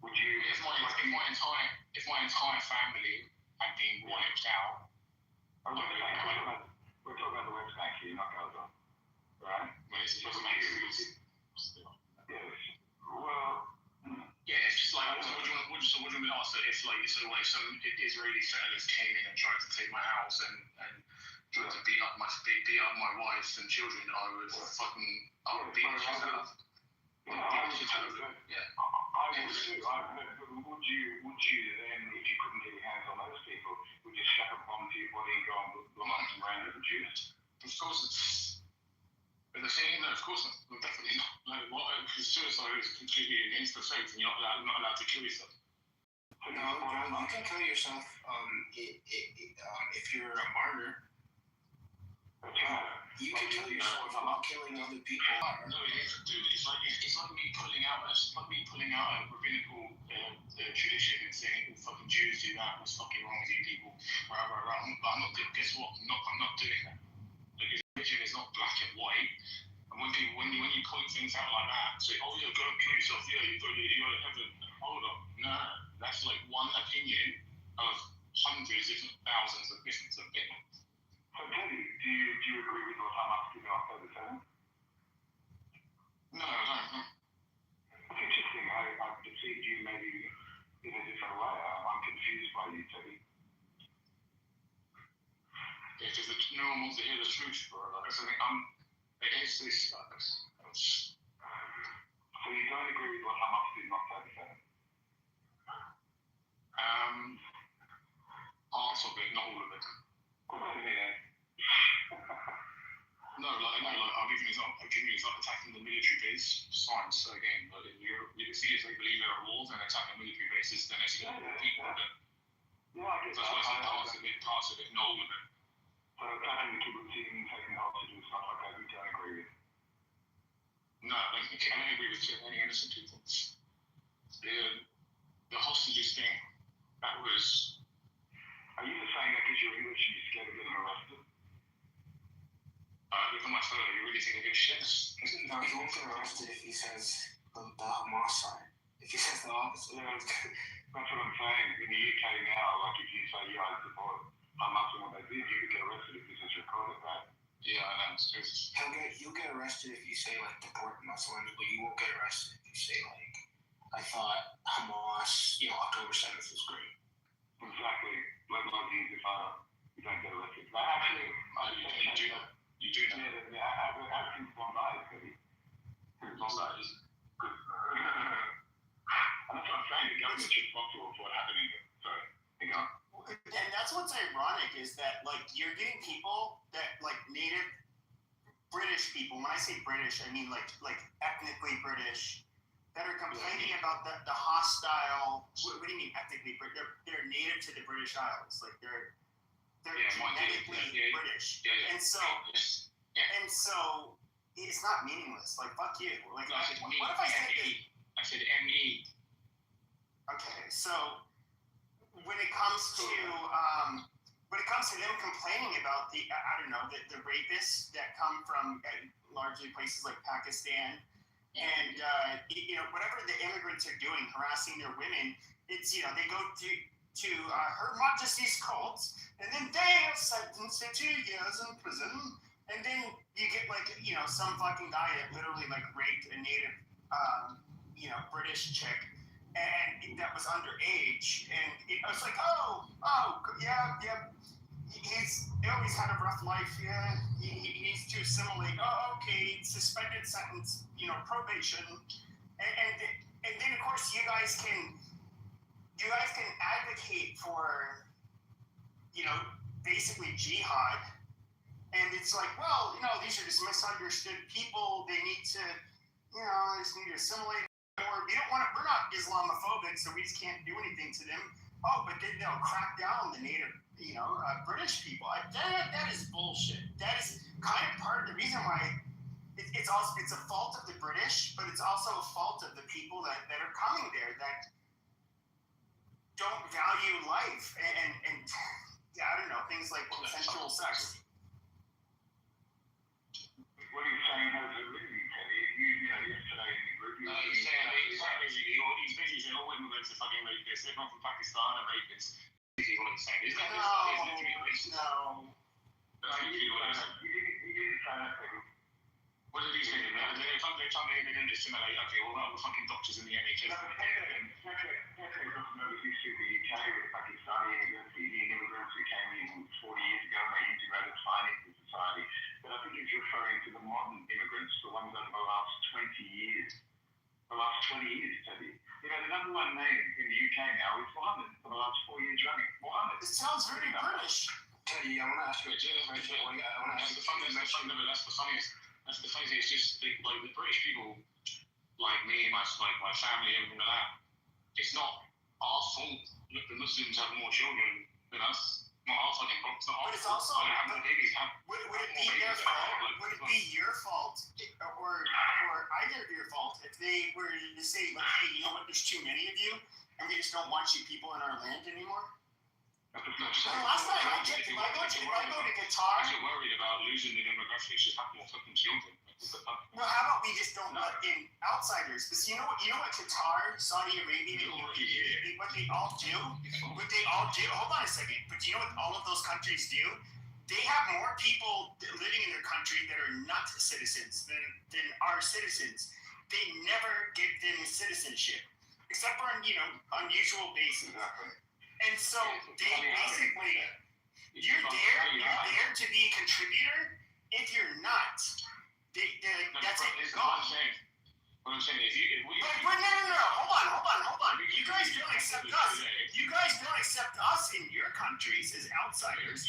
would you? If my entire family had been wiped out. We're talking about the West Bank here, not Gaza, right? Yes. Well. Yeah, it's just like, what do you want me to ask? If some Israeli settlers came in and tried to take my house and tried to beat up my wife and children, I would beat the shit out of them. I would too. Would you then, if you couldn't get your hands on those people, would you strap a bomb to your body and go and blow up some random Jews? Of course. But the thing, no, of course not. Well, definitely not. Because suicide is completely against the faith, and you're not allowed to kill yourself. No, you can kill yourself if you're a martyr. That's right. You can kill yourself while killing other people. No, it isn't, dude. It's like me pulling out a rabbinical tradition and saying, fucking Jews do that. What's fucking wrong with you people? Right. I'm not. Guess what? I'm not doing that. Because religion is not black and white. And when you point things out like that, say, oh yeah, go and kill yourself. Yeah, you go to heaven. Hold on. No, that's like one opinion of hundreds, if not thousands, of different opinions. So Teddy, do you agree with what Hamas did on October 7th? No, I don't. It's interesting. I perceived you maybe in a different way. I'm confused by you, Teddy. Because no one wants to hear the truth, bro. Like, so it is this. So you don't agree with what Hamas did on October 7th? Parts of it, not all of it. What do you mean? No, I'll give you an example. Attacking the military base, fine, so again, but if they believe there are wars and attacking military bases, then it's going to be people. Yeah, I guess that's why I say parts of it, not all of it. So attacking the kibbutzim, taking hostages, stuff like that, you don't agree with? No, I don't agree with any innocent people. The hostages thing, that was. Are you just saying that because you're English and you're scared of getting arrested? Look at my photo, you really think I give shit? No, he won't get arrested if he says the Hamas side. If he says the opposite. Yeah, that's what I'm saying. In the UK now, like if you say, yeah, I support Hamas and what they did, you could get arrested if this is recorded, right? Yeah, I know. It's crazy. You'll get arrested if you say, like, deport Muslims, but you won't get arrested if you say, like, I thought Hamas, October 7th was great. Exactly. Let alone the Intifada. You don't get arrested. But actually, you do know. Yeah, I've seen one guy, really. It's not that easy. Good. And that's what I'm saying. The government's responsible for what happened in it. Sorry. Hang on. And that's what's ironic is that, like, you're getting people that, like, native British people. When I say British, I mean like ethnically British that are complaining about the hostile. What do you mean ethnically British? They're native to the British Isles. Like they're genetically British. And so it's not meaningless. Like fuck you. Like no, what if I said this? I said M-E. Okay, so when it comes to them complaining about the rapists that come from largely places like Pakistan and whatever the immigrants are doing, harassing their women, it's they go to Her Majesty's courts and then they are sentenced to 2 years in prison, and then you get some fucking guy that literally raped a native British chick. And that was underage, and I was like, oh, yeah. He's always had a rough life, yeah. He needs to assimilate. Oh, okay, suspended sentence, probation, and then of course you guys can advocate for, basically jihad, and it's like, well, these are just misunderstood people. They need to, they just need to assimilate. Or we're not Islamophobic, so we just can't do anything to them. Oh, but then they'll crack down on the native, British people. That is bullshit. That is kind of part of the reason why it's a fault of the British, but it's also a fault of the people that are coming there. That don't value life and yeah, I don't know, things like consensual sex. What are you saying has a really, Teddy? You know, yesterday in the group, he's basically saying all immigrants are fucking rapists. Everyone from Pakistan are rapists. Basically what he's saying. Is that literally racist? No. He didn't say that, Teddy. What did he say? They're trying to assimilate. Okay, well, we're fucking doctors in the NHS. Pepe doesn't know the history of the UK with Pakistani immigrants, the Indian immigrants who came in 40 years ago and they integrated fine into society. But I think he's referring to the modern immigrants, the ones over the last 20 years. The last 20 years, Teddy. You know, the number one name in the UK now is Mohammed for the last 4 years running. Mohammed. It sounds very British. Teddy, I want to ask you. That's the funniest. That's the funniest. It's just like the British people, like me, my family, everything like that. It's not our fault that the Muslims have more children than us. Not our fucking fault. It's not our But it's fault. also How many babies have? would it be their fault? Would it be your fault or either of your fault if they were to say, like, hey, you know what? There's too many of you, and we just don't want you people in our land anymore? Last time I checked, if I go to Qatar. If you're worried about losing the demographics, just have more fucking children. No, how about we just don't let in outsiders? Because you know what Qatar, Saudi Arabia, what they all do? Hold on a second. But you know what all of those countries do? They have more people living in their country that are not citizens than our citizens. They never give them citizenship, except for unusual basis. And so they basically, you're there to be a contributor. If you're not, that's it. You're gone. What I'm saying is, if we. No. Hold on. You guys don't accept us. You guys don't accept us in your countries as outsiders.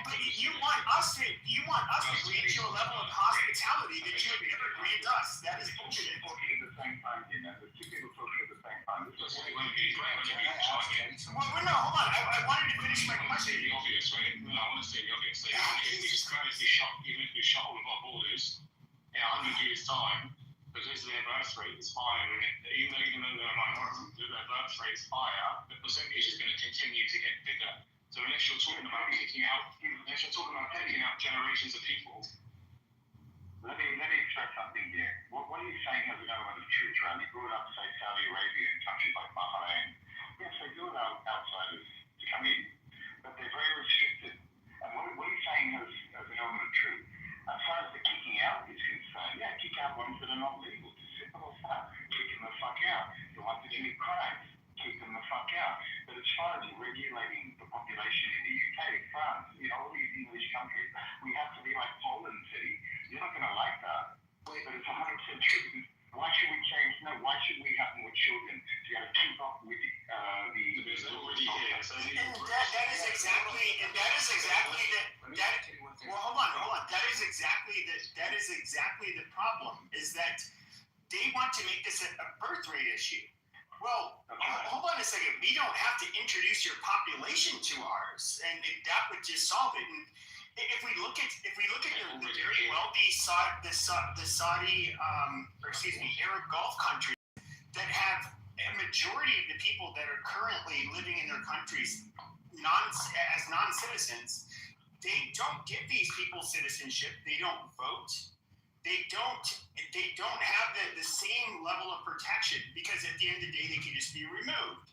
But you want us to grant you a level of hospitality that you would never grant us. That is bullshit. Talking at the same time, you know. There's two people talking at the same time. Well, no, hold on. I wanted to finish my question. The obvious, right? No, I want to say the obvious. Even if we shut all of our borders in 100 years' time, because their birth rate is higher, and even though they're a minority, their birth rate is higher, the percentage is going to continue to get bigger. So unless you're talking about kicking out generations of people. Let me extract something here. What are you saying as an element of truth, right? You brought up, say, Saudi Arabia and countries like Bahrain. Yes, they do allow outsiders to come in, but they're very restricted. And what are you saying as an element of truth? As far as the kicking out is concerned, yeah, kick out ones that are not legal. It's simple as that. Kick them the fuck out. The ones that commit crimes, kick them the fuck out. But as far as regulating the population in the UK, France, all these English countries, we have to be like Poland City. You're not going to like that. But it's 100% true. Why should we change? No, why should we have more children to be able to keep up with There's already here. That is exactly the problem, is that they want to make this a birth rate issue. Well, hold on a second. We don't have to introduce your population to ours, and that would just solve it. And if we look at the very wealthy Arab Gulf countries that have a majority of the people that are currently living in their countries as non-citizens, they don't give these people citizenship. They don't vote. They don't have the same level of protection, because at the end of the day they can just be removed.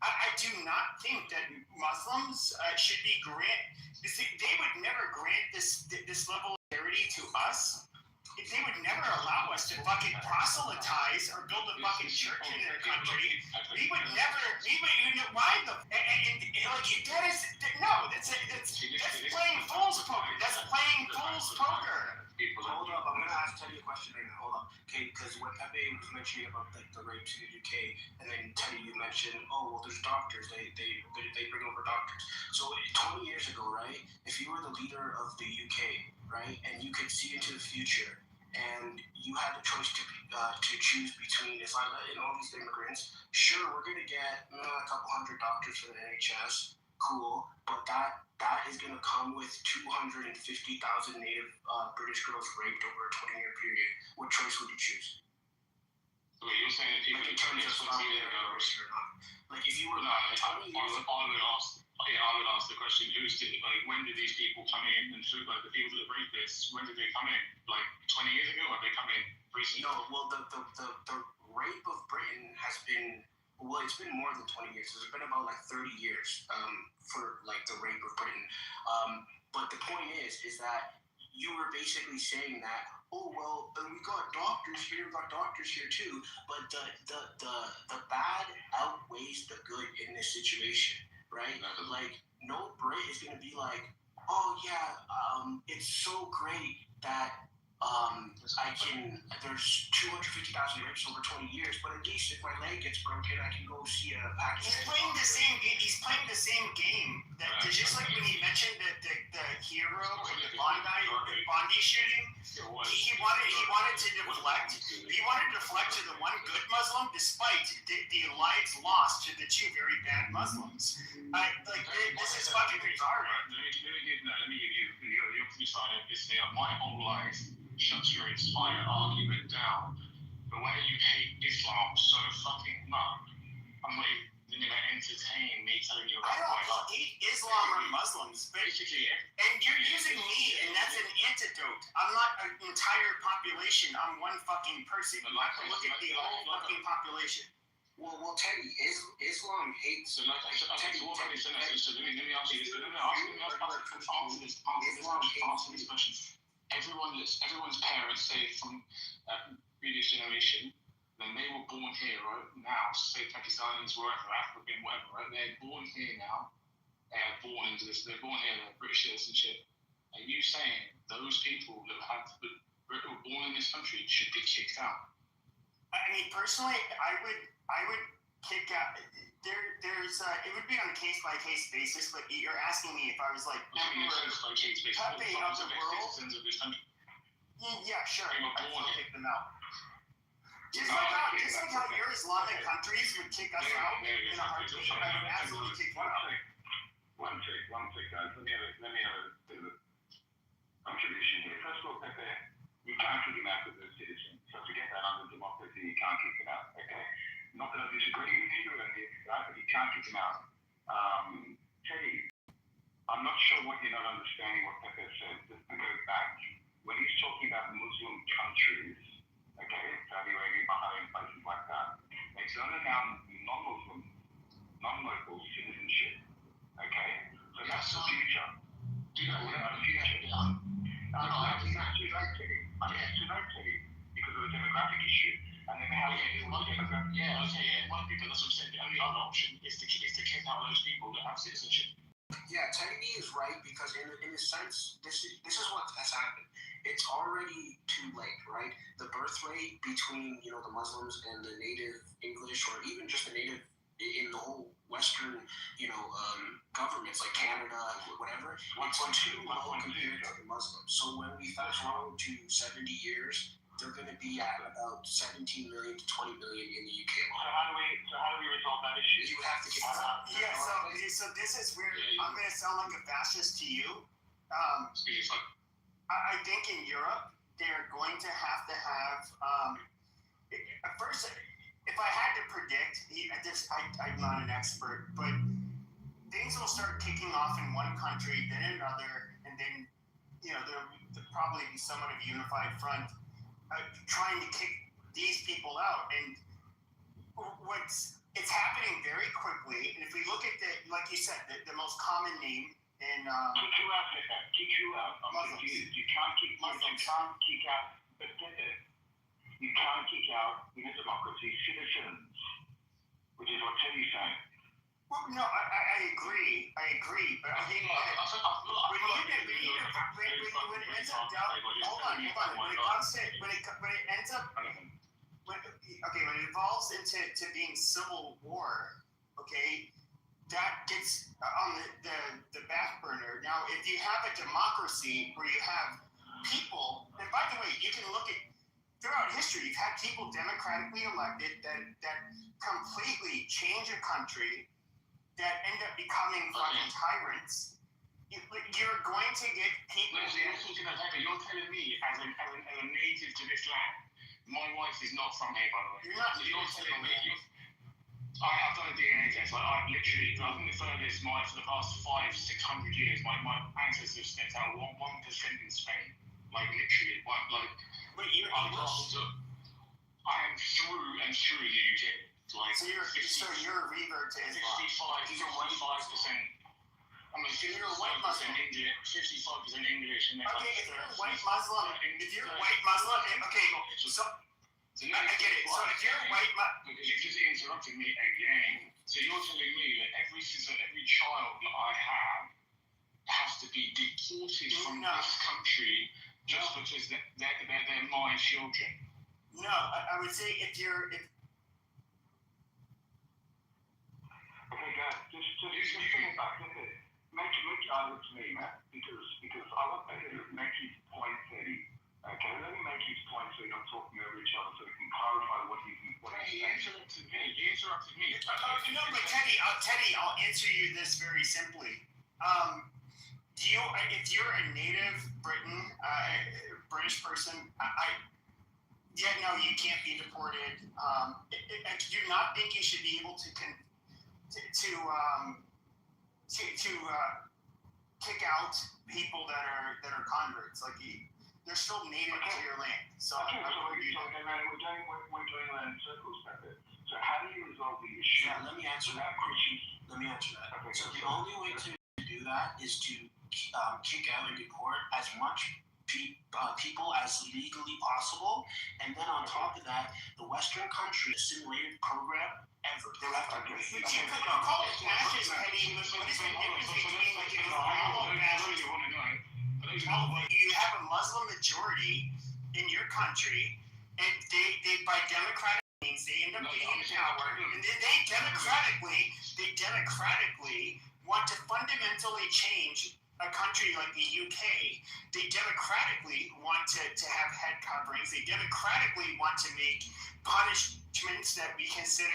I do not think that Muslims should be they would never grant this level of charity to us. They would never allow us to fucking proselytize or build a fucking church in their country. That's playing fool's poker. That's playing fool's poker. Hold up, I'm gonna ask Teddy a question right now. Hold up, okay? Because what Pepe was mentioning about like the rapes in the UK, and then Teddy, you mentioned, oh well, there's doctors. They bring over doctors. So 20 years ago, right? If you were the leader of the UK, right, and you could see into the future, and you had the choice to choose between Islam and all these immigrants, sure, we're gonna get a couple hundred doctors for the NHS. Cool, but that is going to come with 250,000 native British girls raped over a 20-year period. What choice would you choose? So you're saying that people Like in who terms commit of 20 years ago. or not. Like if you were No, I 20 years ago. I would ask the question: when did these people come in? And so, like the people that raped this, when did they come in? Like 20 years ago, or they come in recently? No, well, the rape of Britain has been, well, it's been more than 20 years. It's been about like 30 years for like the rape of Britain. But the point is that you were basically saying that, oh, well, we got doctors here too, but the bad outweighs the good in this situation, right? Like, no Brit is going to be like, oh, yeah, it's so great that there's 250,000 rapes over 20 years, but at least if my leg gets broken, I can go see a Pakistan. He's playing the same game. Just like when he mentioned the hero in the Bondi shooting, he wanted to deflect. He wanted to deflect to the one good Muslim, despite the lives lost to the two very bad Muslims. This is fucking retarded. Let me give you. You started this thing. My whole life shuts your inspired argument down. The way you hate Islam so fucking much, I'm not even going to entertain me telling you about my life. I don't hate Islam or Muslims, basically, and you're using me, and that's an antidote. I'm not an entire population. I'm one fucking person. You have to look at the whole fucking population. Well, Teddy, Islam hates. So, let me ask you this. Let me ask this question. Everyone's parents, say from previous generation, then they were born here, right? Now, say Pakistanis, wherever, African, whatever, right? They're born here now. They're born into this. They're born here. They're British citizenship. Are you saying those people that were born in this country should be kicked out? I mean, personally, I would kick out. It would be on a case by case basis. But you're asking me if I was like Pepe of the world. Yeah, sure. I'd still kick them out. Just like how your Islamic countries would kick us out in a heartbeat, I would absolutely kick you out. One sec, guys. Let me have a bit of a contribution here. First of all, Pepe, you can't kick him out as a citizen. So forget that under democracy, you can't kick him out, okay? Not that I disagree with you, right, but you can't kick him out. Teddy, I'm not sure what you're not understanding what Pepe said. Just to go back, when he's talking about Muslim countries, okay, Saudi Arabia, Bahrain, places like that, they turn down non-local citizenship, okay? So that's the future. Do you know the future? Teddy, because of the demographic issue. And then One people, that's what I'm saying. The only other option is to kick out those people that have citizenship. Yeah, Teddy is right because in a sense, this is what has happened. It's already too late, right? The birth rate between the Muslims and the native English, or even just the native in the whole Western, governments like Canada and whatever, it's too low compared to the Muslims. So when we fast forward to 70 years, they're going to be at about 17 million to 20 million in the UK. So how do we resolve that issue? You have to get out. Yeah. So this is where I'm going to sound like a fascist to you. I think in Europe they're going to have first. If I had to predict, I'm not an expert, but things will start kicking off in one country, then another, and then there'll probably be somewhat of a unified front trying to kick these people out. And it's happening very quickly. And if we look at like you said, the most common name in kick you out. Muslims. You can't kick out. You can't kick out in a democracy citizens, which is what Teddy's saying. Well, no, I agree, but I think when it ends up when it evolves into being civil war, okay, that gets on the back burner. Now, if you have a democracy where you have people, and by the way, you can look at throughout history, you've had people democratically elected that completely change a country, that end up becoming fucking tyrants. You're going to get people. You're telling me, as a native to this land, My wife is not from here, by the way. You're not telling me. I've done a DNA test. I literally, I think the furthest for the past 500-600 years, my ancestors have stepped out 1% in Spain. Like literally, Wait, you're English? I am through and through the UK. Like, So you're a revert to Islam. 55%. I'm a 55% Indian, 55% English, and then okay, if you're a white Muslim, okay, so I get it. So if you're a white because you just interrupted me again. So you're telling me that every child that I have has to be deported from this country just because they're my children? No, I would say if okay, guys, just bring it back. Make it to me, man, because I want to make his point, Teddy. Okay, let me make his point so you're not talking over each other, so we can clarify what he's saying. He interrupted me. No, but Teddy, I'll answer you this very simply. If you're a native British person, you can't be deported. I do not think you should be able to kick out people that are converts. Like they're still native to your land. So we're going around in circles, Pepe. So how do you resolve the issue? Yeah, let me answer that question. Okay, so the only way to do that is to kick out and deport as much people as legally possible, and then on top of that, the Western country assimilated program ever. They have to agree. You can't call it fascist, Teddy. What is the difference between like an Islamo fascist? You have a Muslim majority in your country, and they by democratic means they end up getting in power, and then they democratically want to fundamentally change a country like the UK. They democratically want to have head coverings. They democratically want to make punishments that we consider,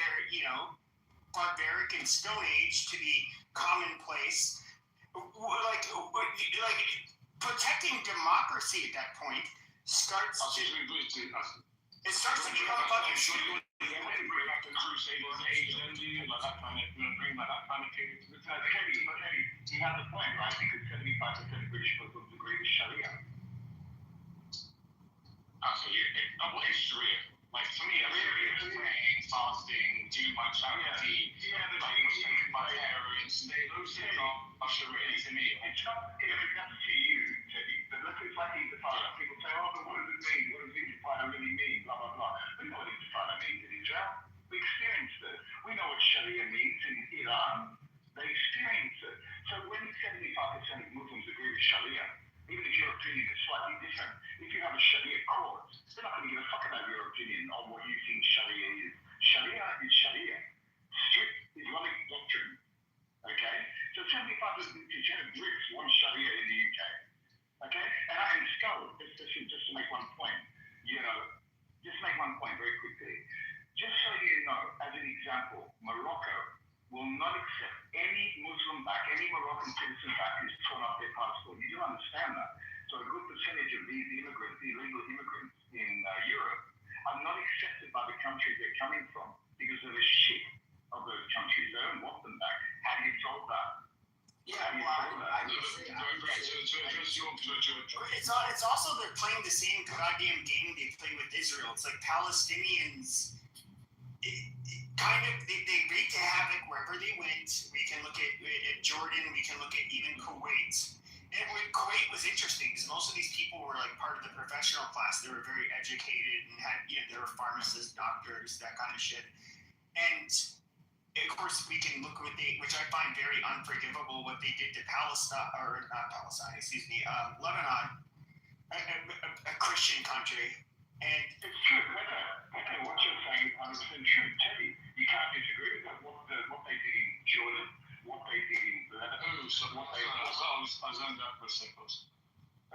barbaric and Stone Age to be commonplace. Like protecting democracy at that point starts to become fucking shit. Bring back the Crusaders, age ending, like that kind of, bring back that kind of thing. Teddy, you have the point, right? Because 75% of British Muslims agree with Sharia. Absolutely. What is Sharia? Like, to me, Sharia is praying, fasting, doing my charity, respecting my parents. Those things are Sharia to me. It's not, that's to you, Teddy. But look, it's like intifada. People say, but what does it mean? What does intifada really mean? Blah, blah, blah. We know what intifada means in Israel. We experienced it. We know what Sharia means in Iran. They experience it. So when 75% of Muslims agree with Sharia, even if your opinion is slightly different, if you have a Sharia court, they're not going to give a fuck about your opinion on what you think Sharia is. Sharia is Sharia. Strict Islamic doctrine. Okay? So 75% of Brits want Sharia in the UK. Okay? And just to make one point, very quickly. Just so you know, as an example, Morocco will not accept any Muslim back, any Moroccan citizen back who's torn up their passport. You do understand that. So a good percentage of these illegal immigrants in Europe are not accepted by the countries they're coming from because of the shit of those countries. They don't want them back. How do you solve that? It's also they're playing the same goddamn game they play with Israel. It's like Palestinians. They wreaked havoc wherever they went. We can look at Jordan. We can look at even Kuwait. And Kuwait was interesting because most of these people were like part of the professional class. They were very educated and had, they were pharmacists, doctors, that kind of shit. And of course, we can look which I find very unforgivable, what they did to Lebanon, a Christian country. And it's true. Okay, what you're saying is 100% true, Teddy. You can't disagree with that. What they did in Jordan, what they did in Lebanon, I was under that for a second.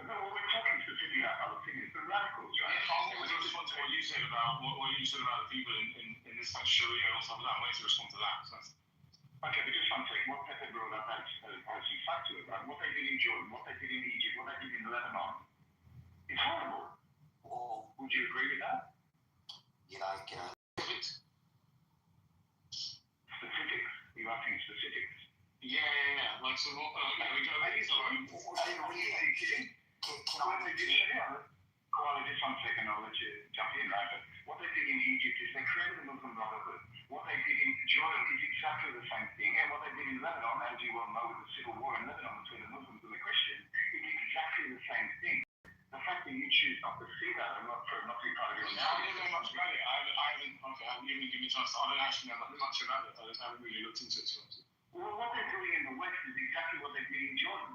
No, we're talking specifically about Palestinians, the radicals, right? I want to respond to what you said about the people in this country, Sharia and stuff like that. I wanted to respond to that. So. Okay, but just one second. What Pepe brought up has some fact to it, right? What they did in Jordan, what they did in Egypt, what they did in Lebanon, it's horrible. Would you agree with that? Like, so what? We go. Koala, just 1 second, I'll let you jump in, right? But what they did in Egypt is they created the Muslim Brotherhood. What they did in Jordan is exactly the same thing. And what they did in Lebanon, as you well know, with the civil war in Lebanon between the Muslims and the Christians, is exactly the same thing. The fact that you choose not to see that and not to be part of your I don't know much about it. I haven't. Okay, you haven't given me a chance. I don't actually know much about it. I haven't really looked into it too much. Well, what they're doing in the West is exactly what they did in Jordan.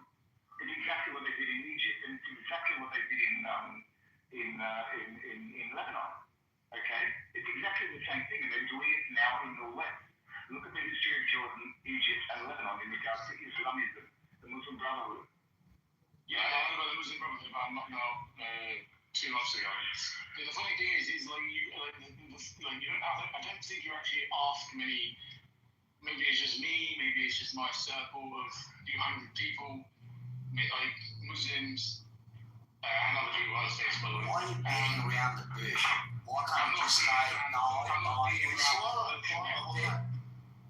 It's exactly what they did in Egypt, and it's exactly what they did in Lebanon. Okay, it's exactly the same thing, and they're doing it now in the West. Look at the history of Jordan, Egypt, and Lebanon in regards to Islamism, the Muslim Brotherhood. Yeah, I heard about the Muslim Brotherhood about 2 months ago. But the funny thing is like you don't. I don't think you actually ask many. Maybe it's just me. Maybe it's just my circle of a few hundred people, like Muslims. And other people, other states, by the way. Why are you beating around the bush? Why can't you just say no?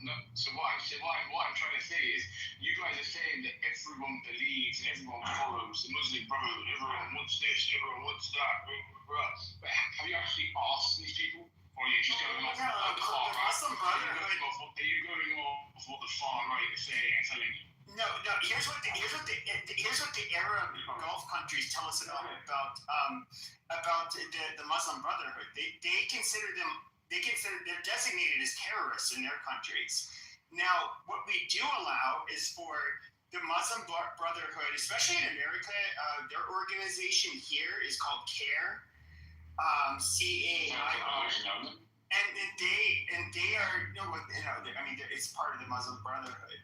No. So what I'm trying to say is, you guys are saying that everyone believes and everyone follows the Muslim Brotherhood. Everyone wants this. Everyone wants that. But have you actually asked these people, or are you just going off the far right? Are you going off what the far right is saying and telling you? No. Here's what the Arab Gulf countries tell us about the Muslim Brotherhood. They consider they're designated as terrorists in their countries. Now, what we do allow is for the Muslim Brotherhood, especially in America, their organization here is called CAIR, CAIR, and they are it's part of the Muslim Brotherhood.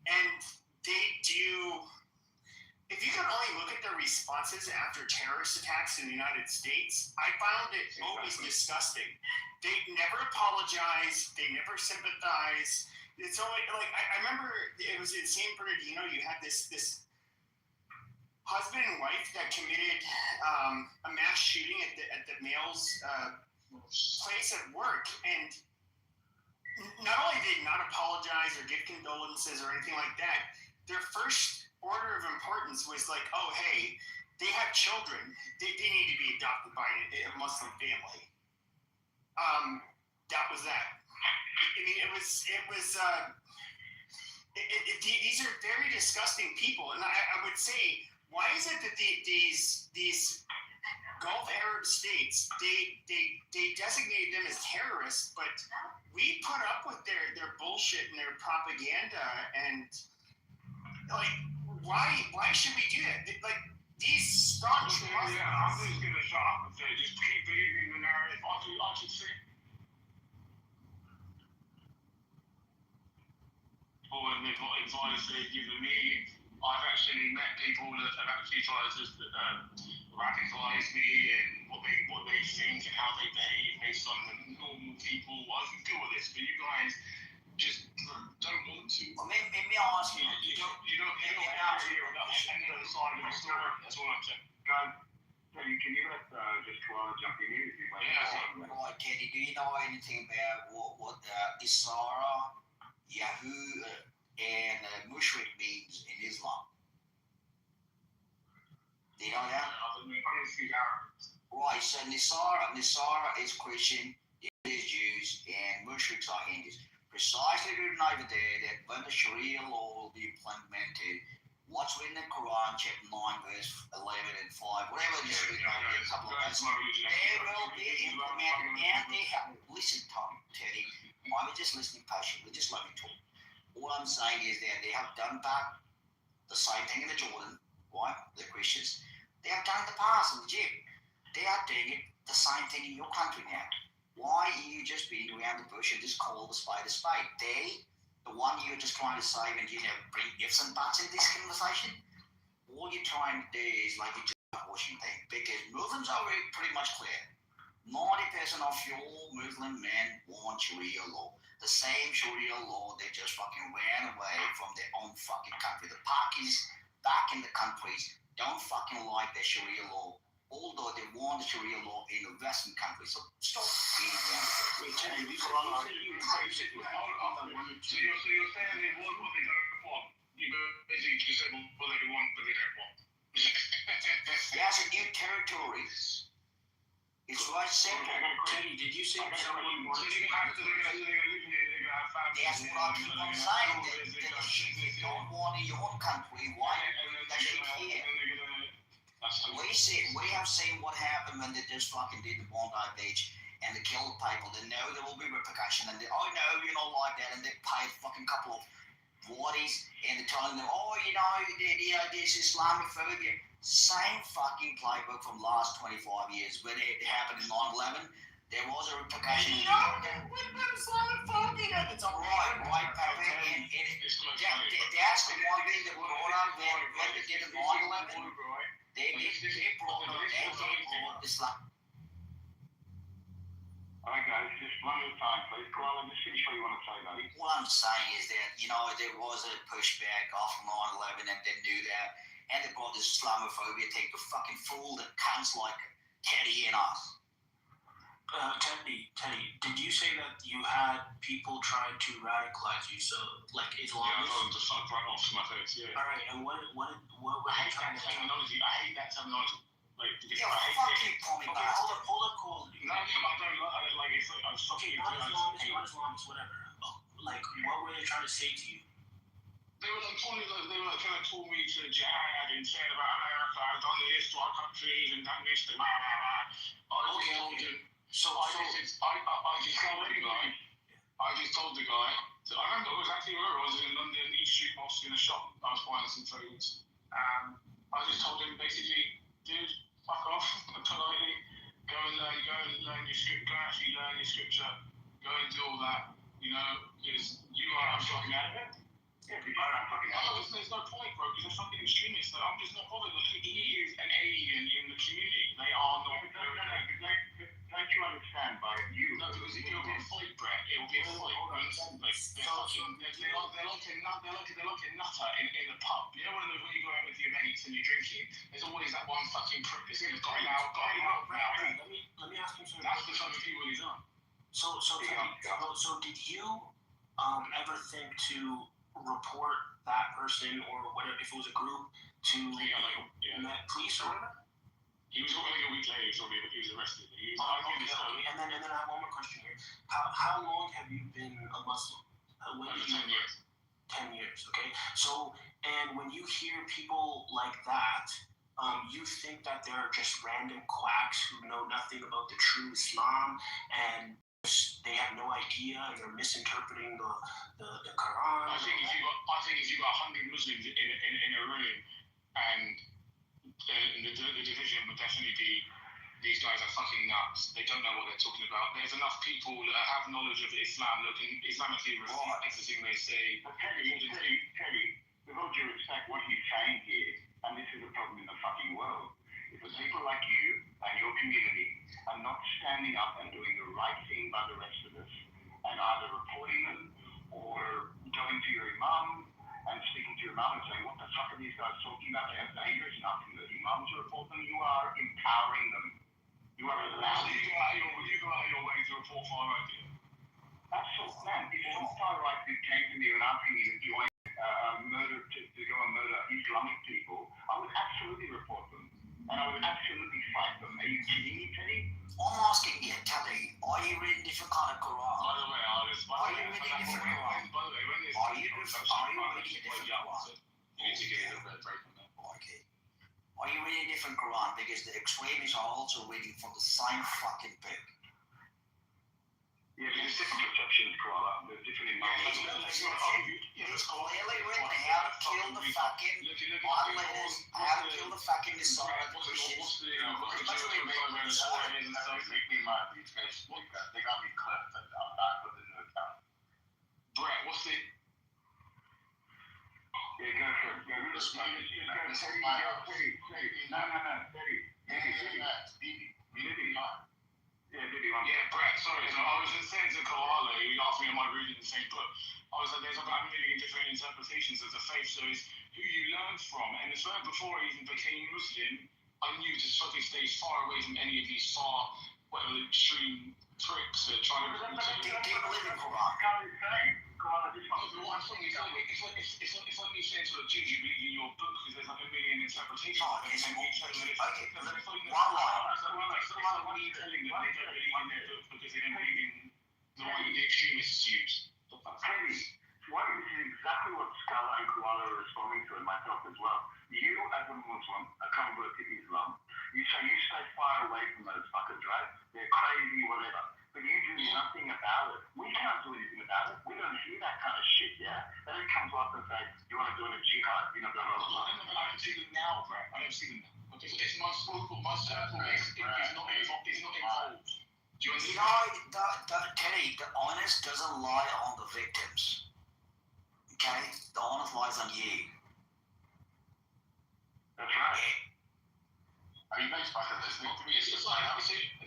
And they do, if you can only look at their responses after terrorist attacks in the United States, I found it always disgusting. They never apologize, they never sympathize. It's only, like, I remember it was in San Bernardino, you had this husband and wife that committed a mass shooting at the male's place at work, and not only did they not apologize or give condolences or anything like that, their first order of importance was like, oh, hey, they have children. They need to be adopted by a Muslim family. That was that. I mean, these are very disgusting people. And I would say, why is it that these Gulf Arab states, they designated them as terrorists, but we put up with their bullshit and their propaganda, and like, why should we do that? Like, these staunch Muslims. Yeah, I'm just gonna shut up and say, just keep believing the narrative. I should say. And the advice they've given me, I've actually met people that have actually tried to radicalize me and what they think and how they behave based on the normal people. I can deal with this, but you guys just don't want to. Well, let me ask you. You don't ever hear the other side of the story. That's all I'm saying. Teddy, can you let just Koala jump in here? Right, Teddy, do you know anything about what Isara, Yahoo, and Mushrik means in Islam? Do you know that? Right, so Nisara is Christian, is Jews, and Mushriks are Hindus. Precisely written over there that when the Sharia law will be implemented, what's written in the Quran, chapter 9, verse 11 and 5, whatever it is written over there, a couple of verses, they will be implemented, and they have, listen, Teddy, I'm just listening patiently, just let me talk. All I'm saying is that they have done back the same thing in the Jordan, right, the Christians. They have done in the past in Egypt. They are doing the same thing in your country now. Why are you just beating around the bush and just call the spade a spade? They, the one you're just trying to save and bring ifs and buts in this conversation, all you're trying to do is like a washing thing. Because Muslims are pretty much clear. 90% of your Muslim men want Sharia law. The same Sharia law they just fucking ran away from their own fucking country. The Pakis back in the countries don't fucking like their Sharia law, although they want the Sharia law in the Western countries. So stop being around. So you're saying they want what they don't want? you basically just say what they want, but they don't want. That's a new territory. It's right simple. Teddy, did you say someone wanted to? That's what I keep on saying. The shit you don't want in your country, why bring that shit here? We have seen what happened when they just fucking did the Bondi Beach and they killed people. They know there will be repercussion and they, oh no, you're not like that, and they paid fucking couple of waddies and they're telling them, oh, there's Islamophobia. Same fucking playbook from the last 25 years. When it happened in 9/11, there was a repercussion. What about Islamophobia? It's all right, Papa. And that's the one thing that brought up when they did the 9/11. They brought Islam. Alright guys, just one at a time, please. Koala, just finish what you want to say, buddy. What I'm saying is that, there was a pushback after 9/11 and they knew that. And they brought this Islamophobia thing to fucking fool the cunts like Teddy and us. Teddy, did you say that you had people trying to radicalize you? So, like Islamists? Yeah, I got them to suck right off my face, yeah. Alright, and what were I hate that terminology. I hate that terminology. Like, yeah, fuck you, Tommy. Okay, hold up, quality. No, I don't like it's like I'm fucking. Okay, not Islamists, whatever. Like, what were they trying to say to you? They were like trying to talk me to jihad and saying about America, I've done this to our countries and done this to blah blah blah. I just told the guy. So I remember exactly where I was in London, East Street Mosque in a shop. I was buying some foods. I just told him basically, dude, fuck off, politely. Go and learn your script. Go and actually learn your scripture. Go and do all that. Because you are fucking out of it. Yeah, there's no point, bro, because they're fucking extremists. I'm just not bothered. He is an alien in the community. They are not. Don't you understand, by you? No, because it'll be a fight, Brett. It'll be a fight. They're like a nutter in the pub. You know when you go out with your mates and you're drinking, there's always that one fucking prick that's going to got out. Let me ask you something. That's the type of people he's on. So did you ever think to report that person or whatever, if it was a group, to police or whatever? He was already a week later. He was arrested. Okay. And then I have one more question here. How long have you been a Muslim? 10 years. 10 years. Okay. So, and when you hear people like that, you think that they're just random quacks who know nothing about the true Islam and they have no idea and they're misinterpreting the Quran. I think if you got 100 Muslims in a room, and the division would definitely be these guys are fucking nuts. They don't know what they're talking about. There's enough people that have knowledge of Islam that can Islamically refute everything they say. But Teddy, with all due respect, what he's saying here, and this is a problem in the fucking world, if the people like you and your community are not standing up and doing the right thing by the rest of us, and either reporting them or going to your imam and speaking to your imam and saying, what the fuck are these guys talking about? They are dangerous enough for the imam to report them. You are empowering them. You are allowing them. Would you go out of your way to report far right here? Absolutely, man. If some far right who came to me and asking me to join to go and murder Islamic people, I would absolutely report them. And I would absolutely fight them. Are you kidding me, Teddy? I'm asking you, Teddy, are you reading different kind of Quran? By the way, Are you reading different Quran? Are you reading different Quran? You need to get a little bit of break on that. Okay. Are you reading different Quran? Because the extremists are also reading from the same fucking book. Yeah, there's different perceptions, Koala. There's different It's clearly written how to kill the fucking moderators, how to kill the fucking Messiah, the Christians. They got me clipped. I'm back with the new account. Brett, what's the... Yeah, go for it. Teddy. Yeah, Brett, sorry. So I was just saying to Koala, he asked me, am I reading the same book? I was like, there's about a million different interpretations of the faith, so it's who you learn from. And it's before I even became Muslim, I I knew to sort of stay far away from any of these far, whatever extreme pricks that try to. Do you believe in Quran? What I'm saying is it's like me saying to a Jew, you read in your book because there's like a million interpretations. Oh, it's more. Okay, one line. So what are you telling them they don't believe in their book because they don't believe in the one that the extremists use? Teddy, this is exactly what Scala and Koala are responding to, and myself as well. You, as a Muslim, a convert to Islam, you say you stay far away from those fuckers, right? They're crazy, whatever. But you do nothing about it. We can't do anything about it. We don't hear that kind of shit, yeah? They don't come to us and say, you want to do a jihad, you know, blah, blah, blah. I don't see them now, bro. I don't see them now. Okay, so it's my circle. My circle is not involved. Do you understand? Kenny, the onus doesn't lie on the victims. Okay? The onus lies on you. That's right. Are you guys fucking listening to me? It's like, I don't see the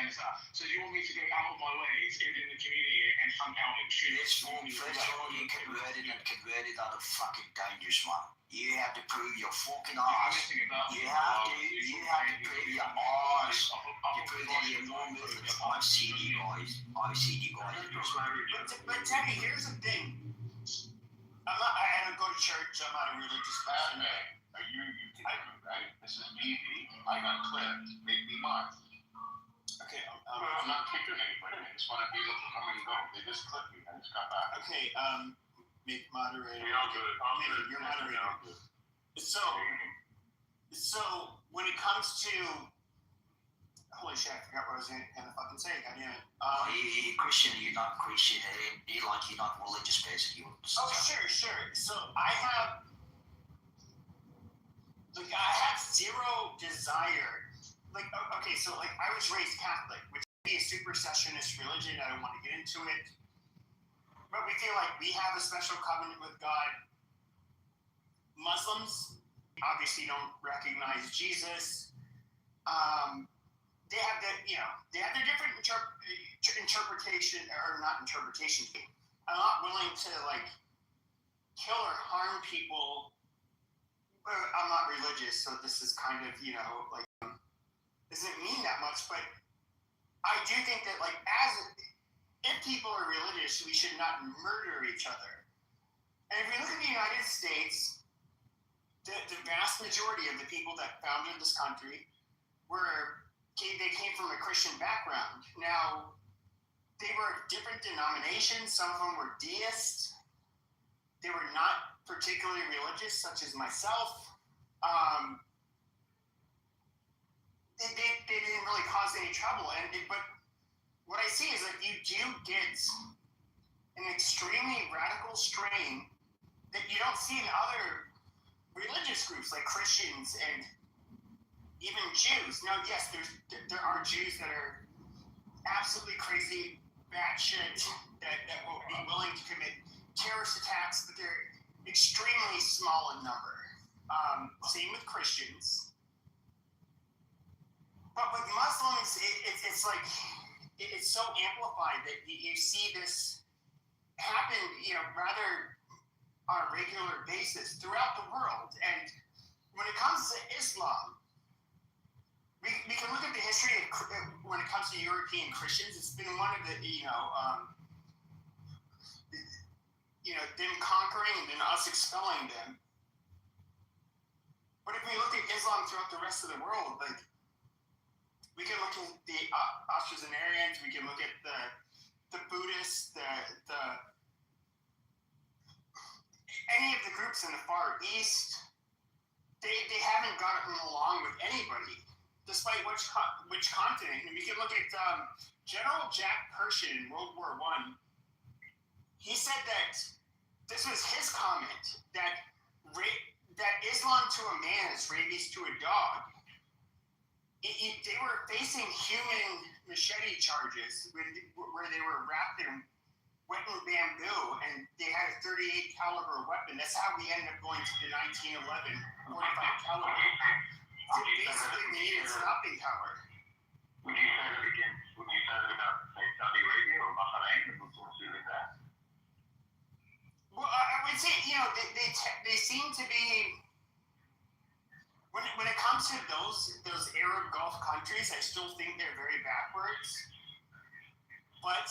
answer. So you want me to go out of my way in the community and hunt out extremists? First of all, you converted out of fucking dangerous one. You have to prove your fucking ass. You have to prove your ass. You prove that you're more Muslims. I've seen you guys. But Teddy, here's the thing. I don't go to church. I'm not a religious person. You right? This is me. I got clipped. Make me mine. Okay. I'm not kicking anybody. I just want to be able to come and go. They just clipped me. I just got back. Okay. Make moderator. You're moderator. So when it comes to, holy shit, I forgot what I was gonna fucking say. Goddamn it. You're Christian. You're not Christian. You're not a religious person. Sure. So I have zero desire. I was raised Catholic, which would be a supersessionist religion. I don't want to get into it. But we feel like we have a special covenant with God. Muslims obviously don't recognize Jesus. They have their different interpretation, or not interpretation. I'm not willing to kill or harm people. I'm not religious, so this is kind of doesn't mean that much. But I do think that if people are religious, we should not murder each other. And if we look at the United States, the vast majority of the people that founded this country they came from a Christian background. Now, they were different denominations. Some of them were deists. They were not particularly religious, such as myself. They didn't really cause any trouble. But what I see is that you do get an extremely radical strain that you don't see in other religious groups like Christians and even Jews. Now, yes, there are Jews that are absolutely crazy, batshit, that will be willing to commit terrorist attacks, but they're extremely small in number. Same with Christians. But with Muslims, it's so amplified that you see this happen, rather on a regular basis throughout the world. And when it comes to Islam, we can look at the history of when it comes to European Christians. It's been one of the them conquering and then us expelling them. But if we look at Islam throughout the rest of the world, we can look at the Austro-Hungarians, we can look at the Buddhists, any of the groups in the Far East. They haven't gotten along with anybody, despite which continent. And we can look at General Jack Pershing in World War I. He said that this was his comment, that Islam to a man is rabies to a dog. They were facing human machete charges where they were wrapped in wet bamboo, and they had a 38 caliber weapon. That's how we ended up going to the 1911 45 caliber. So basically, we needed stopping power. Would you say that again? Would you say that about, say, Saudi Arabia or Bahrain, the Muslims who did that? Well, I would say, they seem to be when it comes to those Arab Gulf countries, I still think they're very backwards. But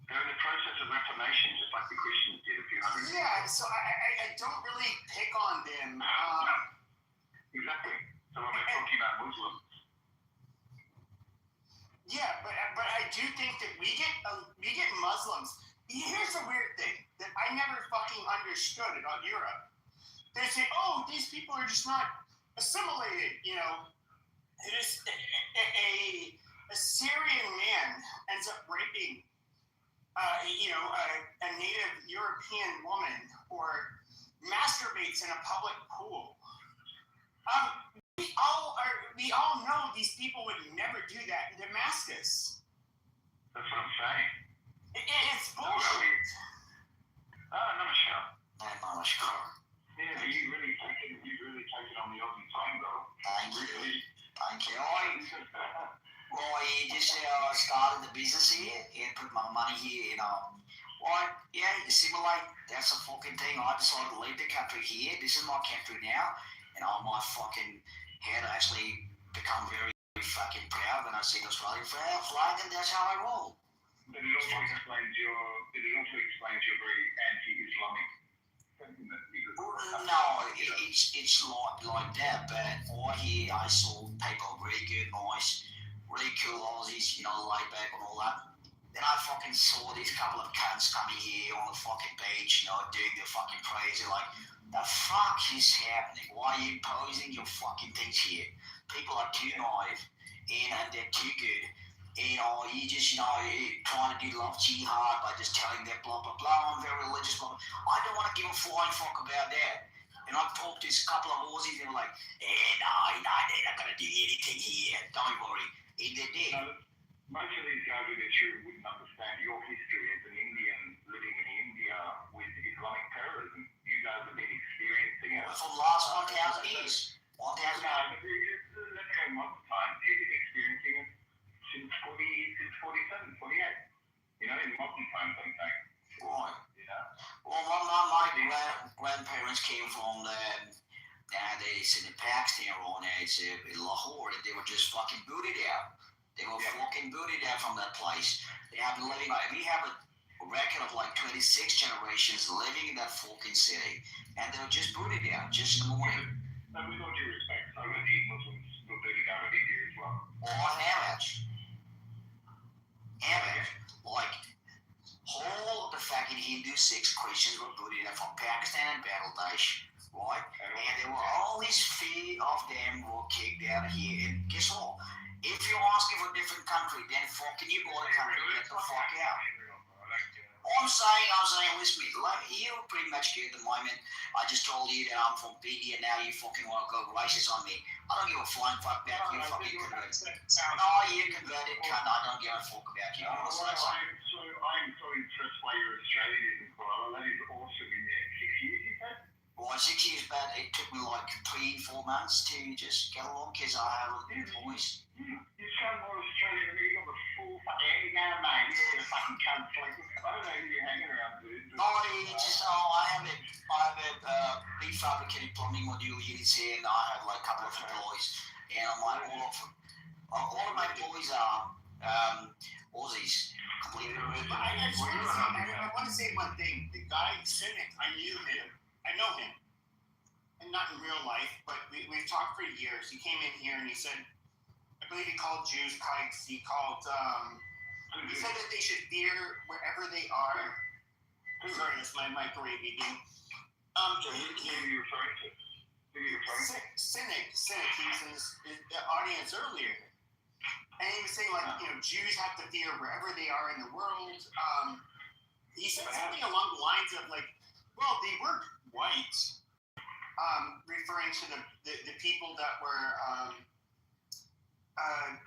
they're in the process of reformation, just like the Christians did a few hundred years ago. yeah, so I don't really pick on them. Exactly. So when we're talking about Muslims. Yeah, but I do think that we get Muslims. Here's the weird thing that I never fucking understood about Europe. They say, oh, these people are just not assimilated, you know. It is a Syrian man ends up raping, a native European woman or masturbates in a public pool. We all know these people would never do that in Damascus. That's what I'm saying. It's bullshit. Namaskar. Namaskar. Yeah, you really take it on the Aussie time, bro. Thank you. Really. Thank you. I just started the business here and put my money here, assimilate. That's a fucking thing. I decided to leave the country here. This is my country now, and I might fucking had to actually become very fucking proud when I see the Australian flag, and that's how I roll. But it also explains you're very anti-Islamic. No, it's like that, but I saw people really good, nice, really cool Aussies, laid back and all that. Then I fucking saw these couple of cunts coming here on the fucking beach, doing their fucking crazy, like, the fuck is happening? Why are you imposing your fucking things here? People are too naive, and they're too good. You just, trying to do love jihad by just telling them blah, blah, blah. I'm very religious, blah, blah. I don't want to give a flying fuck about that. And I've talked to a couple of Aussies, and they're like, no, they're not going to do anything here. Don't worry. And they did. Most of these guys in the truth wouldn't understand your history as an Indian living in India with Islamic terrorism. You guys have been experiencing it. For the last 1,000 years. 1,000 years. Let's go modern times. You've been experiencing it since 47, 48. In modern times, I'm saying. Right. Yeah. Well, my grandparents came from nowadays in Pakistan or in Lahore, and they were just fucking booted out. They were fucking booted out from that place. They have been living, we have a record of like 26 generations living in that fucking city, and they were just booted out just in the morning. No, with all due respect, so many Muslims were booted out of India as well. On average. Like, all of the fucking Hindu, Sikhs, Christians were booted out from Pakistan and Bangladesh, right? And there were all these few of them who were kicked out of here. And guess what? If you're asking for a different country, then fucking you go to the country and get the fuck out. I'm saying, listen, like, you're pretty much good at the moment. I just told you that I'm from India, now you fucking want to go racist on me. I don't give a flying fuck about you fucking converted. No, you converted cunt, I don't give a fuck about you. I'm so impressed by your Australian brother. That is awesome. In there, 6 years, you said? Well, 6 years, but it took me like 3-4 months to just get along because I haven't voice. You sound more Australian than me. You got the full fucking mate. You're the fucking cunt. Like, I don't know who you're hanging around with. I have a prefabricated plumbing module units here, and I have like a couple of employees, and I'm like all of my employees are Aussies. Completely. I want to say one thing. The guy, Cynic, I know him. And not in real life, but we've talked for years. He came in here and he said, I believe he called Jews kikes. He said that they should fear wherever they are. Sorry, that's my microwave beeping. Who are you referring to? Cynic. He was in the audience earlier. And he was saying, Jews have to fear wherever they are in the world. He said something along the lines of, well, they weren't white, referring to the people that were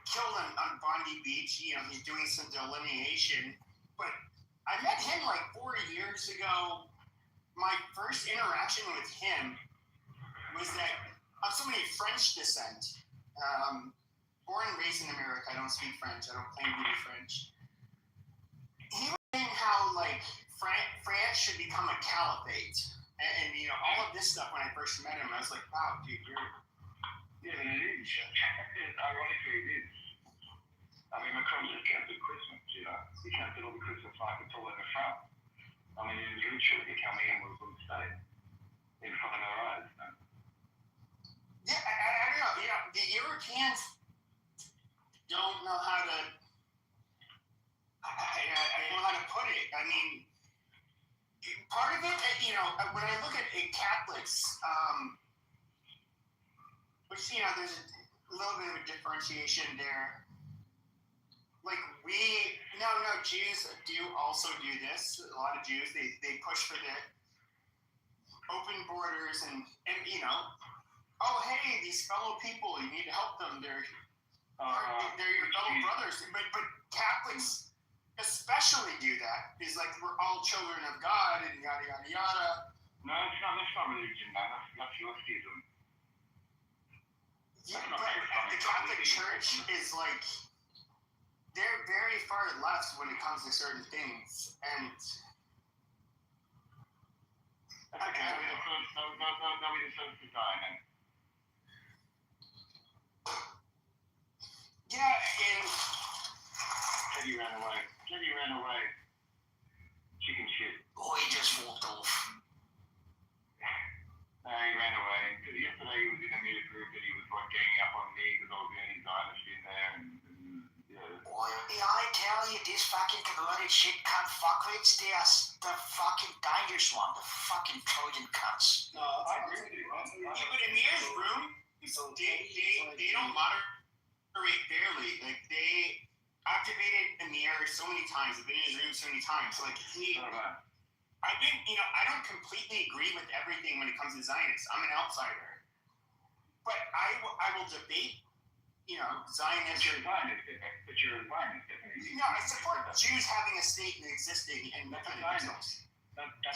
killed on Bondi Beach. He's doing some delineation. But I met him 4 years ago. My first interaction with him was that I'm somebody of French descent. Born and raised in America. I don't speak French. I don't claim to be French. He was saying how France should become a caliphate. And you know, all of this stuff when I first met him, I was like, wow, dude, you're. Yeah, and it is. Ironically, it is. I mean, Macron just cancelled Christmas, you know. He cancelled all the Christmas markets all over France. I mean, it is literally becoming a Muslim state in front of our eyes. You know? Yeah, I don't know. You know, the Europeans don't know how to. I don't know how to put it. I mean, part of it, you know, when I look at Catholics, which, you know, there's a little bit of a differentiation there. Like Jews do also do this. A lot of Jews, they push for the open borders and you know, oh hey, these fellow people, you need to help them. They're your fellow brothers. But Catholics especially do that. It's like we're all children of God and yada yada yada. No, it's not. That's not religion, man. That's theism. Yeah, but the Catholic Church is like. They're very far left when it comes to certain things, and that's okay. Nobody deserves to die, man. Yeah, and Teddy ran away. Chicken shit. Oh, he just walked off. No, he ran away. Yesterday he was in a media group and he was like ganging up on me because I was the only dynasty in there and I tell you, this fucking converted shit cunt fuckwits, they are the fucking dangerous one, the fucking Trojan cunts. No, I agree with you. Yeah, but in Amir's room, they don't moderate fairly. Like, they activated Amir so many times. I've been in his room so many times. Like, I don't completely agree with everything when it comes to Zionists. I'm an outsider. But I will debate, you know, Zionists. But you're a Zionist, definitely. No, I support Jews having a state and existing and defending themselves.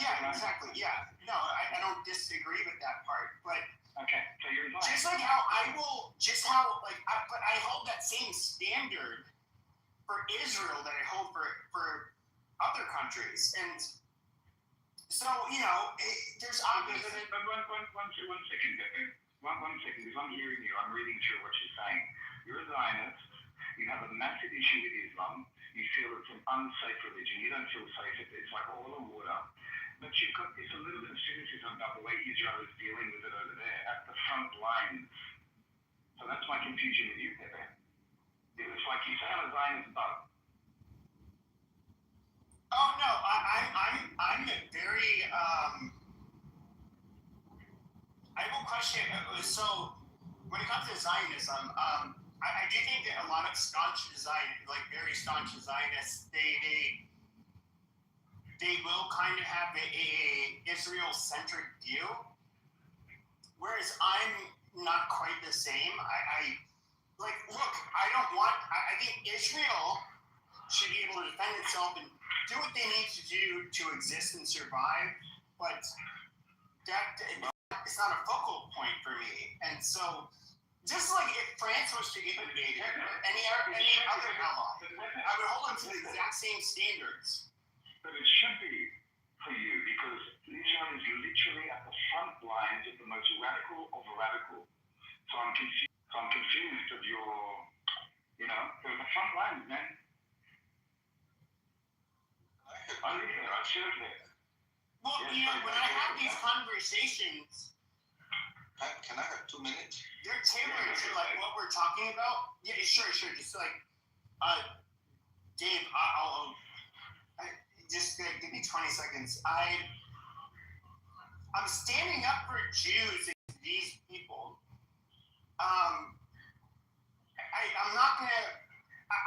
Yeah, exactly. Yeah. No, I don't disagree with that part. But okay, so you're a Zionist. Just like how but I hold that same standard for Israel that I hold for other countries. And so, you know, there's obviously. One second, because I'm hearing you, I'm reading through what you're saying. You're a Zionist, you have a massive issue with Islam, you feel it's an unsafe religion, you don't feel safe, it's like oil and water, but you've got this a little bit of cynicism about the way Israel is dealing with it over there, at the front lines. So that's my confusion with you, Pepe. It's like you say I'm a Zionist, but... Oh, no, I'm very, I have a question. So, when it comes to Zionism, I do think that a lot of very staunch Zionists, they will kind of have a Israel-centric view, whereas I'm not quite the same. I think Israel should be able to defend itself and do what they need to do to exist and survive, but it's not a focal point for me. And so, just like if France was to get invaded or any other ally, I would hold them to the exact same standards. But it should be for you because Israel is literally at the front lines of the most radical of radical. So I'm confused of your, you know, they're the front lines, man. I live there, I serve there. Well, you know, when I have these conversations, can I have 2 minutes? They're tailored to like what we're talking about. Yeah, sure. Just like, Dave, I'll just give me 20 seconds. I'm standing up for Jews and these people.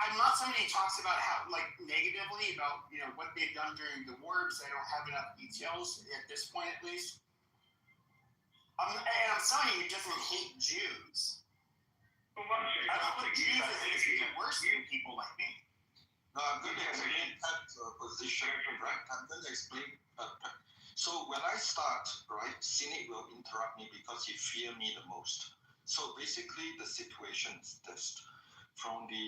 I'm not somebody who talks about how negatively about what they've done during the war because I don't have enough details at this point at least. I'm somebody who doesn't hate Jews. I don't put Jews as even worse than people like me. No, I'm going to explain that position, right? I'm going to explain. So when I start, right, cynic will interrupt me because he fear me the most. So basically, the situation is this. From the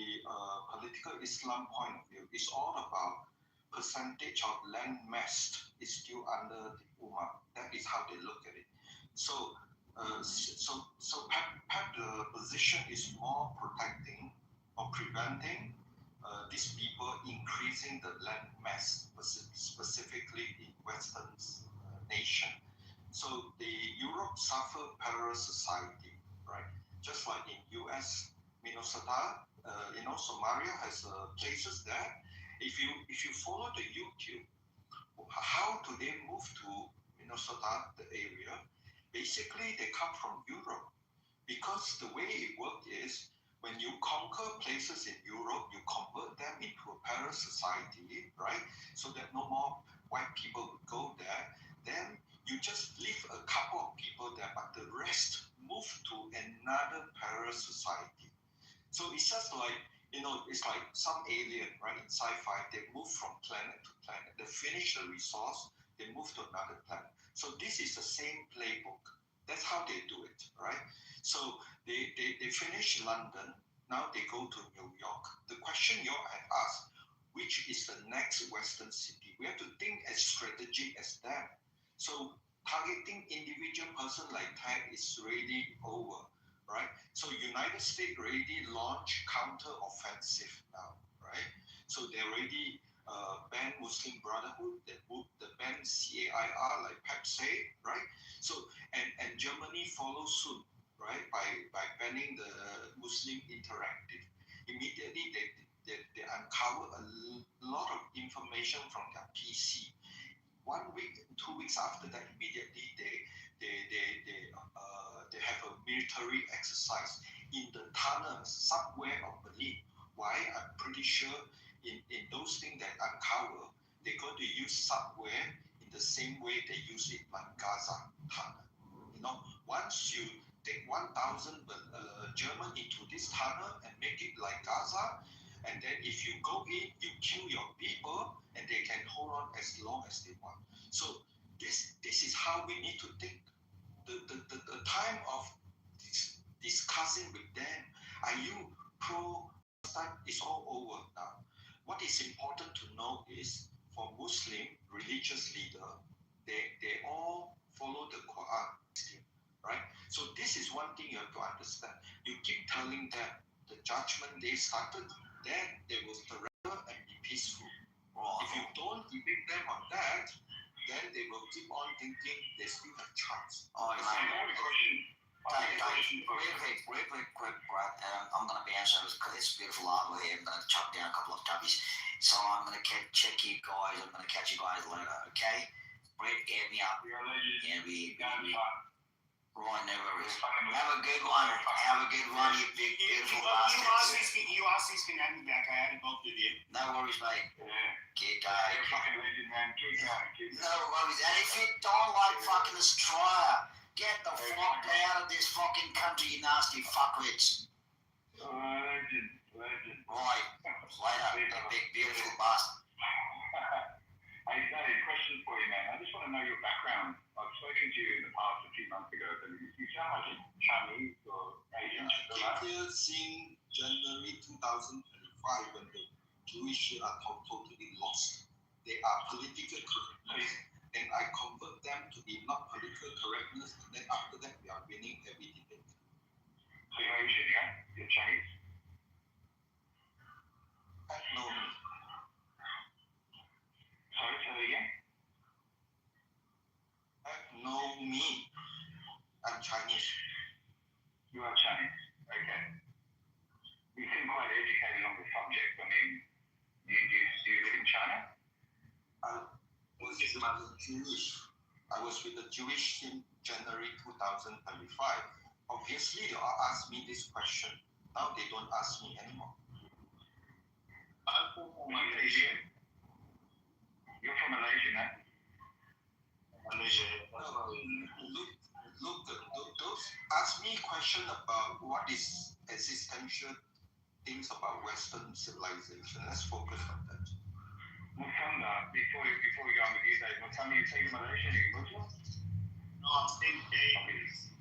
political Islam point of view, it's all about percentage of land mass is still under the Ummah. That is how they look at it. So, perhaps the position is more protecting or preventing these people increasing the land mass, specifically in Western nation. So the Europe suffer parallel society, right? Just like in US, Minnesota, Somalia has places there. If you follow the YouTube, how do they move to Minnesota, the area? Basically, they come from Europe, because the way it works is when you conquer places in Europe, you convert them into a parallel society, right? So that no more white people would go there. Then you just leave a couple of people there, but the rest move to another parallel society. So it's just like, it's like some alien, right? In sci-fi, they move from planet to planet. They finish the resource, they move to another planet. So this is the same playbook. That's how they do it, right? So they finish London, now they go to New York. The question you had asked, which is the next Western city? We have to think as strategic as them. So targeting individual person like that is really over, right? So United States already launched counter-offensive now, right? So they already banned Muslim Brotherhood, they banned CAIR, like Pep said, right? So and Germany follows suit, right? By banning the Muslim Interactive. Immediately they uncover a lot of information from their PC. 1 week, 2 weeks after that, immediately they have a military exercise in the tunnel subway of Berlin. Why? I'm pretty sure in those things that uncover, they're going to use subway in the same way they use it like Gaza tunnel. Once you take 1,000 German into this tunnel and make it like Gaza, and then if you go in, you kill your people, and they can hold on as long as they want. So this is how we need to think. The time of discussing with them, are you pro? Is all over now. What is important to know is for Muslim religious leader, they all follow the Quran, right? So this is one thing you have to understand. You keep telling them the judgment day started, then they will surrender and be peaceful. If you don't debate them on that, then they will keep on thinking they still have chance. Real quick, Brad. I'm going to be answering this beautiful artwork here. I'm going to chop down a couple of tubbies. So I'm going to check you guys. I'm going to catch you guys later, okay? Brett, air me up. Yeah, Right, no worries. Have a good one. Have a good one, you big, beautiful bastards. You Aussies can have me back. I added both of you. No worries, mate. Yeah. Keep going. You're fucking legend, man. Keep going. No worries. And if you don't like fucking Australia, get the fuck out of this fucking country, you nasty fuckwits. Legend. Right. Later, you big, beautiful bastard. Hey, Dave, question for you, man. I just want to know your background. I've spoken to you in the past a few months ago, but you sound like a Chinese or Asian. I came here since January 2025 when the Jewish are totally lost. They are political correctness, and I convert them to be not political correctness, and then after that we are winning every debate. So you're Asian, yeah? You're Chinese? No. Sorry, say that again? No, me. I'm Chinese. You are Chinese. Okay. You seem quite educated on the subject. I mean, do you live in China? I was with the Jewish in January 2025. Obviously, they all asked me this question. Now they don't ask me anymore. I'm from Malaysia. You're from Malaysia, man? Malaysia. Look, those ask me question about what is existential things about Western civilization. Let's focus on that. Mukunda, before we go on with you, Dave, Mukunda, you say Malaysia, are you Muslim? No, I'm saying Davis.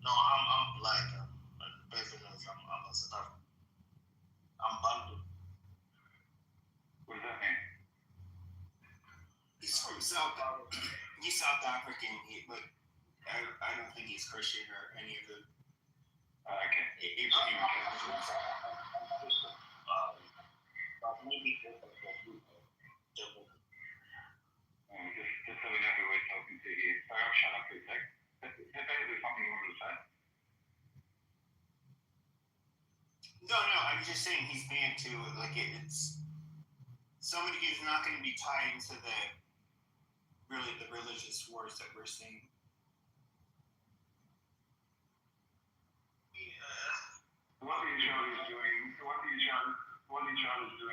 No, I'm black. Basically, I'm a South African. I'm Bantu. What does that mean? He's South African, but I don't think he's Christian or any of the Abraham religions. Maybe just so we know who we're talking to here. Sorry, I'll shut up for a sec. Is there something you wanted to say? No, I'm just saying he's banned too. Like it's somebody who's not going to be tied into the religious wars that we're seeing. What Israel is doing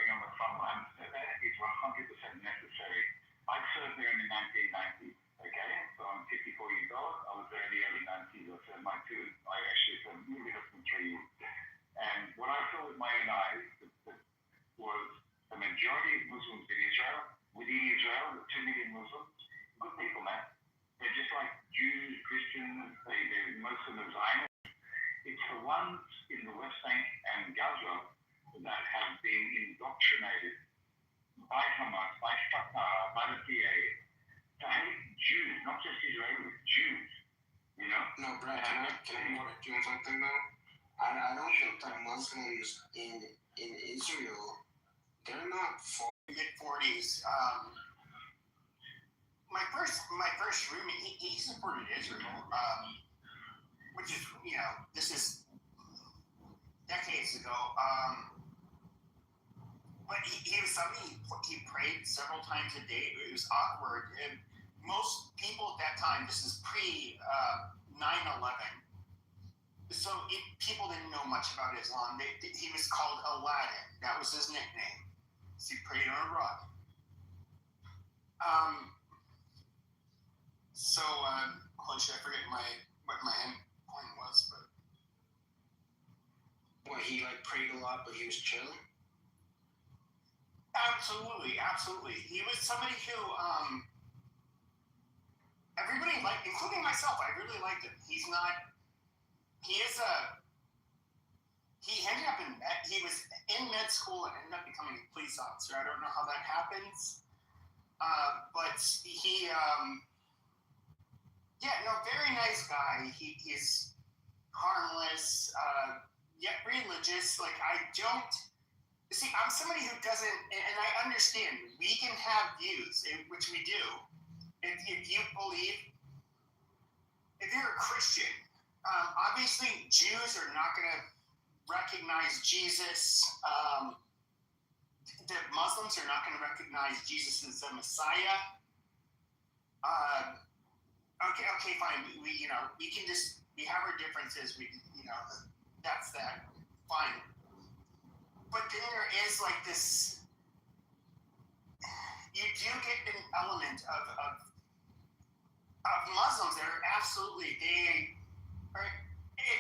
on the front lines is 100% necessary. I served there in the 1990s, okay? So I'm 54 years old. I was there in the early 90s. I served I actually served a little bit less than 3 years. And what I saw with my own eyes was the majority of Muslims in Israel, within Israel, the 2 million Muslims, good people, man. They're just like Jews, Christians, they're Muslim and Zionists. It's the ones in the West Bank and Gaza that have been indoctrinated by Hamas, by Fatah, by the PA, to hate Jews, not just Israelis, Jews. You know? No, Brad, can I correct you on something though? I don't think that Muslims in Israel, they're not mid-40s. My first roommate, he supported Israel, which is, this is decades ago. But he was somebody, he prayed several times a day. It was awkward. And most people at that time, this is pre 9/11. So people didn't know much about Islam. He was called Aladdin. That was his nickname. So he prayed on a rug. Holy shit, I forget what my end point was, but. Well, he prayed a lot, but he was chilling. Absolutely. He was somebody who everybody liked, including myself. I really liked him. He ended up he was in med school and ended up becoming a police officer. I don't know how that happens. But he very nice guy. He's harmless, yet religious. See, I'm somebody who doesn't, and I understand, we can have views, which we do. If you believe, if you're a Christian, obviously Jews are not going to recognize Jesus. The Muslims are not going to recognize Jesus as the Messiah. Okay, fine. We have our differences. That's that. Fine. But then there is this, you do get an element of Muslims that are absolutely, and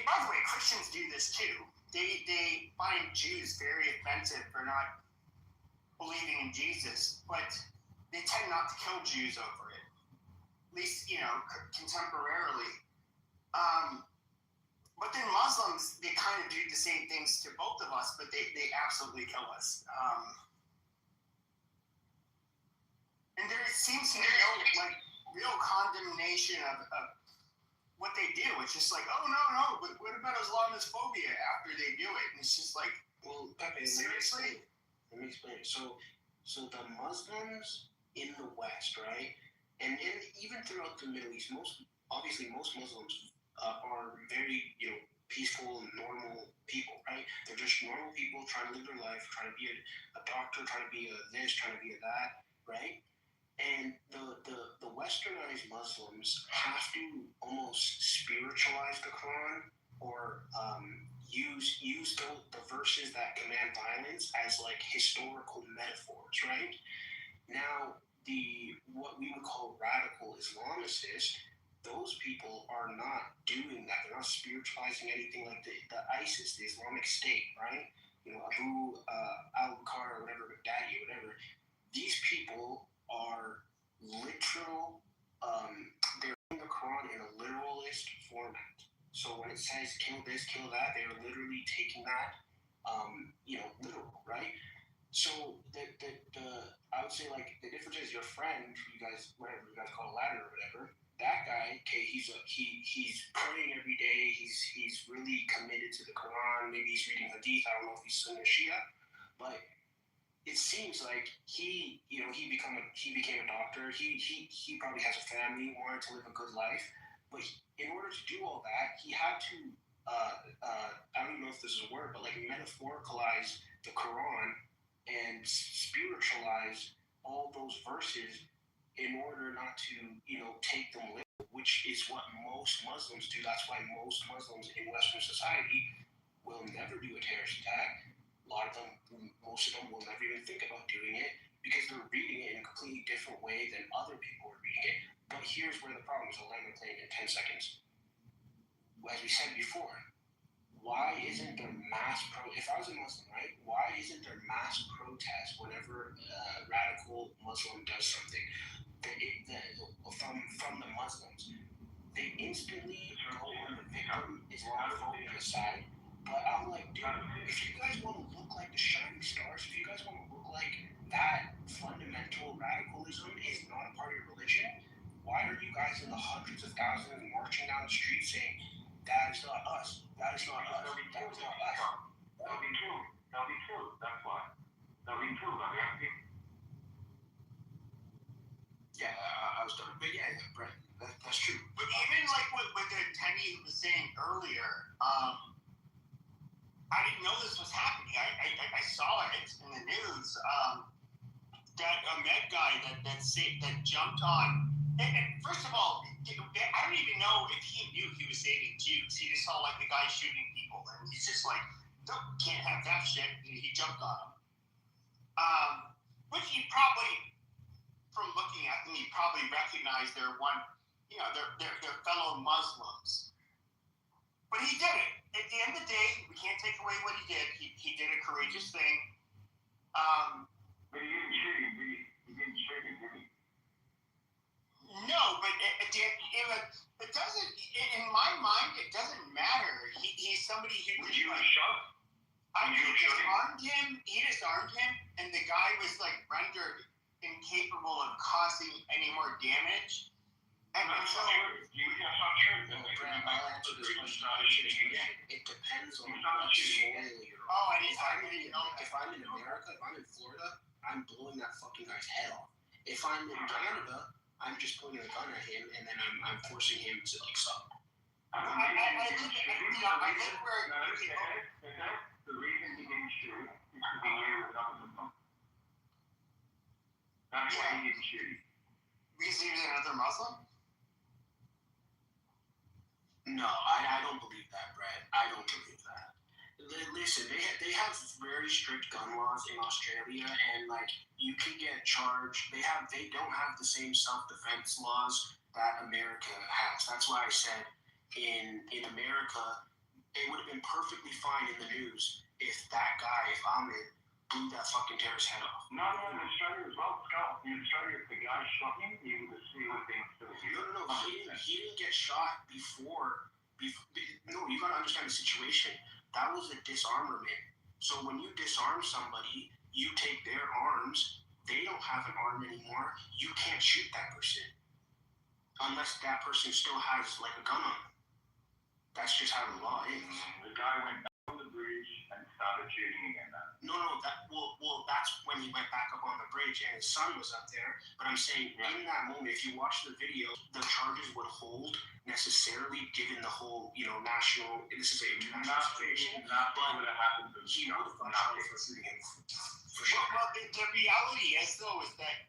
by the way, Christians do this too. They find Jews very offensive for not believing in Jesus, but they tend not to kill Jews over it. At least, contemporarily. But then Muslims, they kind of do the same things to both of us, but they absolutely kill us. And there seems to be no real condemnation of what they do. It's just oh no, but what about Islamophobia after they do it? And it's just well, Pepe, seriously? Let me explain. So the Muslims in the West, right, and even throughout the Middle East, most Muslims are very, peaceful and normal people, right? They're just normal people trying to live their life, trying to be a doctor, trying to be a this, trying to be a that, right? And the westernized Muslims have to almost spiritualize the Quran or use the verses that command violence as historical metaphors, right? Now, what we would call radical Islamicists, those people are not doing that. They're not spiritualizing anything like the ISIS, the Islamic State, right? Abu al-Bakr or whatever, Baghdadi or whatever. These people are literal, they're in the Quran in a literalist format. So when it says kill this, kill that, they're literally taking that, literal, right? So I would say like the difference is your friend, you guys, whatever you guys call a ladder or whatever. That guy, okay, he's praying every day. He's really committed to the Quran. Maybe he's reading Hadith. I don't know if he's Sunni or Shia, but it seems like he became a doctor. He probably has a family, wanted to live a good life, but in order to do all that, he had to I don't know if this is a word, but like metaphoricalize the Quran and spiritualize all those verses in order not to take them literal, which is what most Muslims do. That's why most Muslims in Western society will never do a terrorist attack. Most of them will never even think about doing it because they're reading it in a completely different way than other people are reading it. But here's where the problem is. I'll land my plane in 10 seconds. As we said before, why isn't there if I was a Muslim, right, why isn't there mass protest whenever a radical Muslim does something from the Muslims? They instantly go on the victim Islamophobia side. But I'm like, dude, if you guys want to look like the shining stars, if you guys want to look like that fundamental radicalism is not a part of your religion, why are you guys in the hundreds of thousands marching down the street saying, that is not us, that is not us, that is not us? They'll be killed. They'll be killed. That's why. They'll be killed by the people. Yeah, I was done. But yeah, Brett, that's true. But even like what the Teddy was saying earlier, I didn't know this was happening. I saw it in the news. That Med guy that jumped on. And first of all, I don't even know if he knew he was saving Jews. He just saw like the guy shooting people, and he's just like, can't have that shit. He jumped on him. Which he probably, from looking at them, he probably recognized they're fellow Muslims. But he did it. At the end of the day, we can't take away what he did. He did a courageous thing. But he didn't shoot him, did he? He didn't shoot him, did he? No, but it doesn't. In my mind, it doesn't matter. He's somebody who. Would you have shot? He disarmed him, and the guy was like rendered incapable of causing any more damage. And that's so, not true. That's not true. I'll answer this question. It depends on what soil you're on. If I'm in America, if I'm in Florida, I'm blowing that fucking guy's head off. If I'm in Canada, I'm just pointing a gun at him and then I'm forcing him to like stop. I think the reason he didn't shoot is because he knew that was a Muslim. That's why he didn't shoot. Because he was another Muslim? No, I don't believe that, Brad. I don't believe that. Listen, they have very strict gun laws in Australia, and like you can get charged. They don't have the same self-defense laws that America has. That's why I said in America, it would have been perfectly fine in the news if that guy, if Ahmed, blew that fucking terrorist head off. No, in Australia as well, Scott. In Australia, if the guy shot him, he would have seen what things to do. No. He didn't get shot before. No, you gotta understand the situation. That was a disarmament. So when you disarm somebody, you take their arms. They don't have an arm anymore. You can't shoot that person unless that person still has like a gun on them. That's just how the law is. The guy went down the bridge and started shooting again. No. That's when he went back up on the bridge and his son was up there. But I'm saying in that moment, if you watch the video, the charges would hold necessarily, given the whole, national. This is an international situation. But he would have gone out for shooting him for sure. Well, the reality is though is that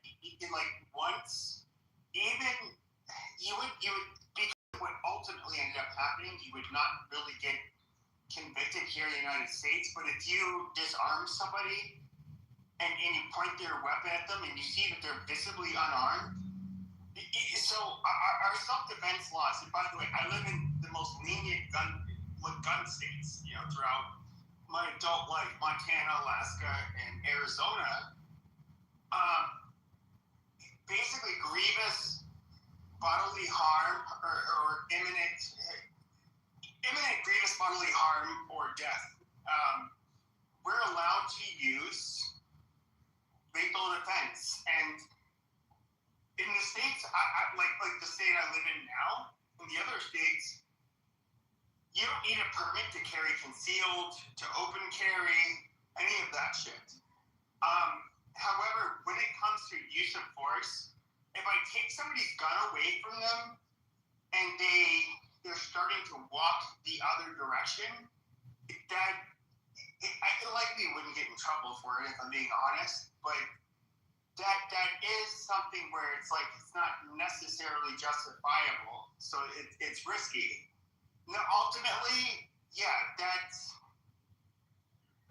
once even you would because what ultimately ended up happening, you would not really get convicted here in the United States, but if you disarm somebody and you point their weapon at them and you see that they're visibly unarmed, so our self-defense laws, and by the way, I live in the most lenient gun states, throughout my adult life, Montana, Alaska, and Arizona. Basically grievous bodily harm or imminent grievous bodily harm or death. We're allowed to use lethal defense. And in the states, I like the state I live in now, in the other states, you don't need a permit to carry concealed, to open carry, any of that shit. However, when it comes to use of force, if I take somebody's gun away from them and they're starting to walk the other direction, I likely wouldn't get in trouble for it if I'm being honest, but that is something where it's like it's not necessarily justifiable, so it's risky. No, ultimately, yeah, that's.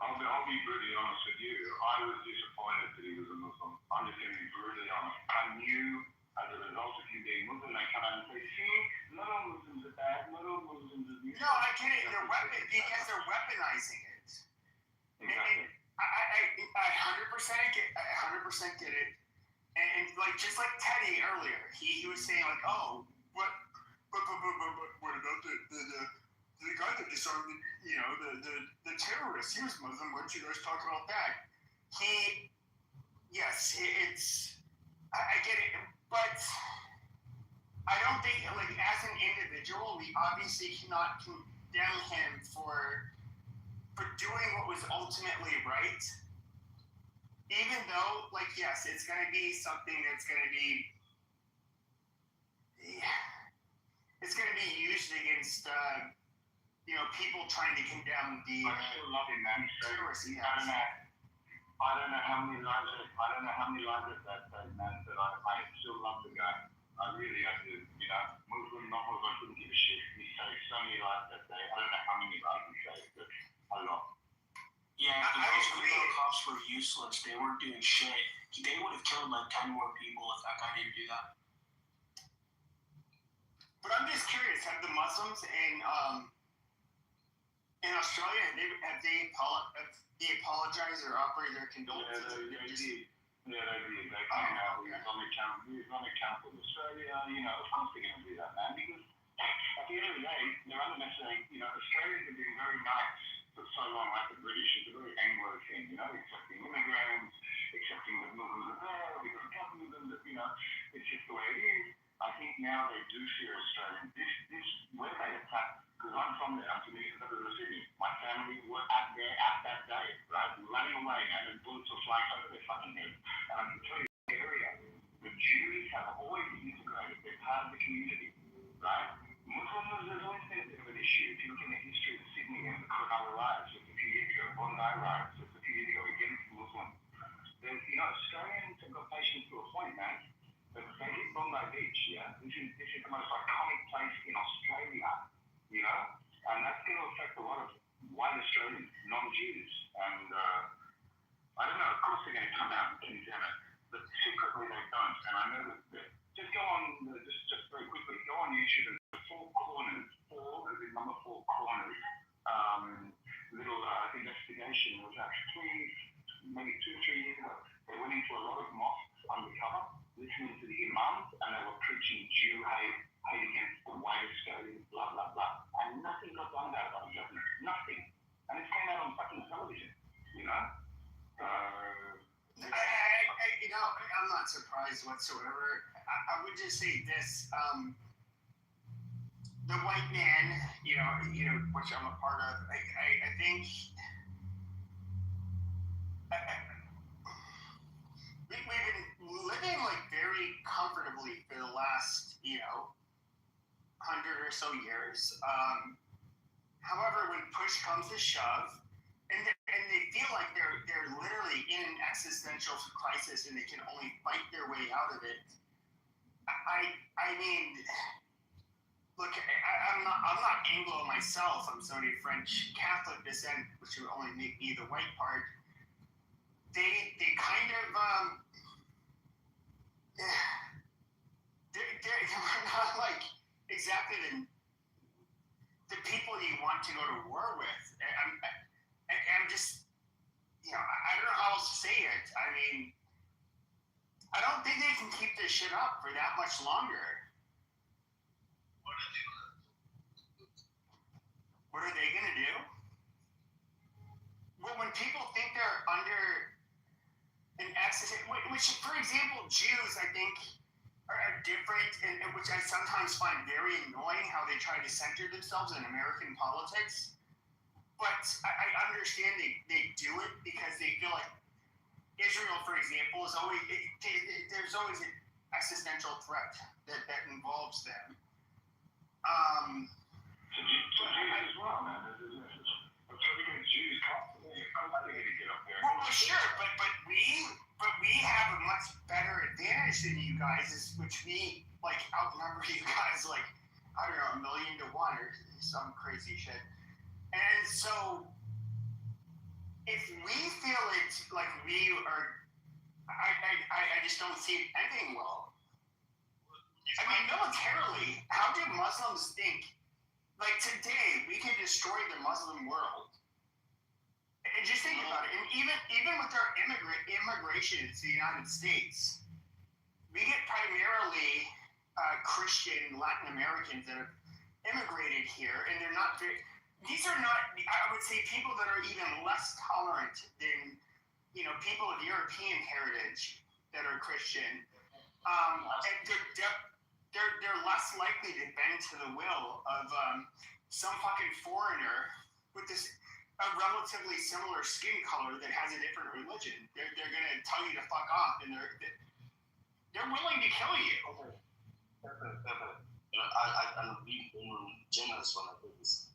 I'll be brutally honest with you. I was disappointed that he was a Muslim. I'm just going to be brutally honest. I knew as a result of him being Muslim, they come out and say, see, not all Muslims are bad, not all Muslims are good. No, I get it. Because they're weaponizing it. Exactly. I 100% get it. And like just like Teddy earlier, he was saying like, oh, what about the guy that disarmed, the terrorist? He was Muslim. Why don't you guys talk about that? Yes, I get it, but I don't think like as an individual, we obviously cannot condemn him for doing what was ultimately right. Even though, like, yes, it's going to be something that's going to be, it's going to be used against, people trying to condemn the. I still love him, man. Terrorists. I don't know how many lives that man, but I still love the guy. I really do. Muslim, non-Muslim, I couldn't give a shit. He saved so many lives that day. I don't know how many lives he saved, but a lot. Yeah, if those Creole cops were useless, they weren't doing shit, they would have killed like 10 more people if that guy didn't do that. But I'm just curious, have the Muslims in Australia, have they apologized or offered their condolences? Yeah, they did. They came out with Islamic Council of Australia. Of course they're going to do that, man, because at the end of the day, they're under message. Australians have been very nice for so long, like the British. It's a very Anglo thing, accepting immigrants, accepting that Muslims are there, because capitalism, it's just the way it is. I think now they do fear Australians. This where they attack, because I'm from there, I'm from the suburbs of Sydney. My family were out there at that day, right, running away, man, and bullets were flying over their fucking heads. And I can tell you, the area, the Jews have always integrated. They're part of the community, right? Muslims, there's always been a bit of an issue. If you look in the history of Sydney and the Cronulla riots just a few years ago, Bondi riots just a few years ago against Muslims, Australians have got patience to a point, man. But they hit Bondi Beach, yeah? This is the most iconic place in Australia, and that's going to affect a lot of white Australians, non-Jews. And I don't know, of course they're going to come out and condemn it, but secretly they don't. And I know that just go on, just very quickly, go on YouTube and four corners, little investigation. It was actually maybe 2-3 years ago. They went into a lot of mosques undercover, listening to the imams, and they were preaching Jew hate against the white Australians, blah, blah, blah. And nothing got done about it by the government. Nothing. And it came out on fucking television, I'm not surprised whatsoever. I would just say this, the white man, which I'm a part of, I think we've been living like very comfortably for the last, 100 or so years. However, when push comes to shove, and they feel like they're literally in an existential crisis and they can only fight their way out of it. I mean, look, I'm not Anglo myself. I'm Saudi French Catholic descent, which would only make me the white part. They kind of they're not like exactly the people you want to go to war with. I'm just, I don't know how else to say it. I mean, I don't think they can keep this shit up for that much longer. What are they going to do? Well, when people think they're under an accident, which, for example, Jews, I think, are different, and which I sometimes find very annoying how they try to center themselves in American politics. But I understand they do it because they feel like Israel, for example, is always there's always an existential threat that involves them. So Jews as well, man. I'm trying to get Jews constantly. I'm not going to get up there. Well, sure, but we have a much better advantage than you guys, which we like outnumber you guys like I don't know 1,000,000 to 1 or some crazy shit. And so, if we feel it like we are, I just don't see it ending well. I mean, militarily, how do Muslims think? Like today, we can destroy the Muslim world. And just think about it. And even with our immigration to the United States, we get primarily Christian Latin Americans that have immigrated here, and they're not very. These are not, I would say, people that are even less tolerant than, people of European heritage that are Christian. And they're less likely to bend to the will of some fucking foreigner with a relatively similar skin color that has a different religion. They're going to tell you to fuck off, and they're willing to kill you. I'm being generous when I do this.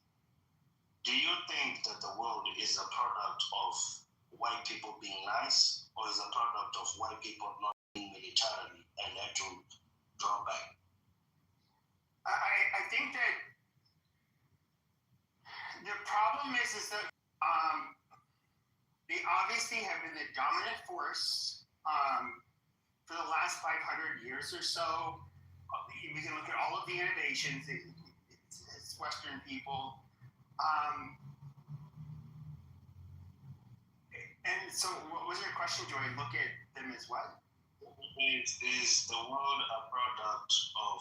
Do you think that the world is a product of white people being nice, or is a product of white people not being militarily and had to draw back? I think that the problem is that they obviously have been the dominant force for the last 500 years or so. We can look at all of the innovations. It's Western people. And so, what was your question, Joy? Look at them as what? Is the world a product of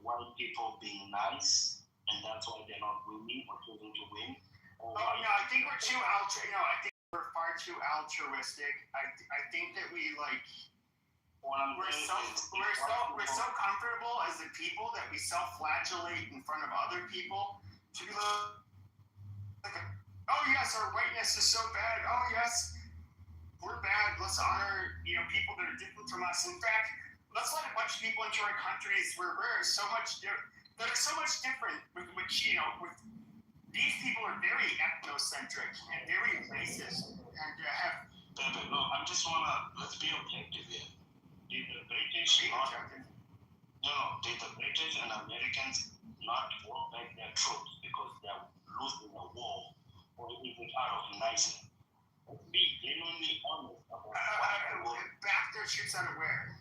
white people being nice, and that's why they're not winning or choosing to win? No, I think we're too I think we're far too altruistic. I think that we like. We're so comfortable as a people that we self-flagellate in front of other people to be like, oh yes, our whiteness is so bad. Oh yes, we're bad. Let's honor people that are different from us. In fact, let's let a bunch of people into our countries where we're so much that are so much different. With these people are very ethnocentric and very racist and have. No, I just let's be objective here. Did the British did the British and Americans not war back their troops because they're losing the war, or is it out of niceness? Let's be genuinely honest about back their troops out of where?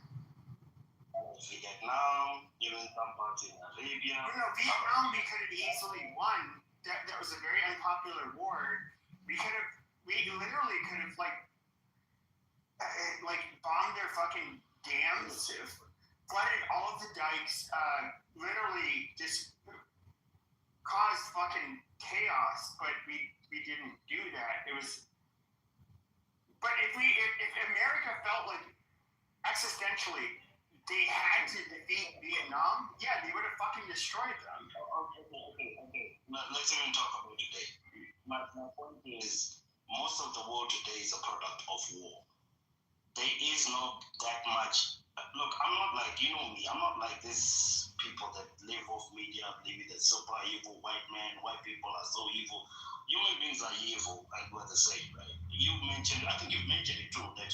Vietnam, even some parts in Arabia. Vietnam we could have easily won. That was a very unpopular war. We literally could have bombed their fucking dams, flooded all of the dikes, literally just caused fucking chaos, but we didn't do that. But if America felt like existentially they had to defeat Vietnam, yeah, they would have fucking destroyed them. Okay. Let's even talk about today. My point is, most of the world today is a product of war. There is not that much. Look, I'm not like, me, I'm not like these people that live off media, believe that super evil white man, white people are so evil. Human beings are evil, and we're the same, right? I think you've mentioned it too, that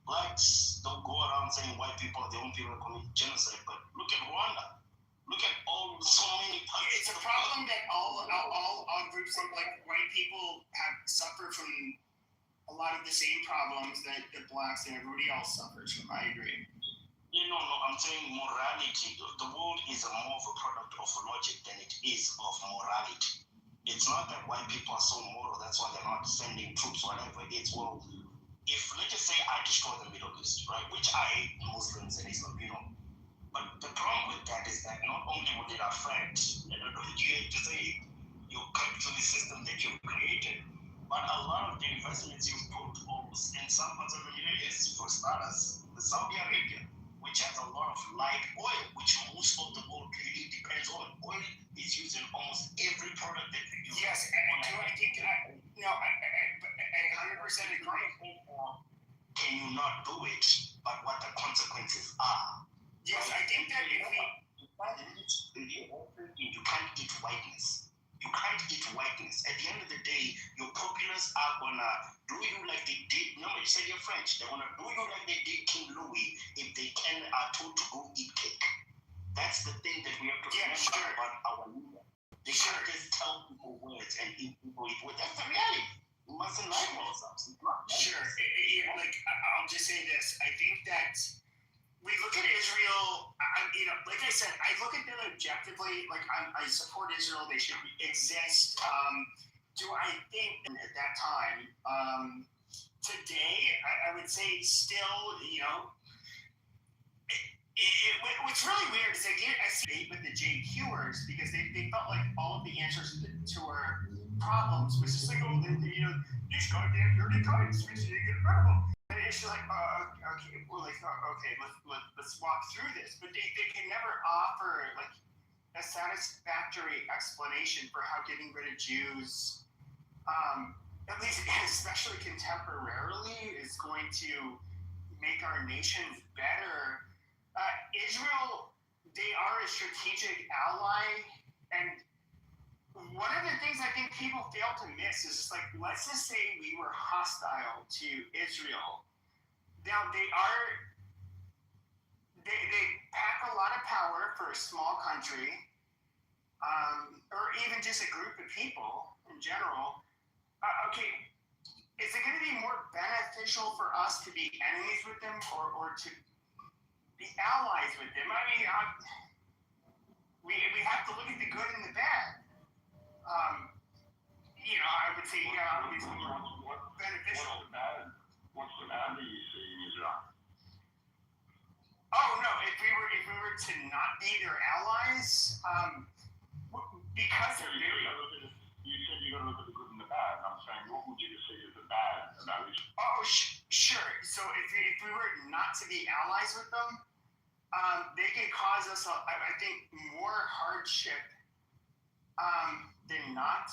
blacks don't go around saying white people are the only people that commit genocide, but look at Rwanda. Look at so many parts. It's a problem that all groups of white people have suffered from a lot of the same problems that the blacks and everybody else suffers from. I agree. No, I'm saying morality. The world is more of a product of logic than it is of morality. It's not that white people are so moral, that's why they're not sending troops, whatever. It's, well, if, let's just say I destroy the Middle East, right, which I hate Muslims and Islam, but the problem with that is that not only would it affect, you hate to say, your capitalist system that you've created, but a lot of the investments you've put in some parts of the Middle East, for starters, Saudi Arabia, which has a lot of light oil, which most of the world really depends on. Oil is used in almost every product that we use. Yes, and I think I 100% agree. Can you not do it? But what the consequences are? Yes, I think that if we you can't eat whiteness. You can't eat whiteness. At the end of the day, your populace are gonna do you like they did. No, you said you're French. They're gonna do you like they did King Louis if they are told to go eat cake. That's the thing that we have to remember about our leader. They can't just tell people words and eat people eat words. That's the reality. We mustn't lie to ourselves. Sure. Like I'll just say this. I think that we look at Israel, like I said, I look at them objectively. Like I support Israel; they should exist. Do I think at that time, today, I would say still, what's really weird is I see with the JQers because they felt like all of the answers to our problems was just like, these goddamn dirty kites, we should get rid of them. And it's like, okay, let's walk through this. But they can never offer like a satisfactory explanation for how getting rid of Jews, at least especially contemporarily, is going to make our nations better. Israel, they are a strategic ally, and one of the things I think people fail to miss is just like, let's just say we were hostile to Israel. Now they pack a lot of power for a small country, or even just a group of people in general. Okay, is it going to be more beneficial for us to be enemies with them or to be allies with them? I mean, we have to look at the good and the bad. I would say, obviously more beneficial. What's the bad that you see in Israel? Oh no! If we were to not be their allies, because they're very. You said you got to look at the good and the bad. I'm saying, what would you say is the bad about Israel? Oh, sure. So if we were not to be allies with them, they can cause us, I think, more hardship than not.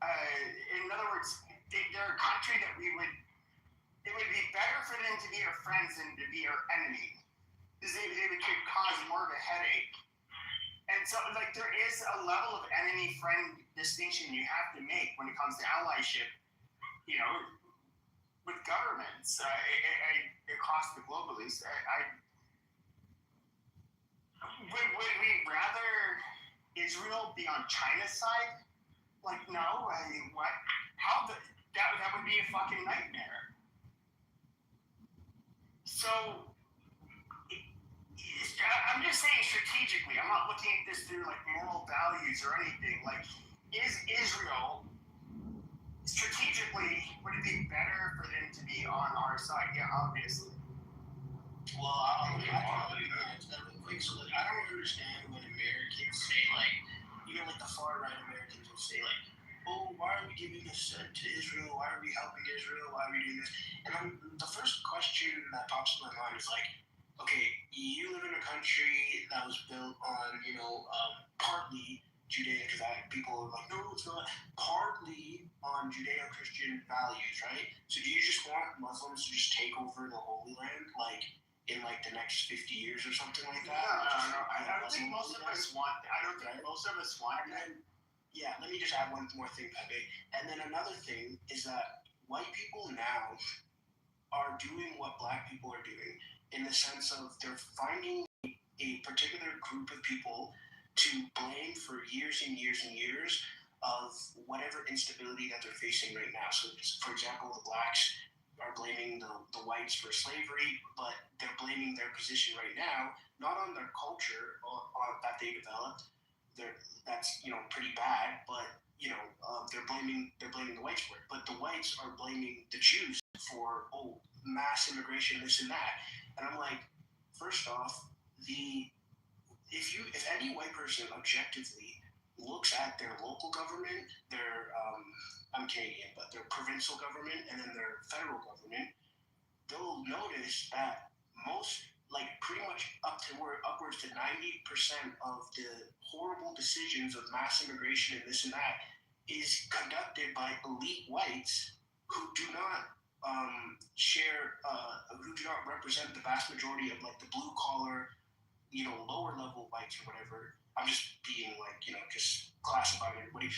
In other words, they're a country that it would be better for them to be our friends than to be our enemy. Because they could cause more of a headache. And so, like, there is a level of enemy-friend distinction you have to make when it comes to allyship, with governments across the globe, at least. Would we rather Israel be on China's side? Like, no. I mean, what? That would be a fucking nightmare. So, I'm just saying strategically. I'm not looking at this through like moral values or anything. Like, is Israel strategically, would it be better for them to be on our side? Yeah, obviously. Well, I don't quick. So like, I don't understand when Americans say like, like the far right Americans will say like, oh, why are we giving this to Israel? Why are we helping Israel? Why are we doing this? And the first question that pops in my mind is like, okay, you live in a country that was built on, partly Judeo, because people are like, no, it's not. Partly on Judeo-Christian values, right? So do you just want Muslims to just take over the Holy Land, like in like the next 50 years or something like that? No. I don't think most of us want that. I don't think most of us want that. Yeah, let me just add one more thing, Pepe. And then another thing is that white people now are doing what black people are doing, in the sense of they're finding a particular group of people to blame for years and years and years of whatever instability that they're facing right now. So, for example, the blacks are blaming the whites for slavery, but they're blaming their position right now, not on their culture that they developed. That's pretty bad, but they're blaming the whites for it. But the whites are blaming the Jews for mass immigration, this and that. And I'm like, first off, if any white person objectively looks at their local government, their I'm Canadian, but their provincial government and then their federal government, they'll notice that most, like pretty much upwards to 90% of the horrible decisions of mass immigration and this and that is conducted by elite whites who do not who do not represent the vast majority of like the blue collar, lower level whites or whatever. I'm just being like, just classifying everybody.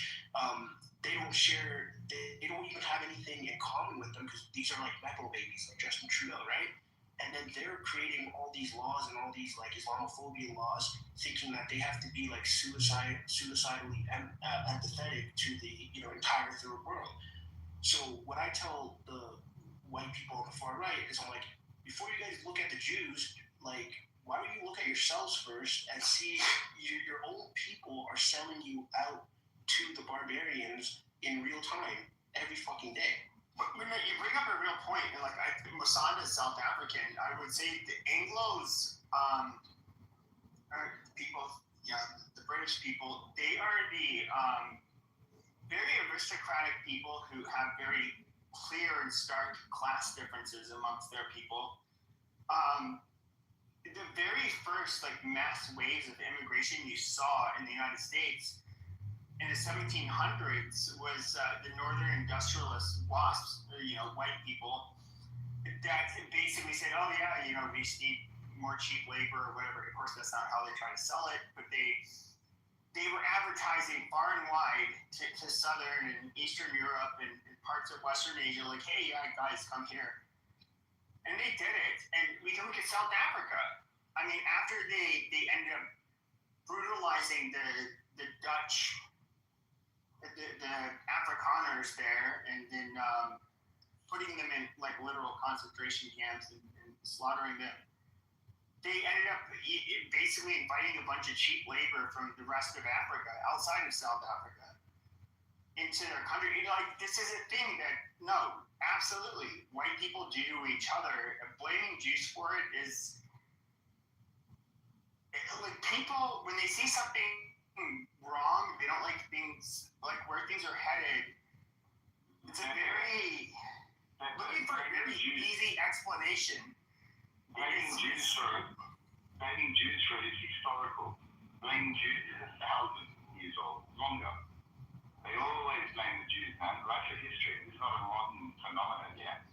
They don't share, they don't even have anything in common with them because these are like Nepo babies, like Justin Trudeau, right? And then they're creating all these laws and all these like Islamophobia laws, thinking that they have to be like suicidally empathetic to the entire third world. So what I tell the white people on the far right is, I'm like, before you guys look at the Jews, like, why don't you look at yourselves first and see your own people are selling you out to the barbarians in real time every fucking day. When you bring up a real point, and like Masanda is South African, I would say the Anglos, people, the British people, they are the very aristocratic people who have very clear and stark class differences amongst their people. The very first like mass waves of immigration you saw in the United States in the 1700s was the Northern Industrialist WASPs, white people, that basically said, oh yeah, we just need more cheap labor or whatever. Of course, that's not how they try to sell it, but they were advertising far and wide to Southern and Eastern Europe and parts of Western Asia, like, hey, yeah, guys, come here. And they did it. And we can look at South Africa. I mean, after they ended up brutalizing the Dutch, the Afrikaners there, and then putting them in like literal concentration camps and slaughtering them, they ended up basically inviting a bunch of cheap labor from the rest of Africa, outside of South Africa, into their country. Like, this is a thing that, no, absolutely, white people do to each other. And blaming Jews for it is, like, people, when they see something wrong, they don't like things, like where things are headed. It's a very, looking for a very easy explanation. Blaming Jews for it is historical. Blaming Jews is 1,000 years old, longer. They always blame the Jews, man. Right for history. It's not a modern phenomenon yet.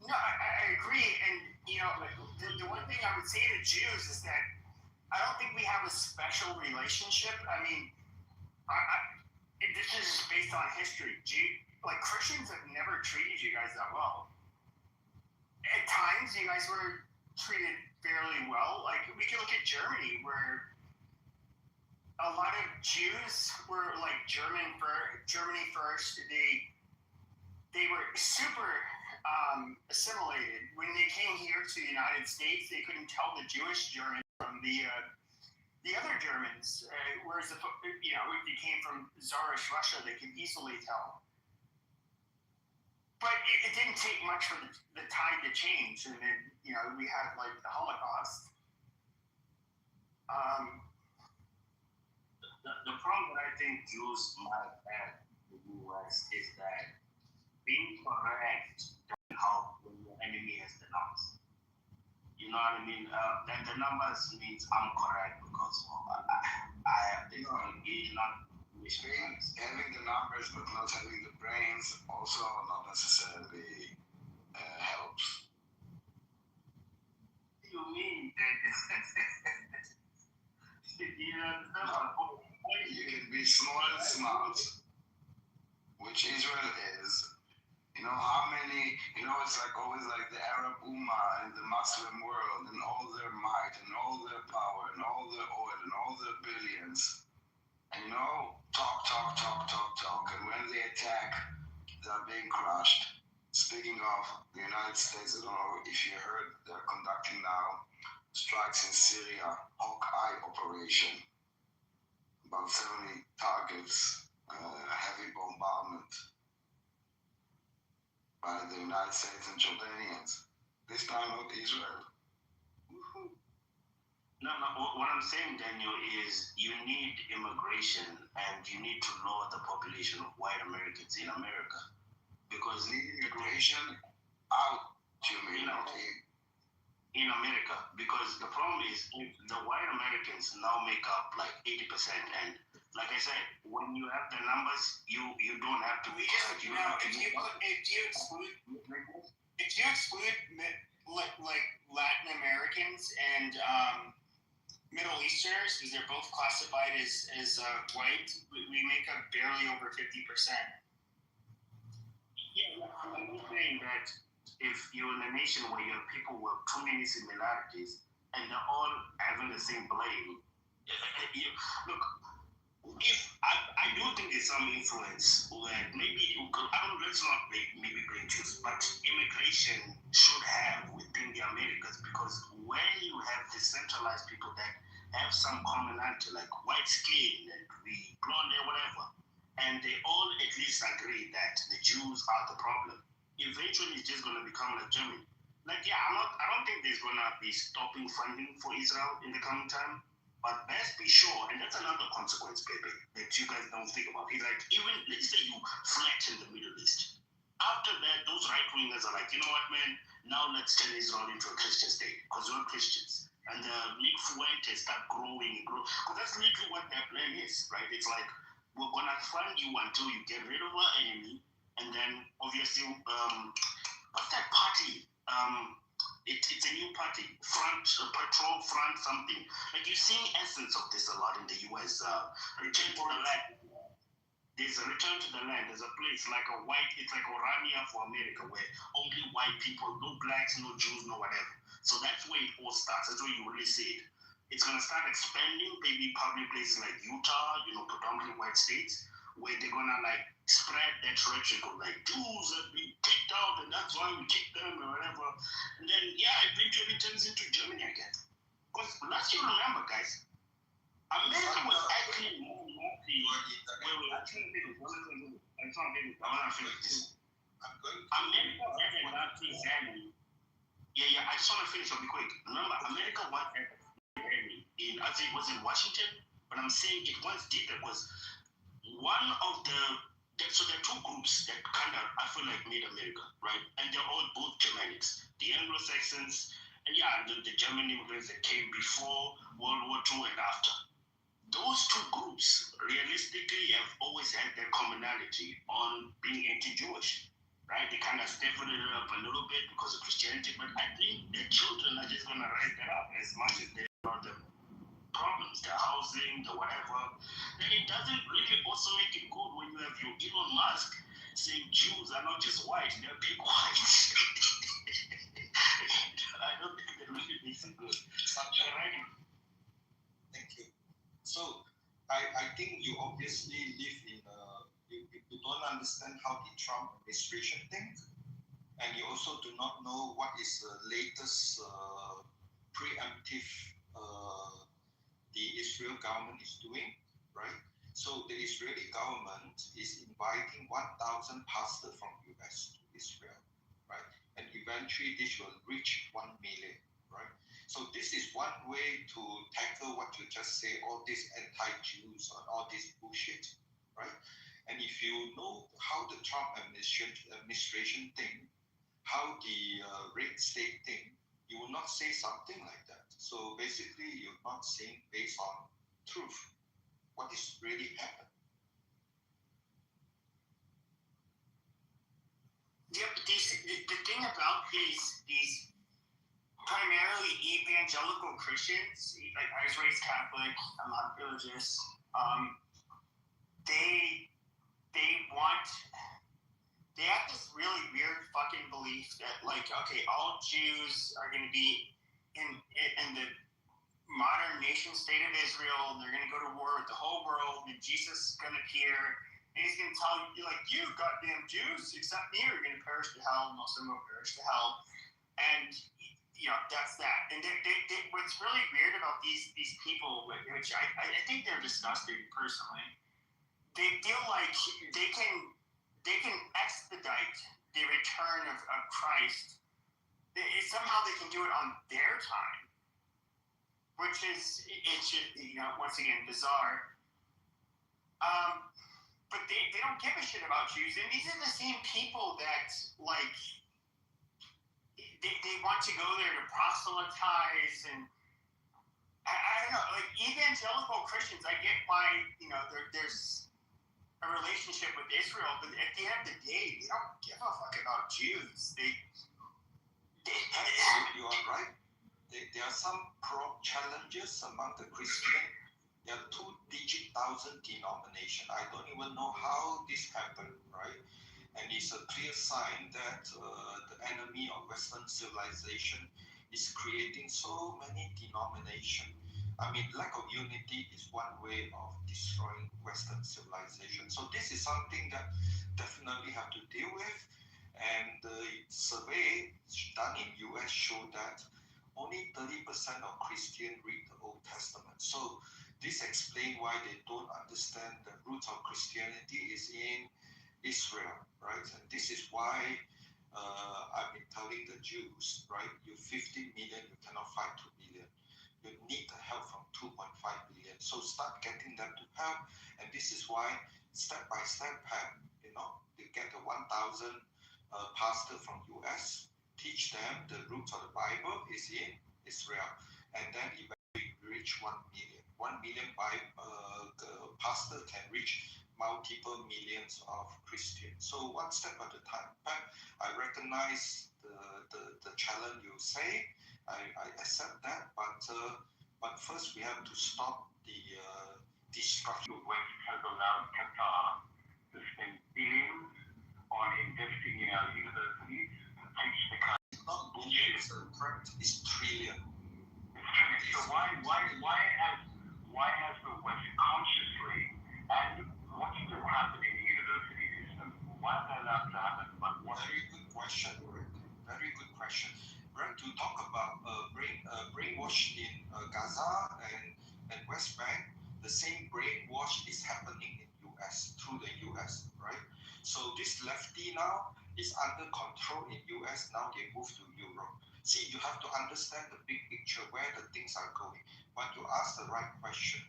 No, I agree. And, the one thing I would say to Jews is that I don't think we have a special relationship. I mean, this is based on history. Christians have never treated you guys that well. At times, you guys were treated fairly well. Like, we can look at Germany, where a lot of Jews were like Germany first. They were super assimilated. When they came here to the United States, they couldn't tell the Jewish Germans from the other Germans. Whereas if you came from Tsarist Russia, they could easily tell. But it didn't take much for the tide to change, and then we had like the Holocaust. The problem that I think Jews might have in the US is that being correct doesn't help when your enemy has the numbers. You know what I mean? Then the numbers means I'm correct because I have this. Having the numbers but not having the brains also not necessarily helps. What do you mean? You can be small and smart, which Israel is. How many, it's like always like the Arab Ummah and the Muslim world and all their might and all their power and all their oil and all their billions. And talk. And when they attack, they're being crushed. Speaking of the United States, I don't know if you heard, they're conducting now strikes in Syria, Hawkeye operation. About 70 targets, heavy bombardment by the United States and Jordanians. This time not Israel. No, what I'm saying, Daniel, is you need immigration and you need to lower the population of white Americans in America. Because need immigration out in America, because the problem is the white Americans now make up like 80%, and like I said, when you have the numbers, you don't have to be quiet. If you exclude like Latin Americans and Middle Easterners, because they're both classified as white, we make up barely over 50%. Yeah, I'm just saying that if you're in a nation where you have people with too many similarities and they're all having the same blame, look, if I do think there's some influence where maybe let's not maybe blame Jews, but immigration should have within the Americas, because when you have decentralized people that have some commonality, like white skin and we blonde hair, whatever, and they all at least agree that the Jews are the problem, eventually it's just going to become like Germany. Like, yeah, I don't think there's going to be stopping funding for Israel in the coming time, but best be sure, and that's another consequence, baby, that you guys don't think about. It's like, even, let's say you flatten the Middle East. After that, those right-wingers are like, you know what, man, now let's turn Israel into a Christian state, because we're Christians. And the Nick Fuentes start growing, because that's literally what their plan is, right? It's like, we're going to fund you until you get rid of our enemy, and then obviously, what's that party? It's a new party, Patrol Front something. Like, you're seeing essence of this a lot in the US. Return to the land. There's a return to the land. There's a place like it's like Orania for America, where only white people, no blacks, no Jews, no whatever. So that's where it all starts. That's where you really see it. It's going to start expanding, maybe public places like Utah, predominantly white states, where they're going to like spread that rhetoric of like Jews have been kicked out and that's why we kicked them or whatever. And then, eventually it turns into Germany again. Because last you remember, guys, America was actually more Nazi. America had a Nazi family. Yeah, I just want to finish up quick. Remember, America once had a family I think it was in Washington, but I'm saying it once did that was one of so there are two groups that kind of, I feel like, made America, right? And they're all both Germanics. The Anglo-Saxons, and the German immigrants that came before World War II and after. Those two groups, realistically, have always had their commonality on being anti-Jewish, right? They kind of stepped it up a little bit because of Christianity, but I think their children are just going to rise that up as much as they are the problems, the housing, the whatever. Then it doesn't really also make it good when you have your Elon Musk saying Jews are not just white, they're big whites. I don't think that really makes it good. Thank you. So I think you obviously live in you don't understand how the Trump administration thinks, and you also do not know what is the latest preemptive the Israel government is doing, right? So the Israeli government is inviting 1,000 pastors from US to Israel, right? And eventually this will reach 1 million, right? So this is one way to tackle what you just say, all this anti-Jews and all this bullshit, right? And if you know how the Trump administration think, how the red state think, you will not say something like that. So basically, you're not saying based on truth, what is really happened. Yeah, but the thing about these primarily evangelical Christians, like I was raised Catholic, I'm not religious. They have this really weird fucking belief that, like, okay, all Jews are going to be in the modern nation state of Israel. They're going to go to war with the whole world, and Jesus is going to appear, and he's going to tell you, like, you goddamn Jews, except me, are going to perish to hell. Most of them will perish to hell, and that's that. And what's really weird about these people, which I think they're disgusting personally, they feel like they can expedite the return of Christ. Somehow they can do it on their time, which is, once again, bizarre. But they don't give a shit about Jews, and these are the same people that, like, they want to go there to proselytize, and I don't know, like evangelical Christians, I get why, there's a relationship with Israel, but at the end of the day, they don't give a fuck about Jews. You are right. There are some challenges among the Christian. There are 2-digit thousand denomination. I don't even know how this happened, right? And it's a clear sign that the enemy of Western civilization is creating so many denominations. I mean, lack of unity is one way of destroying Western civilization. So this is something that definitely have to deal with. And the survey done in US showed that only 30% of Christians read the Old Testament. So this explains why they don't understand the roots of Christianity is in Israel, right? And this is why I've been telling the Jews, right? You 50 million, you cannot fight 2 billion. You need the help from 2.5 billion. So start getting them to help. And this is why step by step, they get the 1,000 pastor from US, teach them the roots of the Bible is in Israel. And then eventually reach 1 million. 1 million the pastor can reach multiple millions of Christians. So one step at a time. But I recognize the challenge you say. I accept that, but first we have to stop the destruction. West has allowed Qatar to spend billions on investing in our universities and teach the country. It's not billions, correct? It's trillion. It's trillion. So why has the West consciously, and what's still happening in the university system? Why is that allowed to happen? Very good question, Rick. Very good question. Rick, to talk about brainwash in Gaza and West Bank, the same brainwash is happening in US, through the US, right? So this lefty now is under control in US, now they move to Europe. See, you have to understand the big picture, where the things are going. But you asked the right question.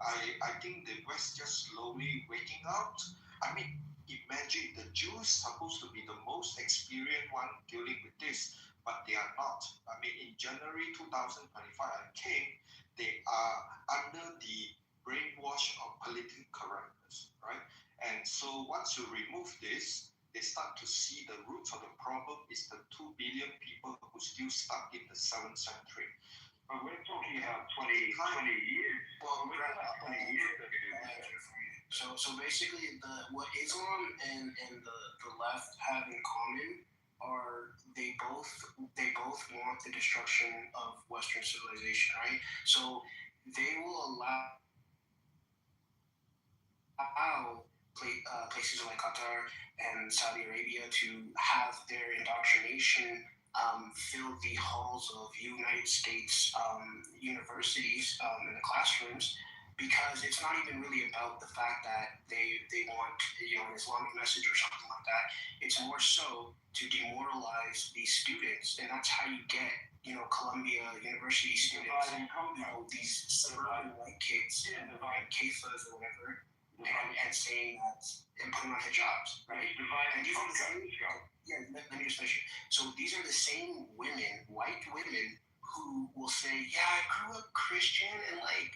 I think the West just slowly waking up. I mean, imagine the Jews supposed to be the most experienced one dealing with this, but they are not. I mean, in January 2025, I came, they are under the brainwash of political correctness, right? And so once you remove this, they start to see the roots of the problem is the 2 billion people who still stuck in the 7th century. But we're talking about 20 years. Well, we're talking about 20 years that it is. So basically, what Islam and the left have in common are they both want the destruction of Western civilization, right? So they will allow places like Qatar and Saudi Arabia to have their indoctrination fill the halls of United States universities in the classrooms, because it's not even really about the fact that they want an Islamic message or something like that. It's more so to demoralize these students, and that's how you get Columbia University students, these suburban white kids, like Kefas or whatever, and saying that and putting on hijabs, right? And these are the same. Yeah, let me just finish it. So these are the same women, white women, who will say, yeah, I grew up Christian and I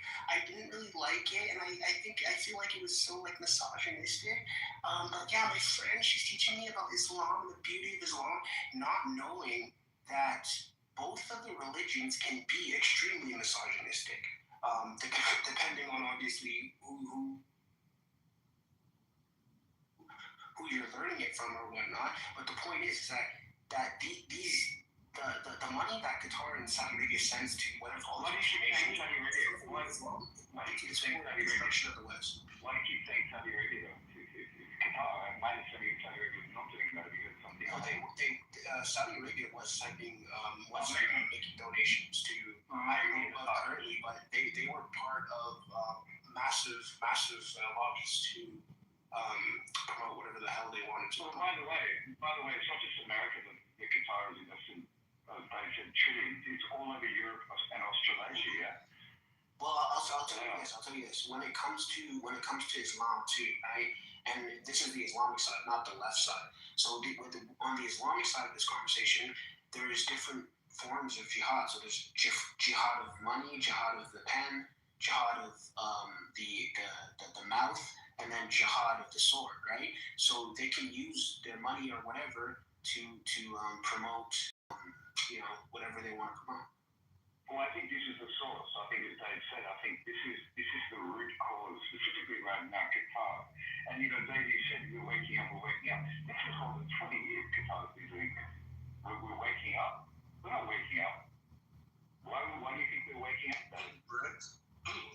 didn't really like it, and I feel like it was so misogynistic. But yeah, my friend, she's teaching me about Islam and the beauty of Islam, not knowing that both of the religions can be extremely misogynistic, depending on obviously who you're learning it from or whatnot. But the point is that the money that Qatar and Saudi Arabia sends to whatever all these nations, destruction of the West. Why do you keep saying Saudi Arabia though? It's Qatar. My understanding Saudi Arabia is not doing that because something. No, Saudi Arabia was making donations to. I don't know about currently, but they were part of massive lobbies to promote whatever the hell they wanted to. Well, by the way, it's not just America that Qatar is investing, as I said, trillions. It's all over Europe and Australasia, yeah? Well, I'll tell you this. When it comes to Islam too, right? And this is the Islamic side, not the left side. So on the Islamic side of this conversation, there's different forms of jihad. So there's jihad of money, jihad of the pen, jihad of the mouth, and then jihad of the sword, right? So they can use their money or whatever to promote, whatever they want to promote. Well, I think this is the source. I think, as Dave said, I think this is the root cause, specifically right now, Qatar. And Dave, you said we're waking up. This is more than 20 years Qatar's been doing this. We're waking up. We're not waking up. Why do you think we're waking up, Dave? Brett,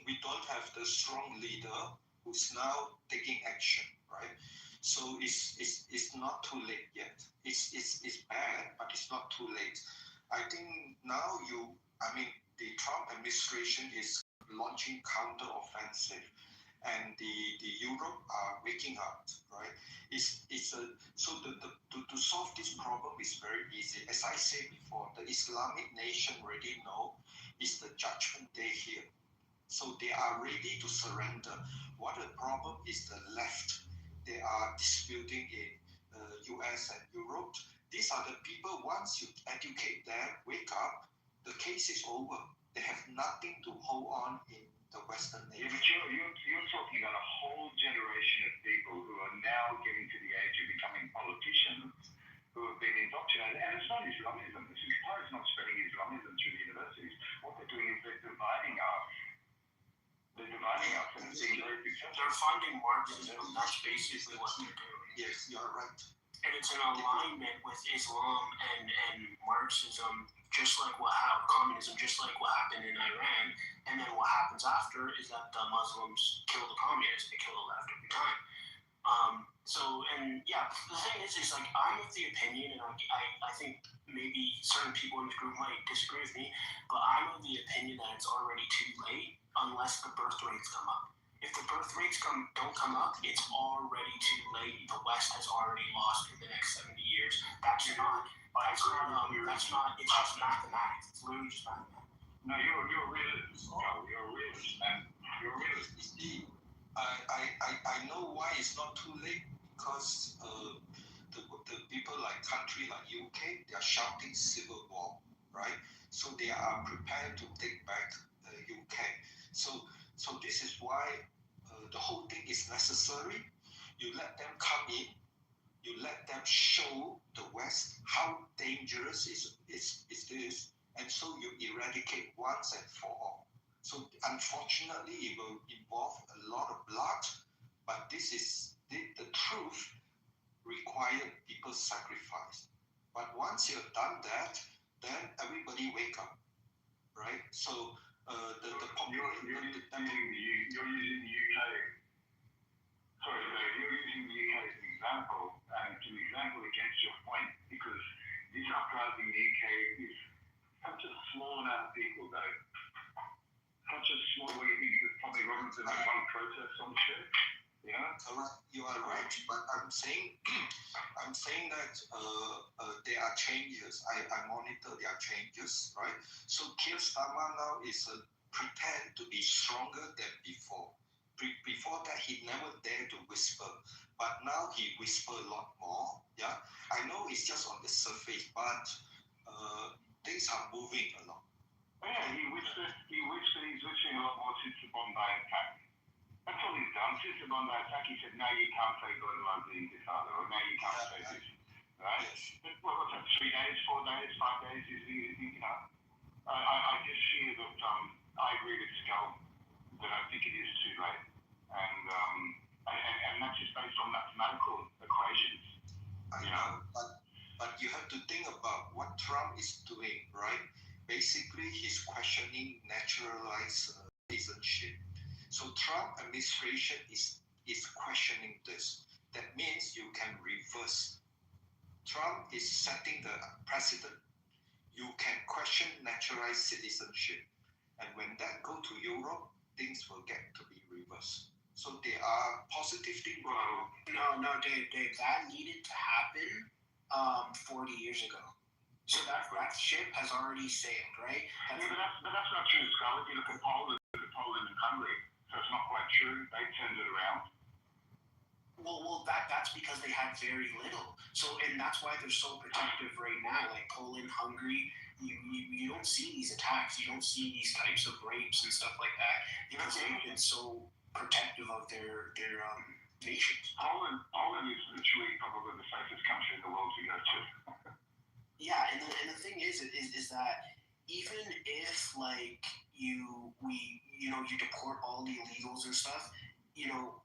we don't have the strong leader who's now taking action, right? So it's not too late yet. It's bad, but it's not too late. I think now the Trump administration is launching counter-offensive, and the Europe are waking up, right? To solve this problem is very easy. As I said before, the Islamic nation already know it's the judgment day here. So they are ready to surrender. What the problem is the left. They are disputing in US and Europe. These are the people, once you educate them, wake up, the case is over. They have nothing to hold on in the Western nation. Yeah, but you're talking about a whole generation of people who are now getting to the age of becoming politicians who have been indoctrinated. And it's not Islamism. Qatar is not spreading Islamism through the universities. What they're doing is they're dividing us. They're dividing us, and it's being very successful. They're funding Marxism. That's basically what they're doing. Yes, you're right. And it's in alignment with Islam and Marxism, just like communism, just like what happened in Iran. And then what happens after is that the Muslims kill the communists. They kill the left every time. The thing is like, I'm of the opinion, and I think maybe certain people in the group might disagree with me, but I'm of the opinion that it's already too late unless the birth rates come up. If the birth rates don't come up, it's already too late. The West has already lost in the next 70 years. It's just mathematics. It's literally just mathematics. No, you're a realist. You're a realist, man. You're a realist. I know why it's not too late, because the people like country like UK, they are shouting civil war, right? So they are prepared to take back the UK. So this is why the whole thing is necessary. You let them come in, you let them show the West how dangerous is this, and so you eradicate once and for all. So unfortunately, it will involve a lot of blood, but this is the truth required people's sacrifice. But once you've done that, then everybody wake up, right? So the population. You're using the UK. Sorry, Dave, you're using the UK as an example, and it's an example against your point, because this uprising in the UK is such a small amount of people, though. Such a small, what do you think? It's probably Robinson and one protest on shit. You are right, but I'm saying that there are changes. I monitor their changes, right? So Keir Starmer now is pretend to be stronger than before. Before that, he never dared to whisper, but now he whisper a lot more. Yeah, I know it's just on the surface, but things are moving along. Yeah, he's whispering a lot more since the Bombay attack. That's all he's done. Since the Bombay attack, he said, no, you can't say God loves the Qatar, or no, you can't say this. Right? Yes. What's that, 3 days, 4 days, 5 days? I just fear that I agree with Skull that I think it is too late. And that's just based on mathematical equations. But you have to think about what Trump is doing, right? Basically, he's questioning naturalized citizenship. So Trump administration is questioning this. That means you can reverse. Trump is setting the precedent. You can question naturalized citizenship. And when that go to Europe, things will get to be reversed. So there are positive things. No, Dave, that needed to happen 40 years ago. So that ship has already sailed, right? But that's not true, Skull. If you look at Poland and Hungary, so it's not quite true. They turned it around. Well, that's because they had very little. So, and that's why they're so protective right now. Like Poland, Hungary, you don't see these attacks. You don't see these types of rapes and stuff like that because they've been so protective of their nations. Poland is literally probably the safest country in the world to go to. Yeah, and the thing is that even if like you deport all the illegals and stuff, you're not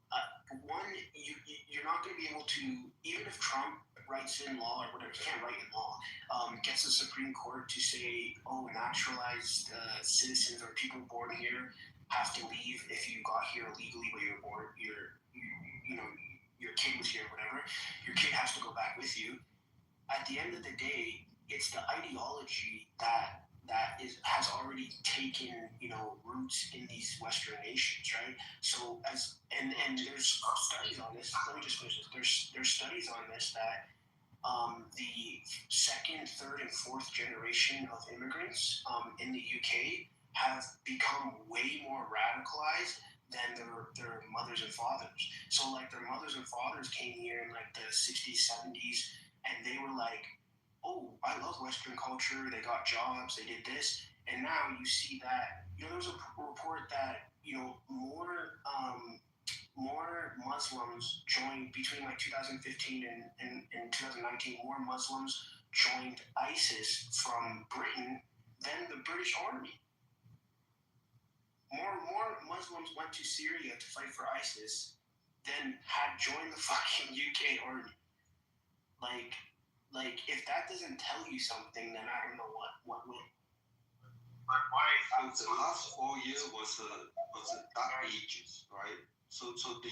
going to be able to, even if Trump writes in law or whatever, he can't write in law, gets the Supreme Court to say, oh, naturalized citizens or people born here have to leave if you got here illegally, but you're born, your kid was here or whatever, your kid has to go back with you. At the end of the day, it's the ideology that has already taken roots in these Western nations, right? So and there's studies on this. Let me just finish this. There's studies on this that the second, third, and fourth generation of immigrants in the UK have become way more radicalized than their mothers and fathers. So like their mothers and fathers came here in like the 60s, 70s, and they were like, oh, I love Western culture. They got jobs. They did this. And now you see that, there was a report that, more Muslims joined between like 2015 and 2019, more Muslims joined ISIS from Britain than the British Army. More Muslims went to Syria to fight for ISIS than had joined the fucking UK Army. Like if that doesn't tell you something, then I don't know what will. But why? The last 4 years was the dark ages, right? So the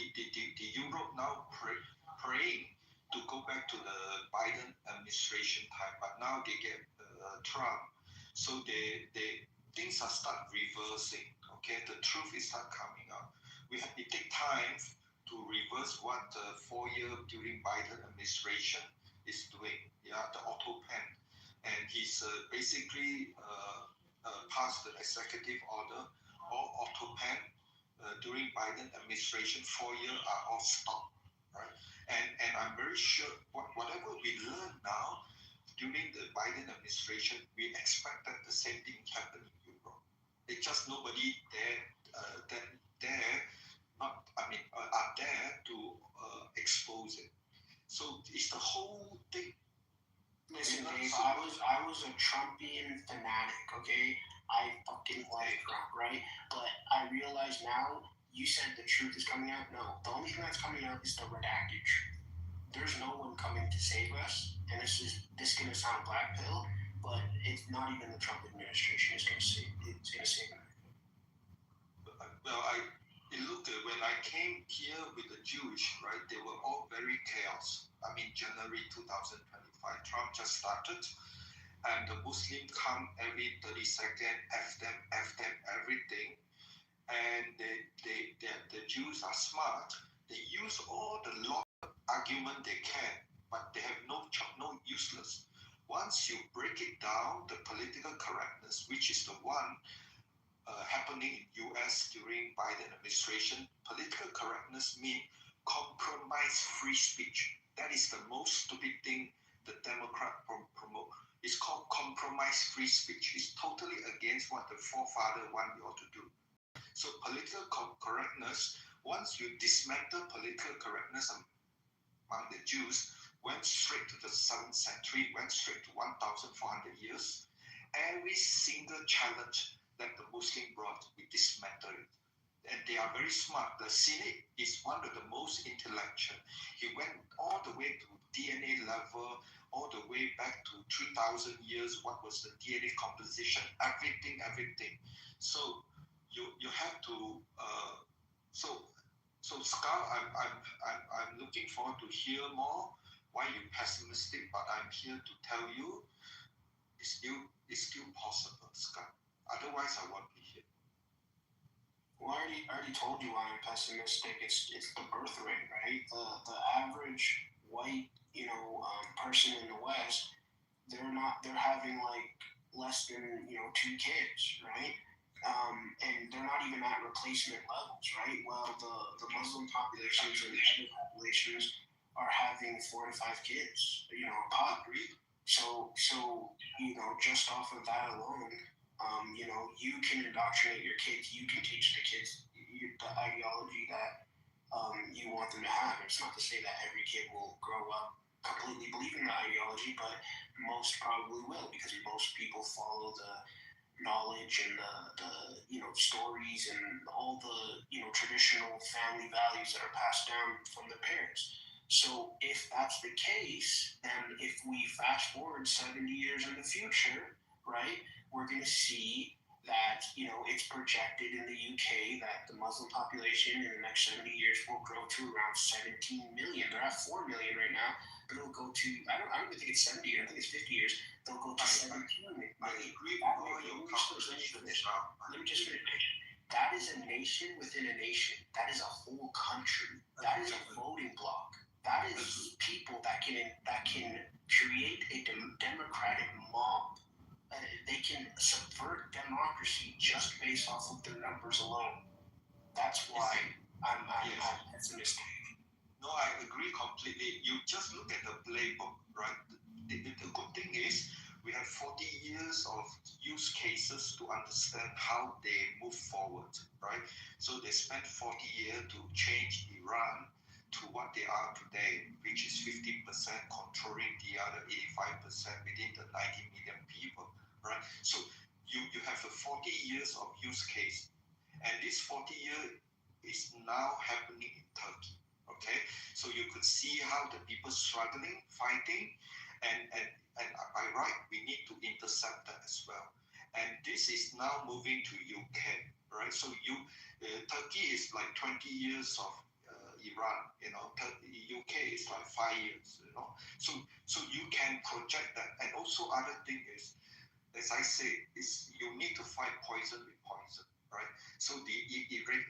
Europe now praying to go back to the Biden administration time, but now they get Trump, so they things are start reversing. Okay, the truth is start coming out. It take time to reverse what the 4 year during Biden administration is doing. Yeah, the auto pen, and he's basically passed the executive order. All auto pen during Biden administration 4 years are all stopped, right? And I'm very sure whatever we learn now during the Biden administration, we expected the same thing happen in Europe. It's just nobody are there to expose it. So it's the whole thing. Listen, Dave, I was a Trumpian fanatic, okay? I fucking love Trump, right? But I realize now, you said the truth is coming out. No, the only thing that's coming out is the redactage. There's no one coming to save us, and this is gonna sound black pill, but it's not even the Trump administration is gonna save it. Well, when I came here with the Jewish, right, they were all very chaos. I mean, January 2025, Trump just started, and the Muslims come every 30 seconds, F them, everything. And the Jews are smart. They use all the law argument they can, but they have no useless. Once you break it down, the political correctness, which is the one happening in US during Biden administration, political correctness means compromise free speech. That is the most stupid thing the Democrat promote. It's called compromise free speech. It's totally against what the forefather want you all to do. So political correctness, once you dismantle political correctness among the Jews, went straight to the 7th century, went straight to 1,400 years. Every single challenge that the Muslim brought, we dismantled it. And they are very smart. The Senate is one of the most intellectual. He went all the way to DNA level, all the way back to 3,000 years. What was the DNA composition? Everything. So you have to. So Scar, I'm looking forward to hear more. Why you pessimistic? But I'm here to tell you, it's still possible, Scar. Otherwise, I won't be here. Well, I already told you why I'm pessimistic. It's the birth rate, right? The average white, person in the West, they're having like less than 2 kids, right? and they're not even at replacement levels, right? Well, the Muslim populations and other populations are having 4 to 5 kids, you know, pop. So just off of that alone, you can indoctrinate your kids. You can teach the kids the ideology that you want them to have. It's not to say that every kid will grow up completely believing the ideology, but most probably will, because most people follow the knowledge and the stories and all the traditional family values that are passed down from the parents. So if that's the case, then if we fast forward 70 years in the future, right, we're going to see that it's projected in the UK that the Muslim population in the next 70 years will grow to around 17 million. They're at 4 million right now, but it'll go to I don't even think it's 70 years. I think it's 50 years. They'll go to 17 million. I agree with all your calculations. Let me just finish. That is a nation within a nation. That is a whole country. That is a voting bloc. That is people that can create a democratic mob. They can subvert democracy just based off of their numbers alone. That's why I'm pessimistic. No, I agree completely. You just look at the playbook, right? The good thing is we have 40 years of use cases to understand how they move forward, right? So they spent 40 years to change Iran to what they are today, which is 50% controlling the other 85% within the 90 million people, right? So you have the 40 years of use case, and this 40 years is now happening in Turkey, okay? So you could see how the people struggling, fighting, and by right, we need to intercept that as well. And this is now moving to UK, right? So Turkey is like 20 years of Iran, UK is like 5 years, So you can project that. And also other thing is, as I say, is you need to fight poison with poison, right? So the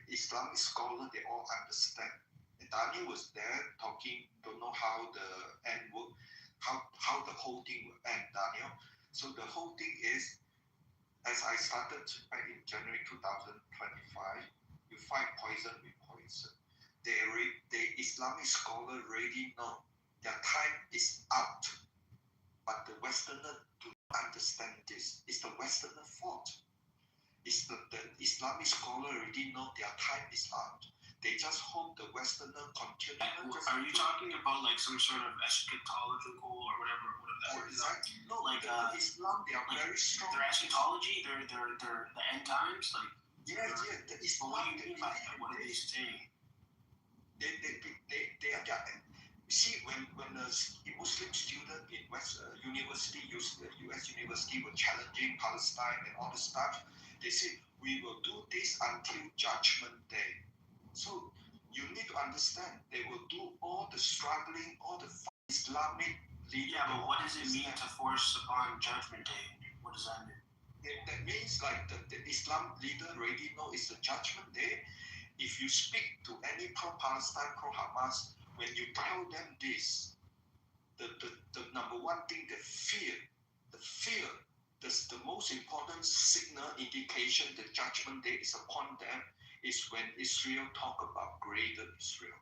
Islamic scholar, they all understand. Daniel was there talking, don't know how the end work, how the whole thing will end, Daniel. So the whole thing is, as I started back in January 2025, you fight poison with poison. The Islamic scholar already know their time is out, but the Westerner do not understand this. It's the Westerner fault. It's the Islamic scholar already know their time is out. They just hope the Westerner continue. Are you talking about like some sort of eschatological or whatever that word is? No, like Islam, they are like very strong. Their eschatology, their the end times, like the Islam. What do you mean by that? What are they saying? They are. See, when a Muslim student in US University were challenging Palestine and all the stuff, they said, we will do this until Judgment Day. So you need to understand, they will do all the struggling, all the Islamic leaders. Yeah, but what does it mean to force upon Judgment Day? What does that mean? That means like the Islam leader already know it's the Judgment Day. If you speak to any pro-Palestine, pro-Hamas, when you tell them this, the number one thing, the fear, the most important signal indication the Judgment Day is upon them is when Israel talk about greater Israel,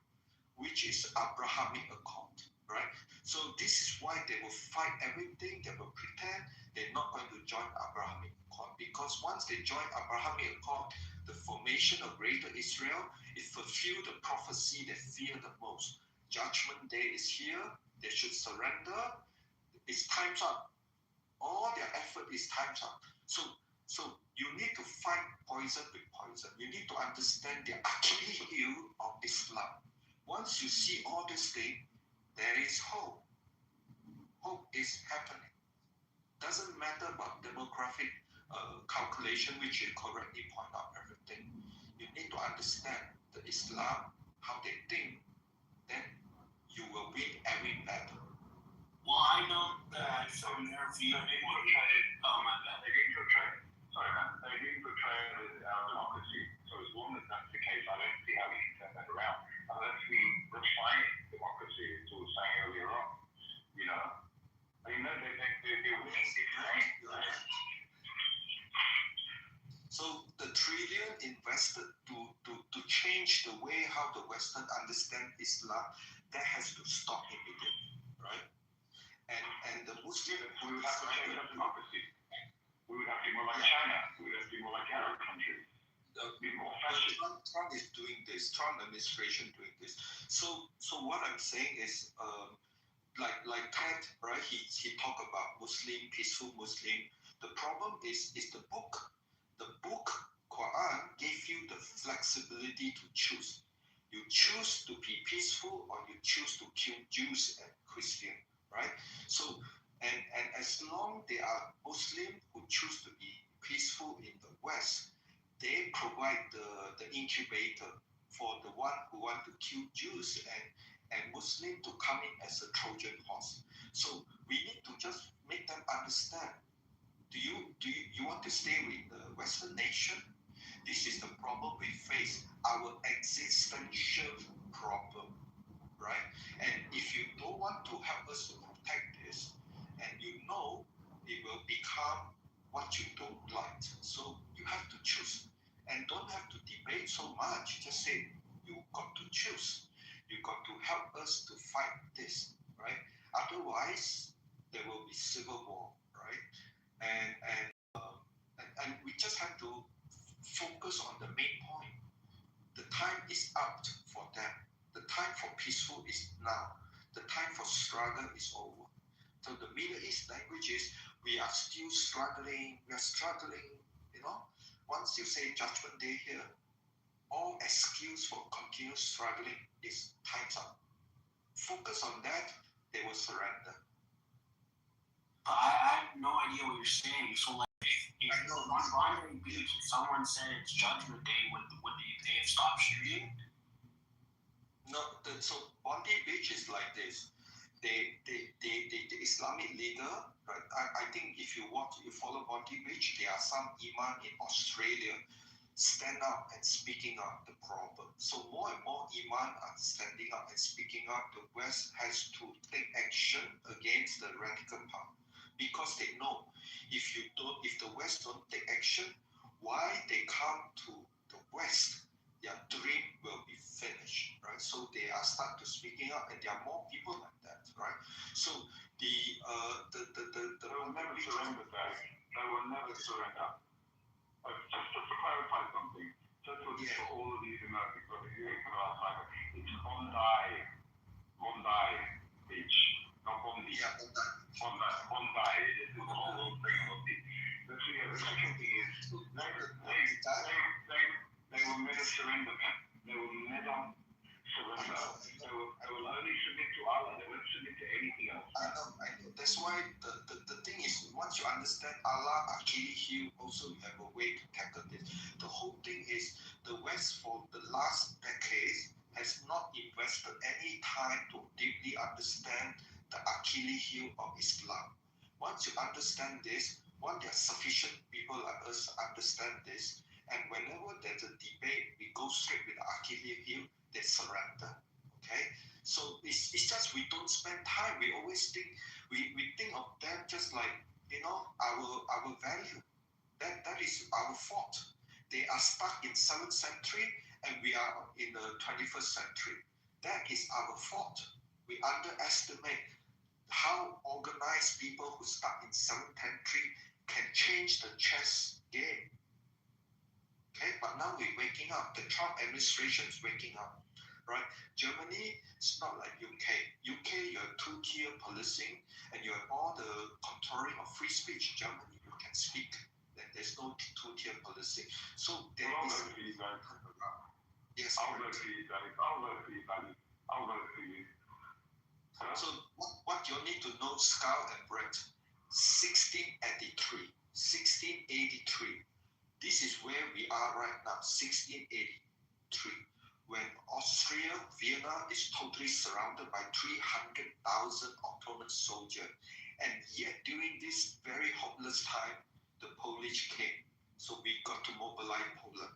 which is Abrahamic Accord, right? So this is why they will fight everything, they will pretend they're not going to join Abrahamic Accord, because once they join Abrahamic Accord, the formation of greater Israel, it fulfill the prophecy they fear the most. Judgment Day is here, they should surrender, it's time's up. All their effort is time's up. So you need to fight poison with poison. You need to understand the Achilles heel of Islam. Once you see all this thing, there is hope. Hope is happening. Doesn't matter about demographic calculation, which you correctly point out everything. You need to understand the Islam, how they think, then you will win every battle. Well, I know that from their view, They portray it. my bad. They didn't portray. Sorry, man. They didn't portray it as our democracy. So as long as that's the case, I don't see how we can turn that around. Unless we refine democracy, as I was saying earlier on. I mean, they're winning. So the change the way how the Western understand Islam, that has to stop immediately, right? And the Muslim we would have to change our democracy. We would have to be more like China. We would have to be more like Arab countries. Be more fascist. Trump is doing this. Trump administration doing this. So what I'm saying is, like Ted, right? He talked about Muslim, peaceful Muslim. The problem is the book. The book Quran gave you the flexibility to choose. You choose to be peaceful or you choose to kill Jews and Christian, right? So and as long they are Muslim who choose to be peaceful in the West, they provide the incubator for the one who want to kill Jews and Muslim to come in as a Trojan horse. So we need to just make them understand. Do you want to stay with the Western nation? This is the problem we face, our existential problem, right? And if you don't want to help us to protect this, and you know it will become what you don't like, so you have to choose. And don't have to debate so much, just say, you got to choose. You got to help us to fight this, right? Otherwise, there will be civil war, right? And we just have to focus on the main point. The time is out for them. The time for peaceful is now. The time for struggle is over. So the Middle East languages, we are still struggling. We are struggling, you know. Once you say Judgment Day here, all excuse for continuous struggling is time's up. Focus on that, they will surrender. I have no idea what you're saying. So, like, if on Bondi Beach, if someone said it's Judgment Day, would they have stopped shooting? No, so Bondi Beach is like this. The Islamic leader, right? I think if you follow Bondi Beach, there are some imam in Australia stand up and speaking up the problem. So more and more imam are standing up and speaking up. The West has to take action against the radical power because they know if the West don't take action, why they come to the West, their dream will be finished, right? So they are start to speaking up, and there are more people like that, right? So the they will never surrender, Barry. They will never surrender. Just to clarify something, just for all of these Americans, it's Bondi Beach, not Bondi. Yeah, Bondi. This is the whole thing of the. The second thing is they will never surrender. They will never surrender. They will only submit to Allah. They won't submit to anything else. I know. That's why the thing is, once you understand Allah, Achilles heel, also you have a way to tackle this. The whole thing is the West for the last decades has not invested any time to deeply understand the Achilles heel of Islam. Once you understand this, there are sufficient people like us understand this, and whenever there's a debate, we go straight with the Achilles heel, they surrender. Okay? So it's just we don't spend time. We always think we think of them just like, you know, our value. That is our fault. They are stuck in 7th century and we are in the 21st century. That is our fault. We underestimate how organized people who start in 7th century can change the chess game. Okay, but now we're waking up. The Trump administration is waking up, right? Germany is not like UK. UK, you have two-tier policing and you have all the contouring of free speech. Germany, you can speak. There's no two-tier policing. So there is. Yes, I'll vote for you, Daddy. I'll vote for you, Daddy. I'll vote for you. So what you need to know, Scout and Brett, 1683. This is where we are right now, 1683. When Austria, Vienna is totally surrounded by 300,000 Ottoman soldiers. And yet during this very hopeless time, the Polish came. So we got to mobilize Poland.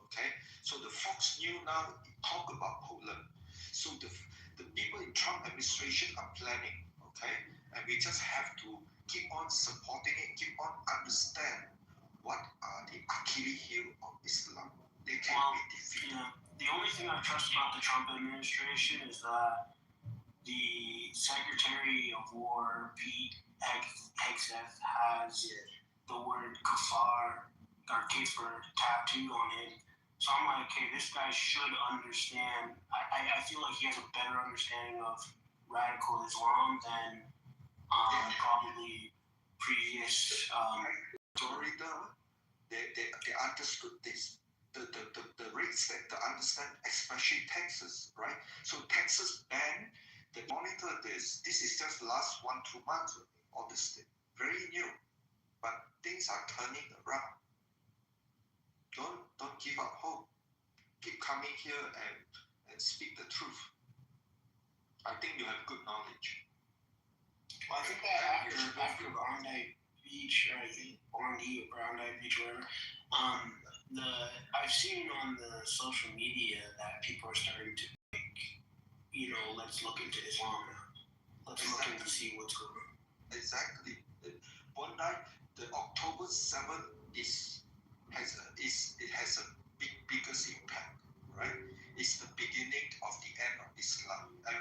Okay? So the Fox News now talk about Poland. So the people in Trump administration are planning, okay? And we just have to keep on supporting it, keep on understand what are the Achilles heel of Islam. they can Well, be defeated. the only thing I trust about the Trump administration is that the Secretary of War, Pete Hegseth, has the word kafar or kafir tattooed on him. So I'm like, okay, this guy should understand. I feel like he has a better understanding of radical Islam than probably previous. Florida, they understood this. The rates that they understand, especially Texas, right? So Texas banned, they monitor this. This is just last 1-2 months, honestly. Very new. But things are turning around. Don't give up hope. Keep coming here and speak the truth. I think you have good knowledge. Well, I think that after Bondi Beach, or I think Bondi Beach, whatever, I've seen on the social media that people are starting to let's look into Islam now. Let's look into see what's going on. Exactly. Bondi, the October 7th has a biggest impact, right? It's the beginning of the end of Islam. And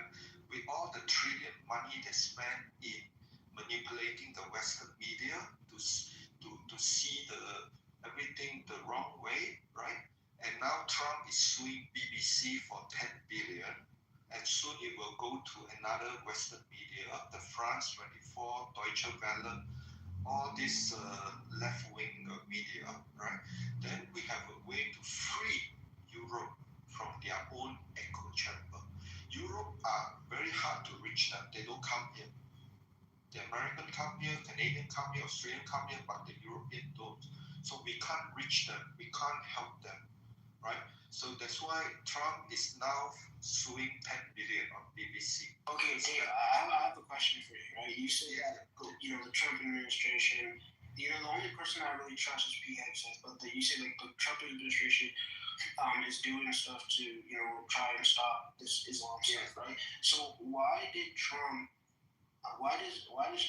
with all the trillion money they spend in manipulating the Western media to see everything the wrong way, right? And now Trump is suing BBC for 10 billion, and soon it will go to another Western media, the France 24, Deutsche Welle, all this left-wing media, right? Then we have a way to free Europe from their own echo chamber. Europe are very hard to reach them. They don't come here. The American come here, Canadian come here, Australian come here, but the European don't. So we can't reach them. We can't help them, right? So that's why Trump is now suing 10 billion on BBC. Okay, Dave, I have a question for you, right? You said that, the Trump administration, the only person I really trust is Pete Hegseth, but you said like the Trump administration is doing stuff to, try and stop this Islam stuff, right? So why does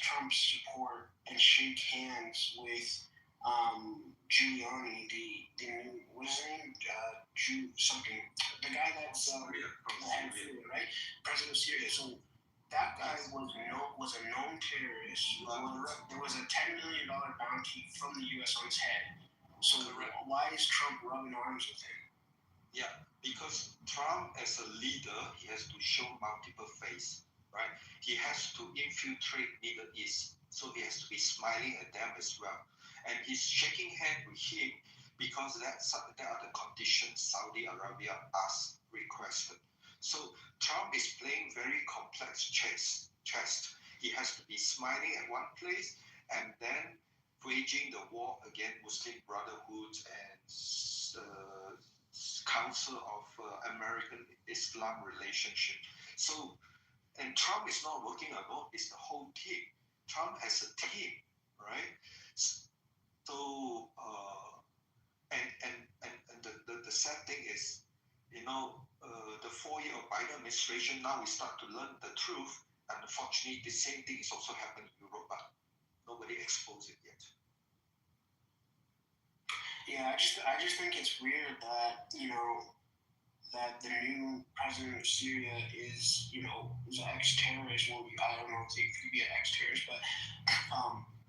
Trump support and shake hands with Giuliani, the new, what's his name? The guy that's the head of Syria, right? President of Syria. So that guy was a known terrorist. There was a $10 million bounty from the U.S. on his head. So why is Trump rubbing arms with him? Yeah, because Trump as a leader, he has to show multiple face, right? He has to infiltrate Middle East, so he has to be smiling at them as well. And he's shaking hands with him because that are the conditions Saudi Arabia requested. So Trump is playing very complex chess. He has to be smiling at one place and then waging the war against Muslim Brotherhood and Council of American Islam relationship. So, and Trump is not working alone, it's the whole team. Trump has a team, right? So, and the sad thing is, the 4 year of Biden administration, now we start to learn the truth. And unfortunately, the same thing is also happening in Europe, but nobody exposed it yet. Yeah, I just think it's weird that, that the new president of Syria is an ex-terrorist. Well, I don't know if he could be an ex-terrorist, but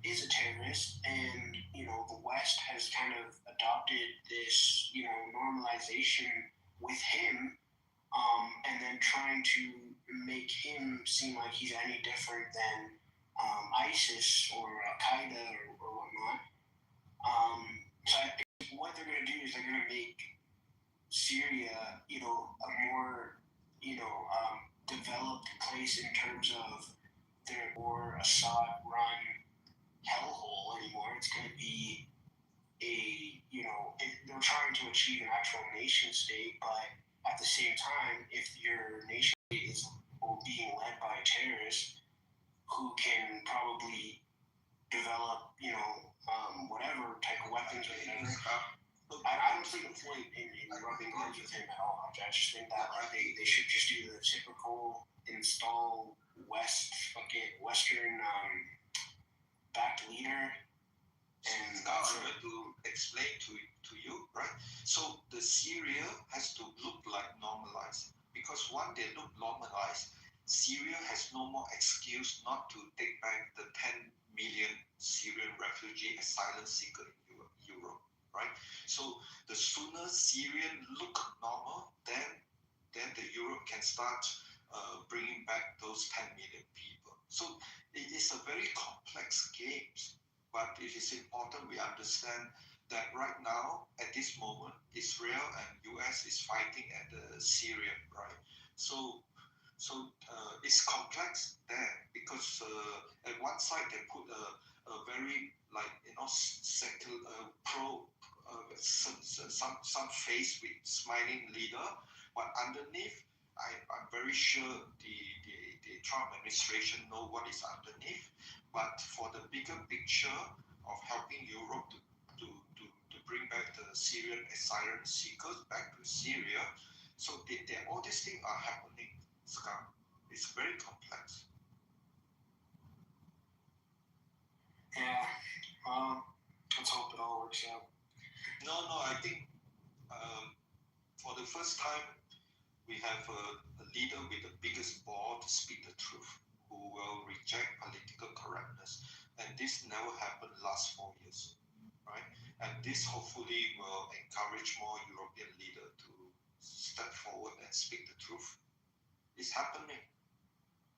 is a terrorist, and the West has kind of adopted this normalization with him, and then trying to make him seem like he's any different than ISIS or Al Qaeda or whatnot. So I think what they're going to do is they're going to make Syria, a more, developed place in terms of their more Assad-run hellhole anymore. It's going to be they're trying to achieve an actual nation state, but at the same time, if your nation state is being led by a terrorist who can probably develop, whatever type of weapons or whatever, I don't see the point in rubbing arms with him at all. I just think that they should just do the typical install Western backed leader. And I'm going to explain to you, right? So the Syria has to look like normalized, because once they look normalized, Syria has no more excuse not to take back the 10 million Syrian refugee asylum seeker in Europe, right? So the sooner Syrian look normal, then the Europe can start bringing back those 10 million people. So it is a very complex game, but it is important we understand that right now, at this moment, Israel and US is fighting at the Syria, right? So it's complex there, because at one side they put a very, like, secular some face with smiling leader, but underneath, I'm very sure the Trump administration know what is underneath. But for the bigger picture of helping Europe to bring back the Syrian asylum seekers back to Syria, so all these things are happening, Scott. It's very complex. Yeah. Let's hope it all works out. No, I think for the first time, we have a leader with the biggest ball to speak the truth, who will reject political correctness. And this never happened last 4 years, right? And this hopefully will encourage more European leaders to step forward and speak the truth. It's happening,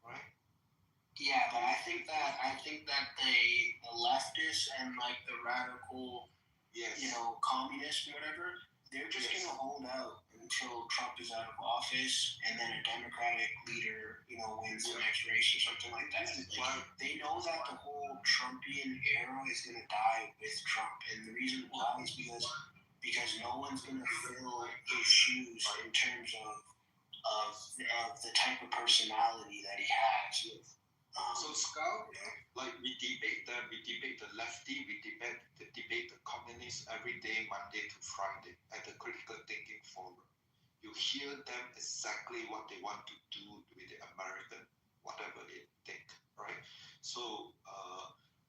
right? Yeah, but I think that the leftists and like the radical, Yes. communists or whatever, they're just gonna hold out until Trump is out of office, and then a Democratic leader, wins the next race or something like that. They know that the whole Trumpian era is gonna die with Trump, and the reason why is because no one's gonna fill his shoes in terms of the type of personality that he has. So Scout, like we debate the lefty, we debate the communists every day, Monday to Friday, at the Critical Thinking Forum. You hear them exactly what they want to do with the American, whatever they think, right? So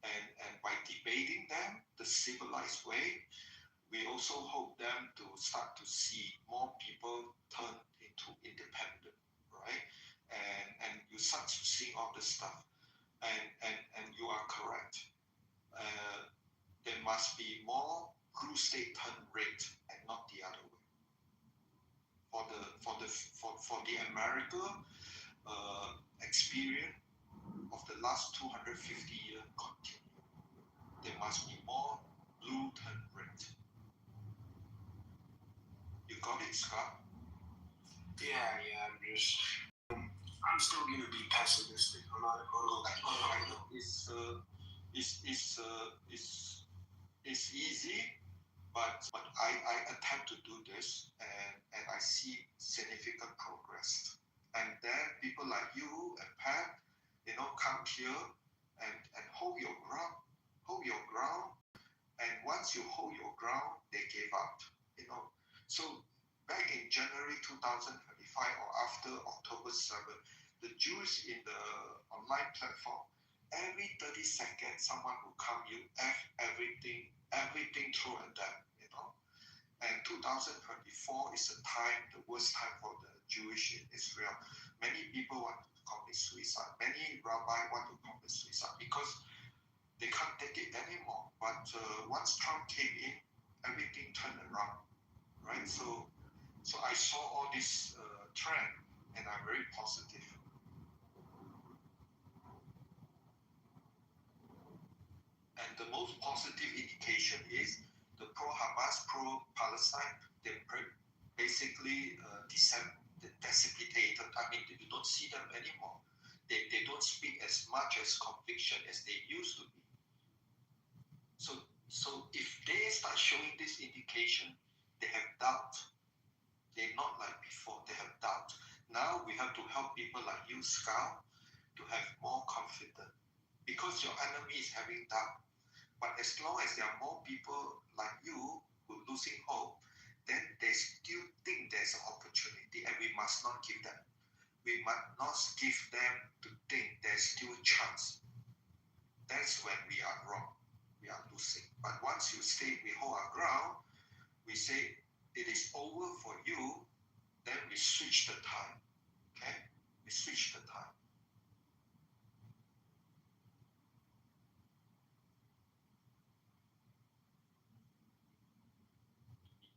and by debating them the civilized way, we also hope them to start to see more people turn into independent, right? And you start to see all this stuff. And you are correct. There must be more blue state turn rate and not the other way. For the America experience of the last 250 years continue, there must be more blue turn rate. You got it, Scott? Yeah, I'm still gonna be pessimistic. I'm not. It's easy, but I attempt to do this, and I see significant progress. And then people like you and Pat, come here and hold your ground. And once you hold your ground, they gave up. So back in January 2025 or after October 7th, the Jews in the online platform, every 30 seconds, someone will come, you everything thrown at them, And 2024 is the worst time for the Jewish in Israel. Many people want to commit suicide. Many rabbis want to commit suicide because they can't take it anymore. But once Trump came in, everything turned around, right? So I saw all this trend, and I'm very positive. And the most positive indication is the pro-Hamas, pro-Palestine, they basically dissipated. I mean, you don't see them anymore. They don't speak as much as conviction as they used to be. So if they start showing this indication, they have doubt. They're not like before. They have doubt. Now we have to help people like you, Scout, to have more confidence, because your enemy is having doubt. But as long as there are more people like you who are losing hope, then they still think there's an opportunity, and we must not give them. We must not give them to think there's still a chance. That's when we are wrong. We are losing. But once we hold our ground, we say it is over for you, then we switch the time. Okay? We switch the time.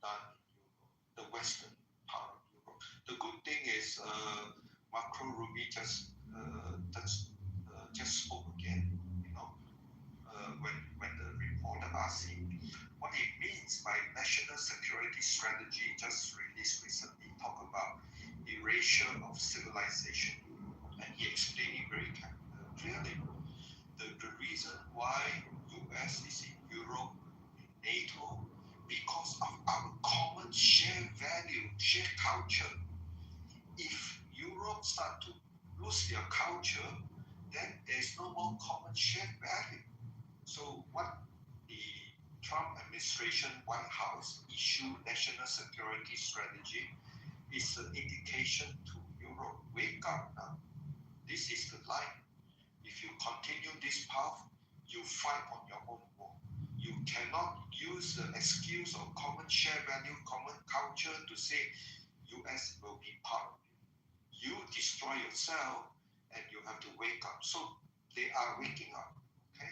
Done in Europe, the western part of Europe. The good thing is Macron Ruby just spoke again, you know, when the reporter asked him what it means by national security strategy just released recently, talk about erasure of civilization. And he explained it very clearly. The reason why US is in Europe, in NATO, because of our common shared value, shared culture. If Europe start to lose their culture, then there's no more common shared value. So what the Trump administration White House issued national security strategy is an indication to Europe, wake up now. This is the line. If you continue this path, you fight on your own war. You cannot use the excuse of common shared value, common culture to say US will be part of it. You destroy yourself and you have to wake up. So they are waking up. Okay?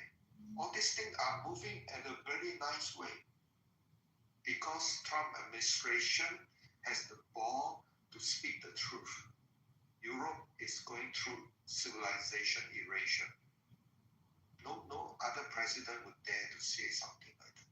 All these things are moving at a very nice way because Trump administration has the ball to speak the truth. Europe is going through civilization erasure. No other president would dare to say something like that.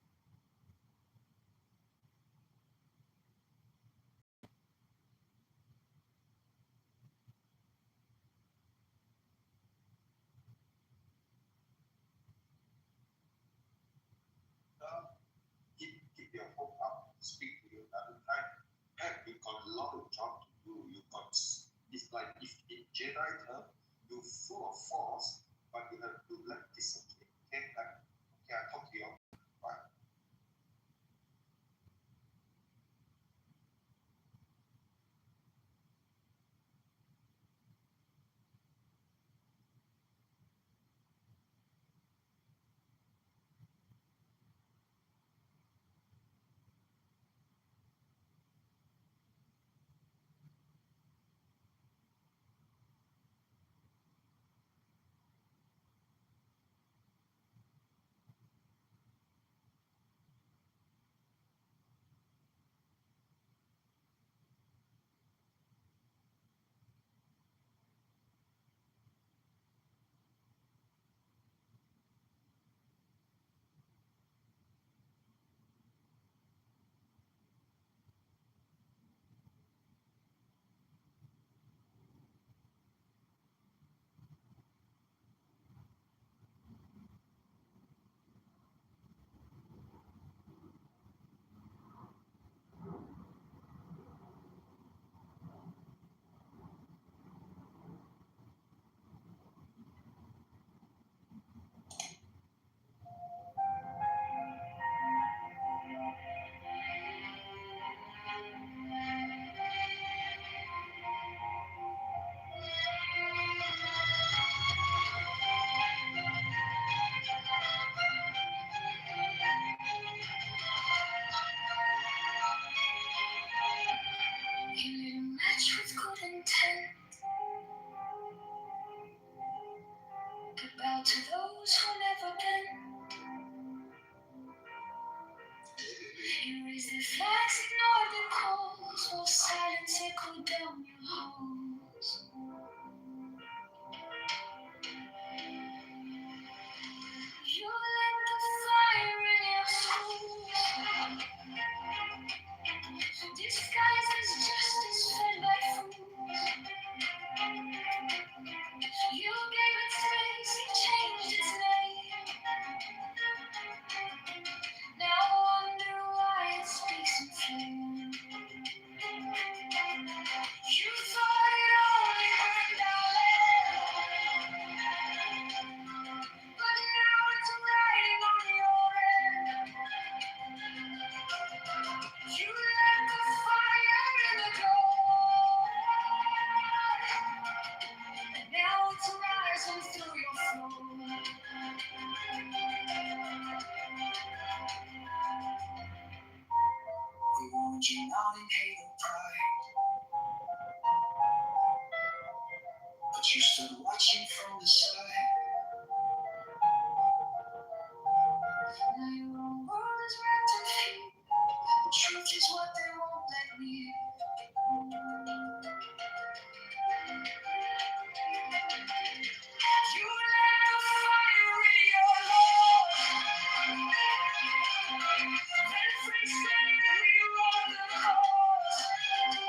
Keep your hope up. Speak to you another time. Heck, you got a lot of job to do. You got, it's like if in Jedi term, you're full of force, but you have to let discipline. Okay, I talk to you. Bye. You lit a match with good intent. Goodbye to those who never bend. You raise their flags, ignore their calls, while silence echoed down your halls. You lit the fire in your soul, disguised as justice fed by fools. You gave it face, you changed its name. Now I wonder why it speaks in flame. You thought out in hate or pride. But you stood watching from the side. Now your own world is wrapped in fear. The truth is what they won't let me hear. You let the fire in your heart. Then free stand, we run the cause.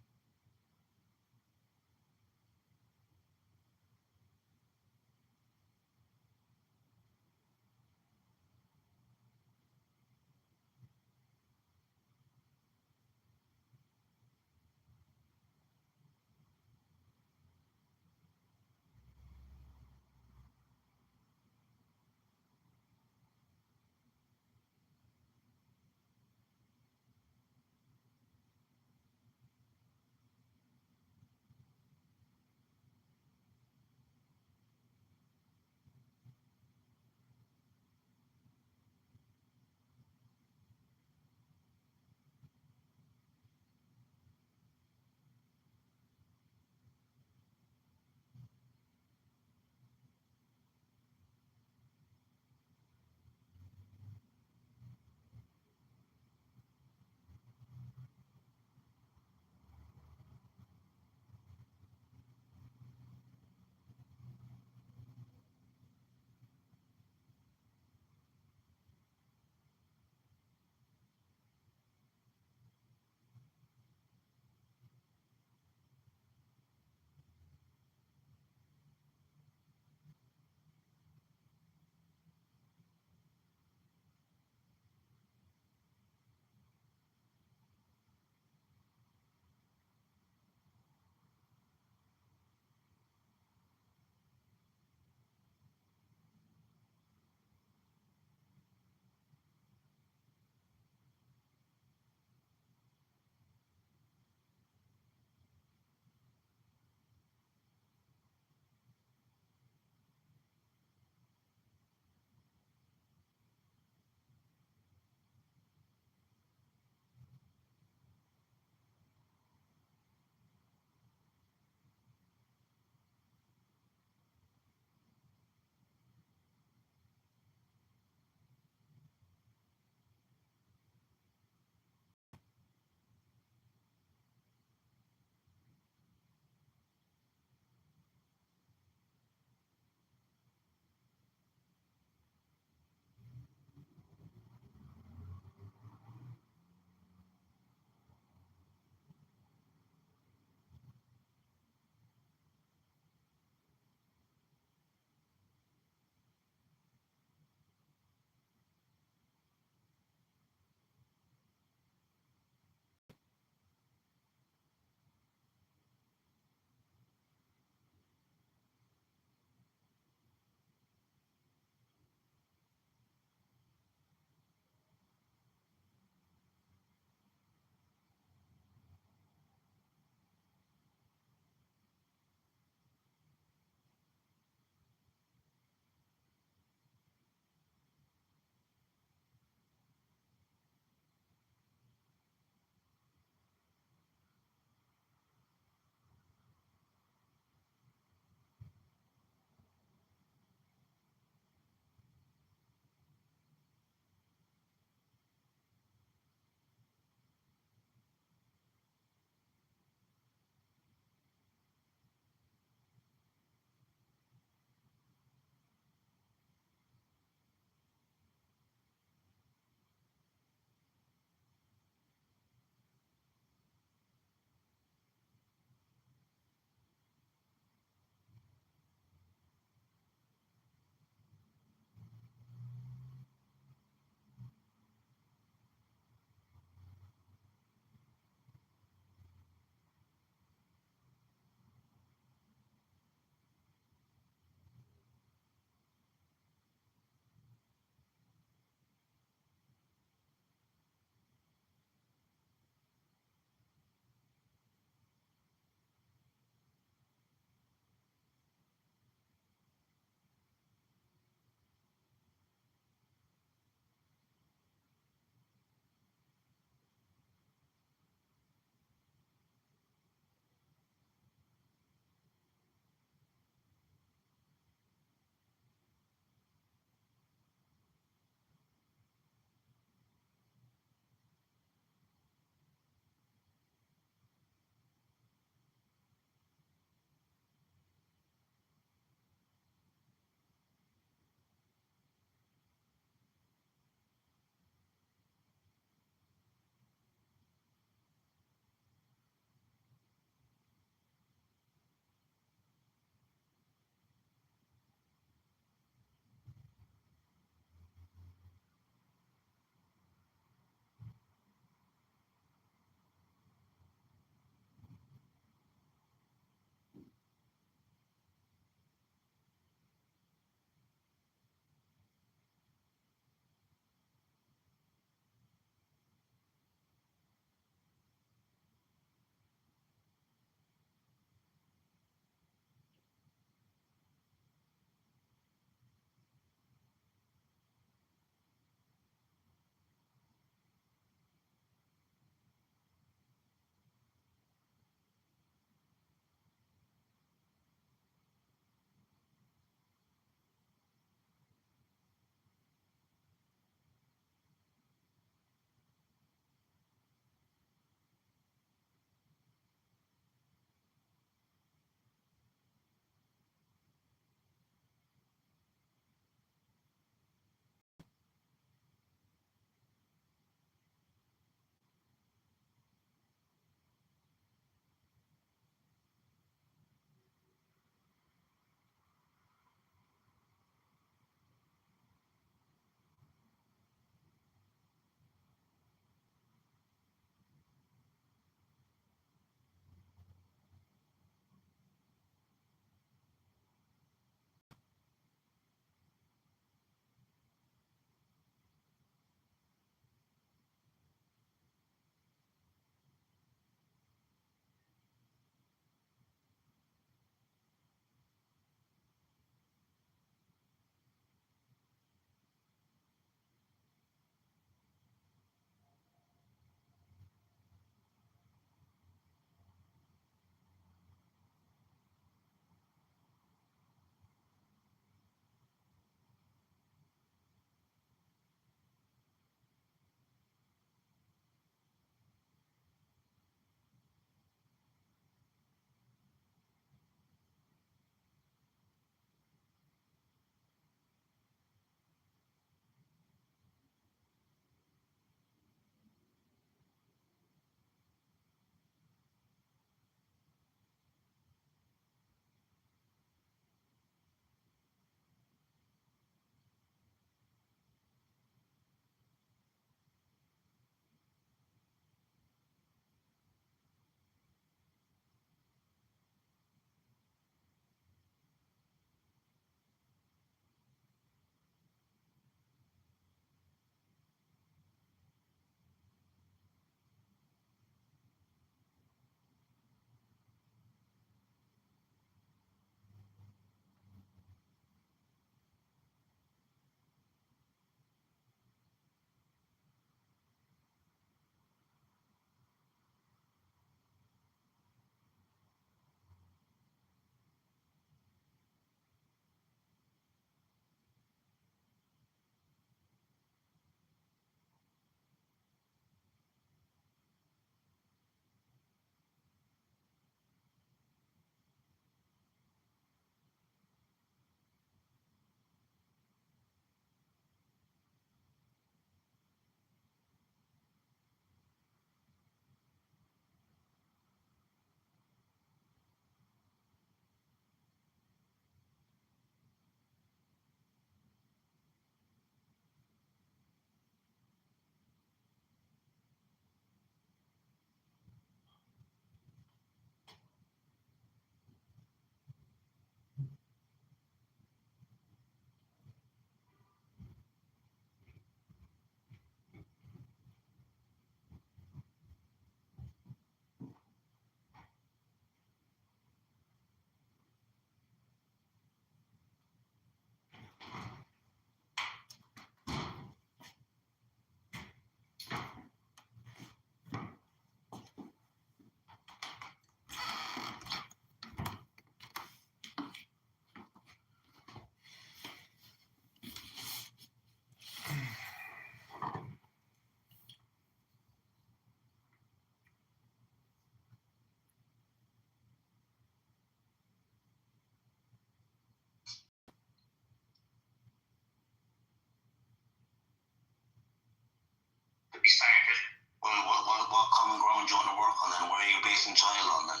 come and go and join the work on then? Where are you based in China, London?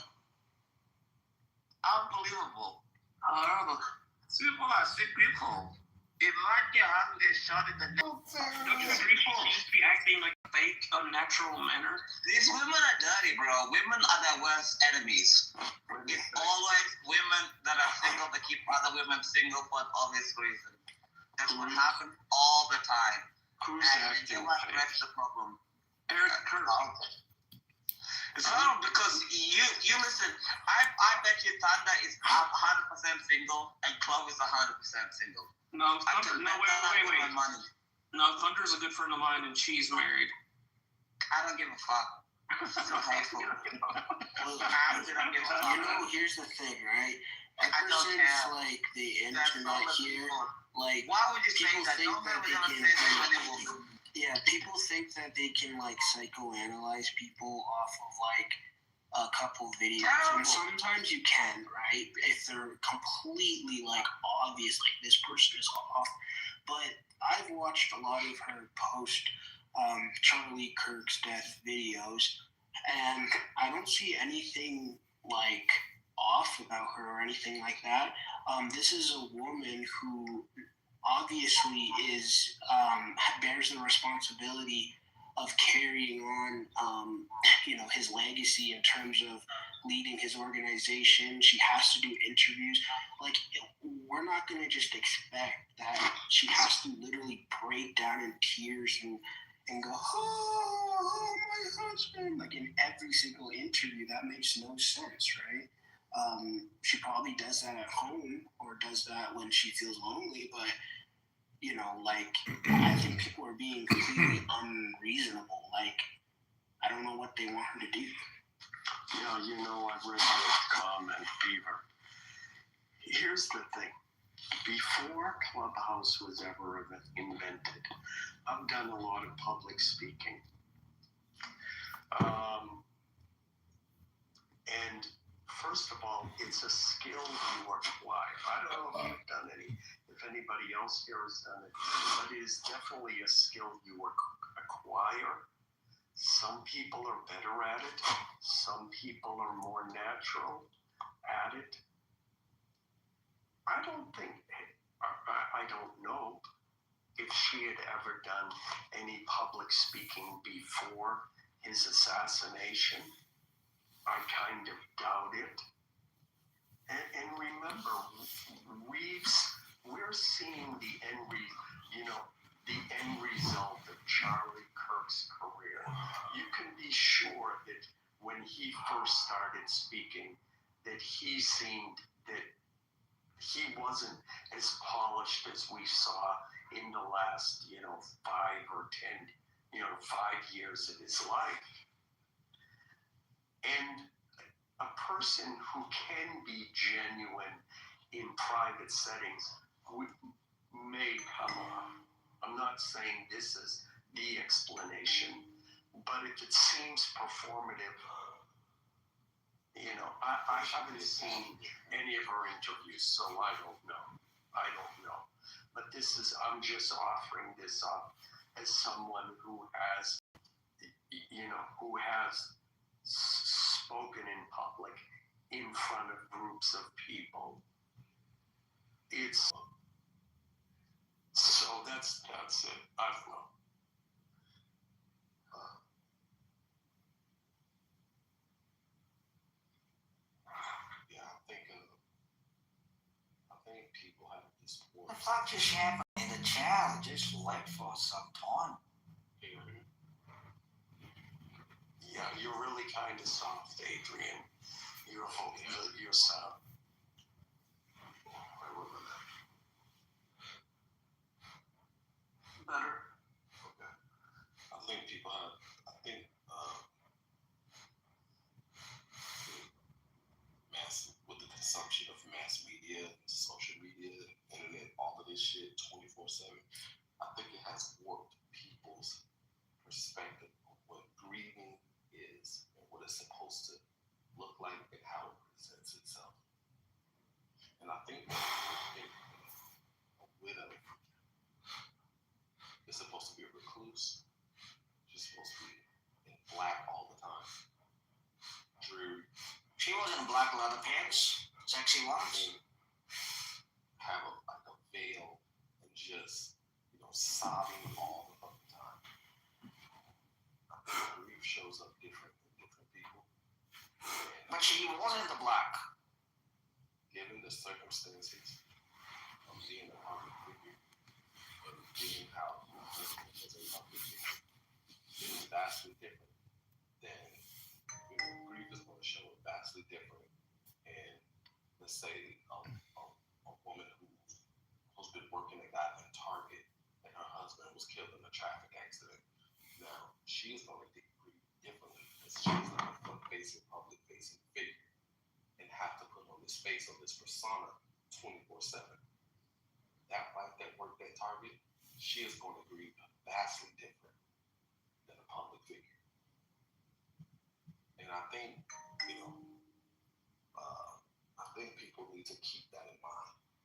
Unbelievable. People are sick people. It might get hard to get shot in the neck. Don't you agree people used to be acting like fake, unnatural manner? These women are dirty, bro. Women are their worst enemies. It's always women that are single that keep other women single for an obvious reason. That's what happens all the time. Who's And acting you must fake? address the problem. Eric Kirk. It's not because you listen. I bet you Thunder is 100% single and Chloe is 100% single. No, I Thunder, can no, bet that with wait. my money. No, Thunder's a good friend of mine, and she's married. I don't give a fuck. So hateful. Well, I don't give a fuck. you know, here's the thing, right? I Ever don't since care. like the There's so internet much here, people. like Why would you say people that? think Don't that ever they gonna can, say that. yeah, people think that they can like psychoanalyze people off of like a couple videos, and Terrible. sometimes you can, right? If they're completely like obvious, like this person is off. But I've watched a lot of her post Charlie Kirk's death videos, and I don't see anything like off about her or anything like that. This is a woman who obviously is bears the responsibility of carrying on his legacy in terms of leading his organization. She has to do interviews. Like, we're not going to just expect that she has to literally break down in tears and go, oh, my husband, like in every single interview. That makes no sense, right? She probably does that at home or does that when she feels lonely, but I think people are being completely unreasonable. Like, I don't know what they want her to do. Yeah, I've read that comment, Beaver. Here's the thing. Before Clubhouse was ever invented, I've done a lot of public speaking. And first of all, it's a skill you acquire. I don't know if anybody else here has done it, but it is definitely a skill you acquire. Some people are better at it. Some people are more natural at it. I don't know if she had ever done any public speaking before his assassination. I kind of doubt it. And remember, we're seeing the end result of Charlie Kirk's career. You can be sure that when he first started speaking, that he seemed that he wasn't as polished as we saw in the last, 5 or 10, 5 years of his life. And a person who can be genuine in private settings may come off. I'm not saying this is the explanation, but if it seems performative, I haven't seen any of her interviews, so I don't know. But I'm just offering this up as someone who has spoken in public in front of groups of people. So that's it. I don't know. I think people have this voice. The fuck just happened in the chat? Just left for some time. Yeah, you're really kind of soft, Adrian. You're soft. Better. Okay. I think with the consumption of mass media, social media, internet, all of this shit 24/7, I think it has warped people's perspective of what grieving is and what it's supposed to look like and how it presents itself. And I think that a widow is supposed to be a recluse. She's supposed to be in black all the time. was in black leather pants, sexy ones. Have a veil and just, sobbing all the fucking time. Grief shows up different in different people. But she wasn't the black. Given the circumstances of being a public figure, of being how you as a public figure, it's vastly different than grief is going to show up vastly different. And let's say a woman who's been working at that in Target and her husband was killed in a traffic accident. Now she is going to grieve differently because she's not a front-facing, public-facing figure and have to put on this face, on this persona 24/7. That wife that worked at Target, she is going to grieve vastly different than a public figure. And I think, I think people need to keep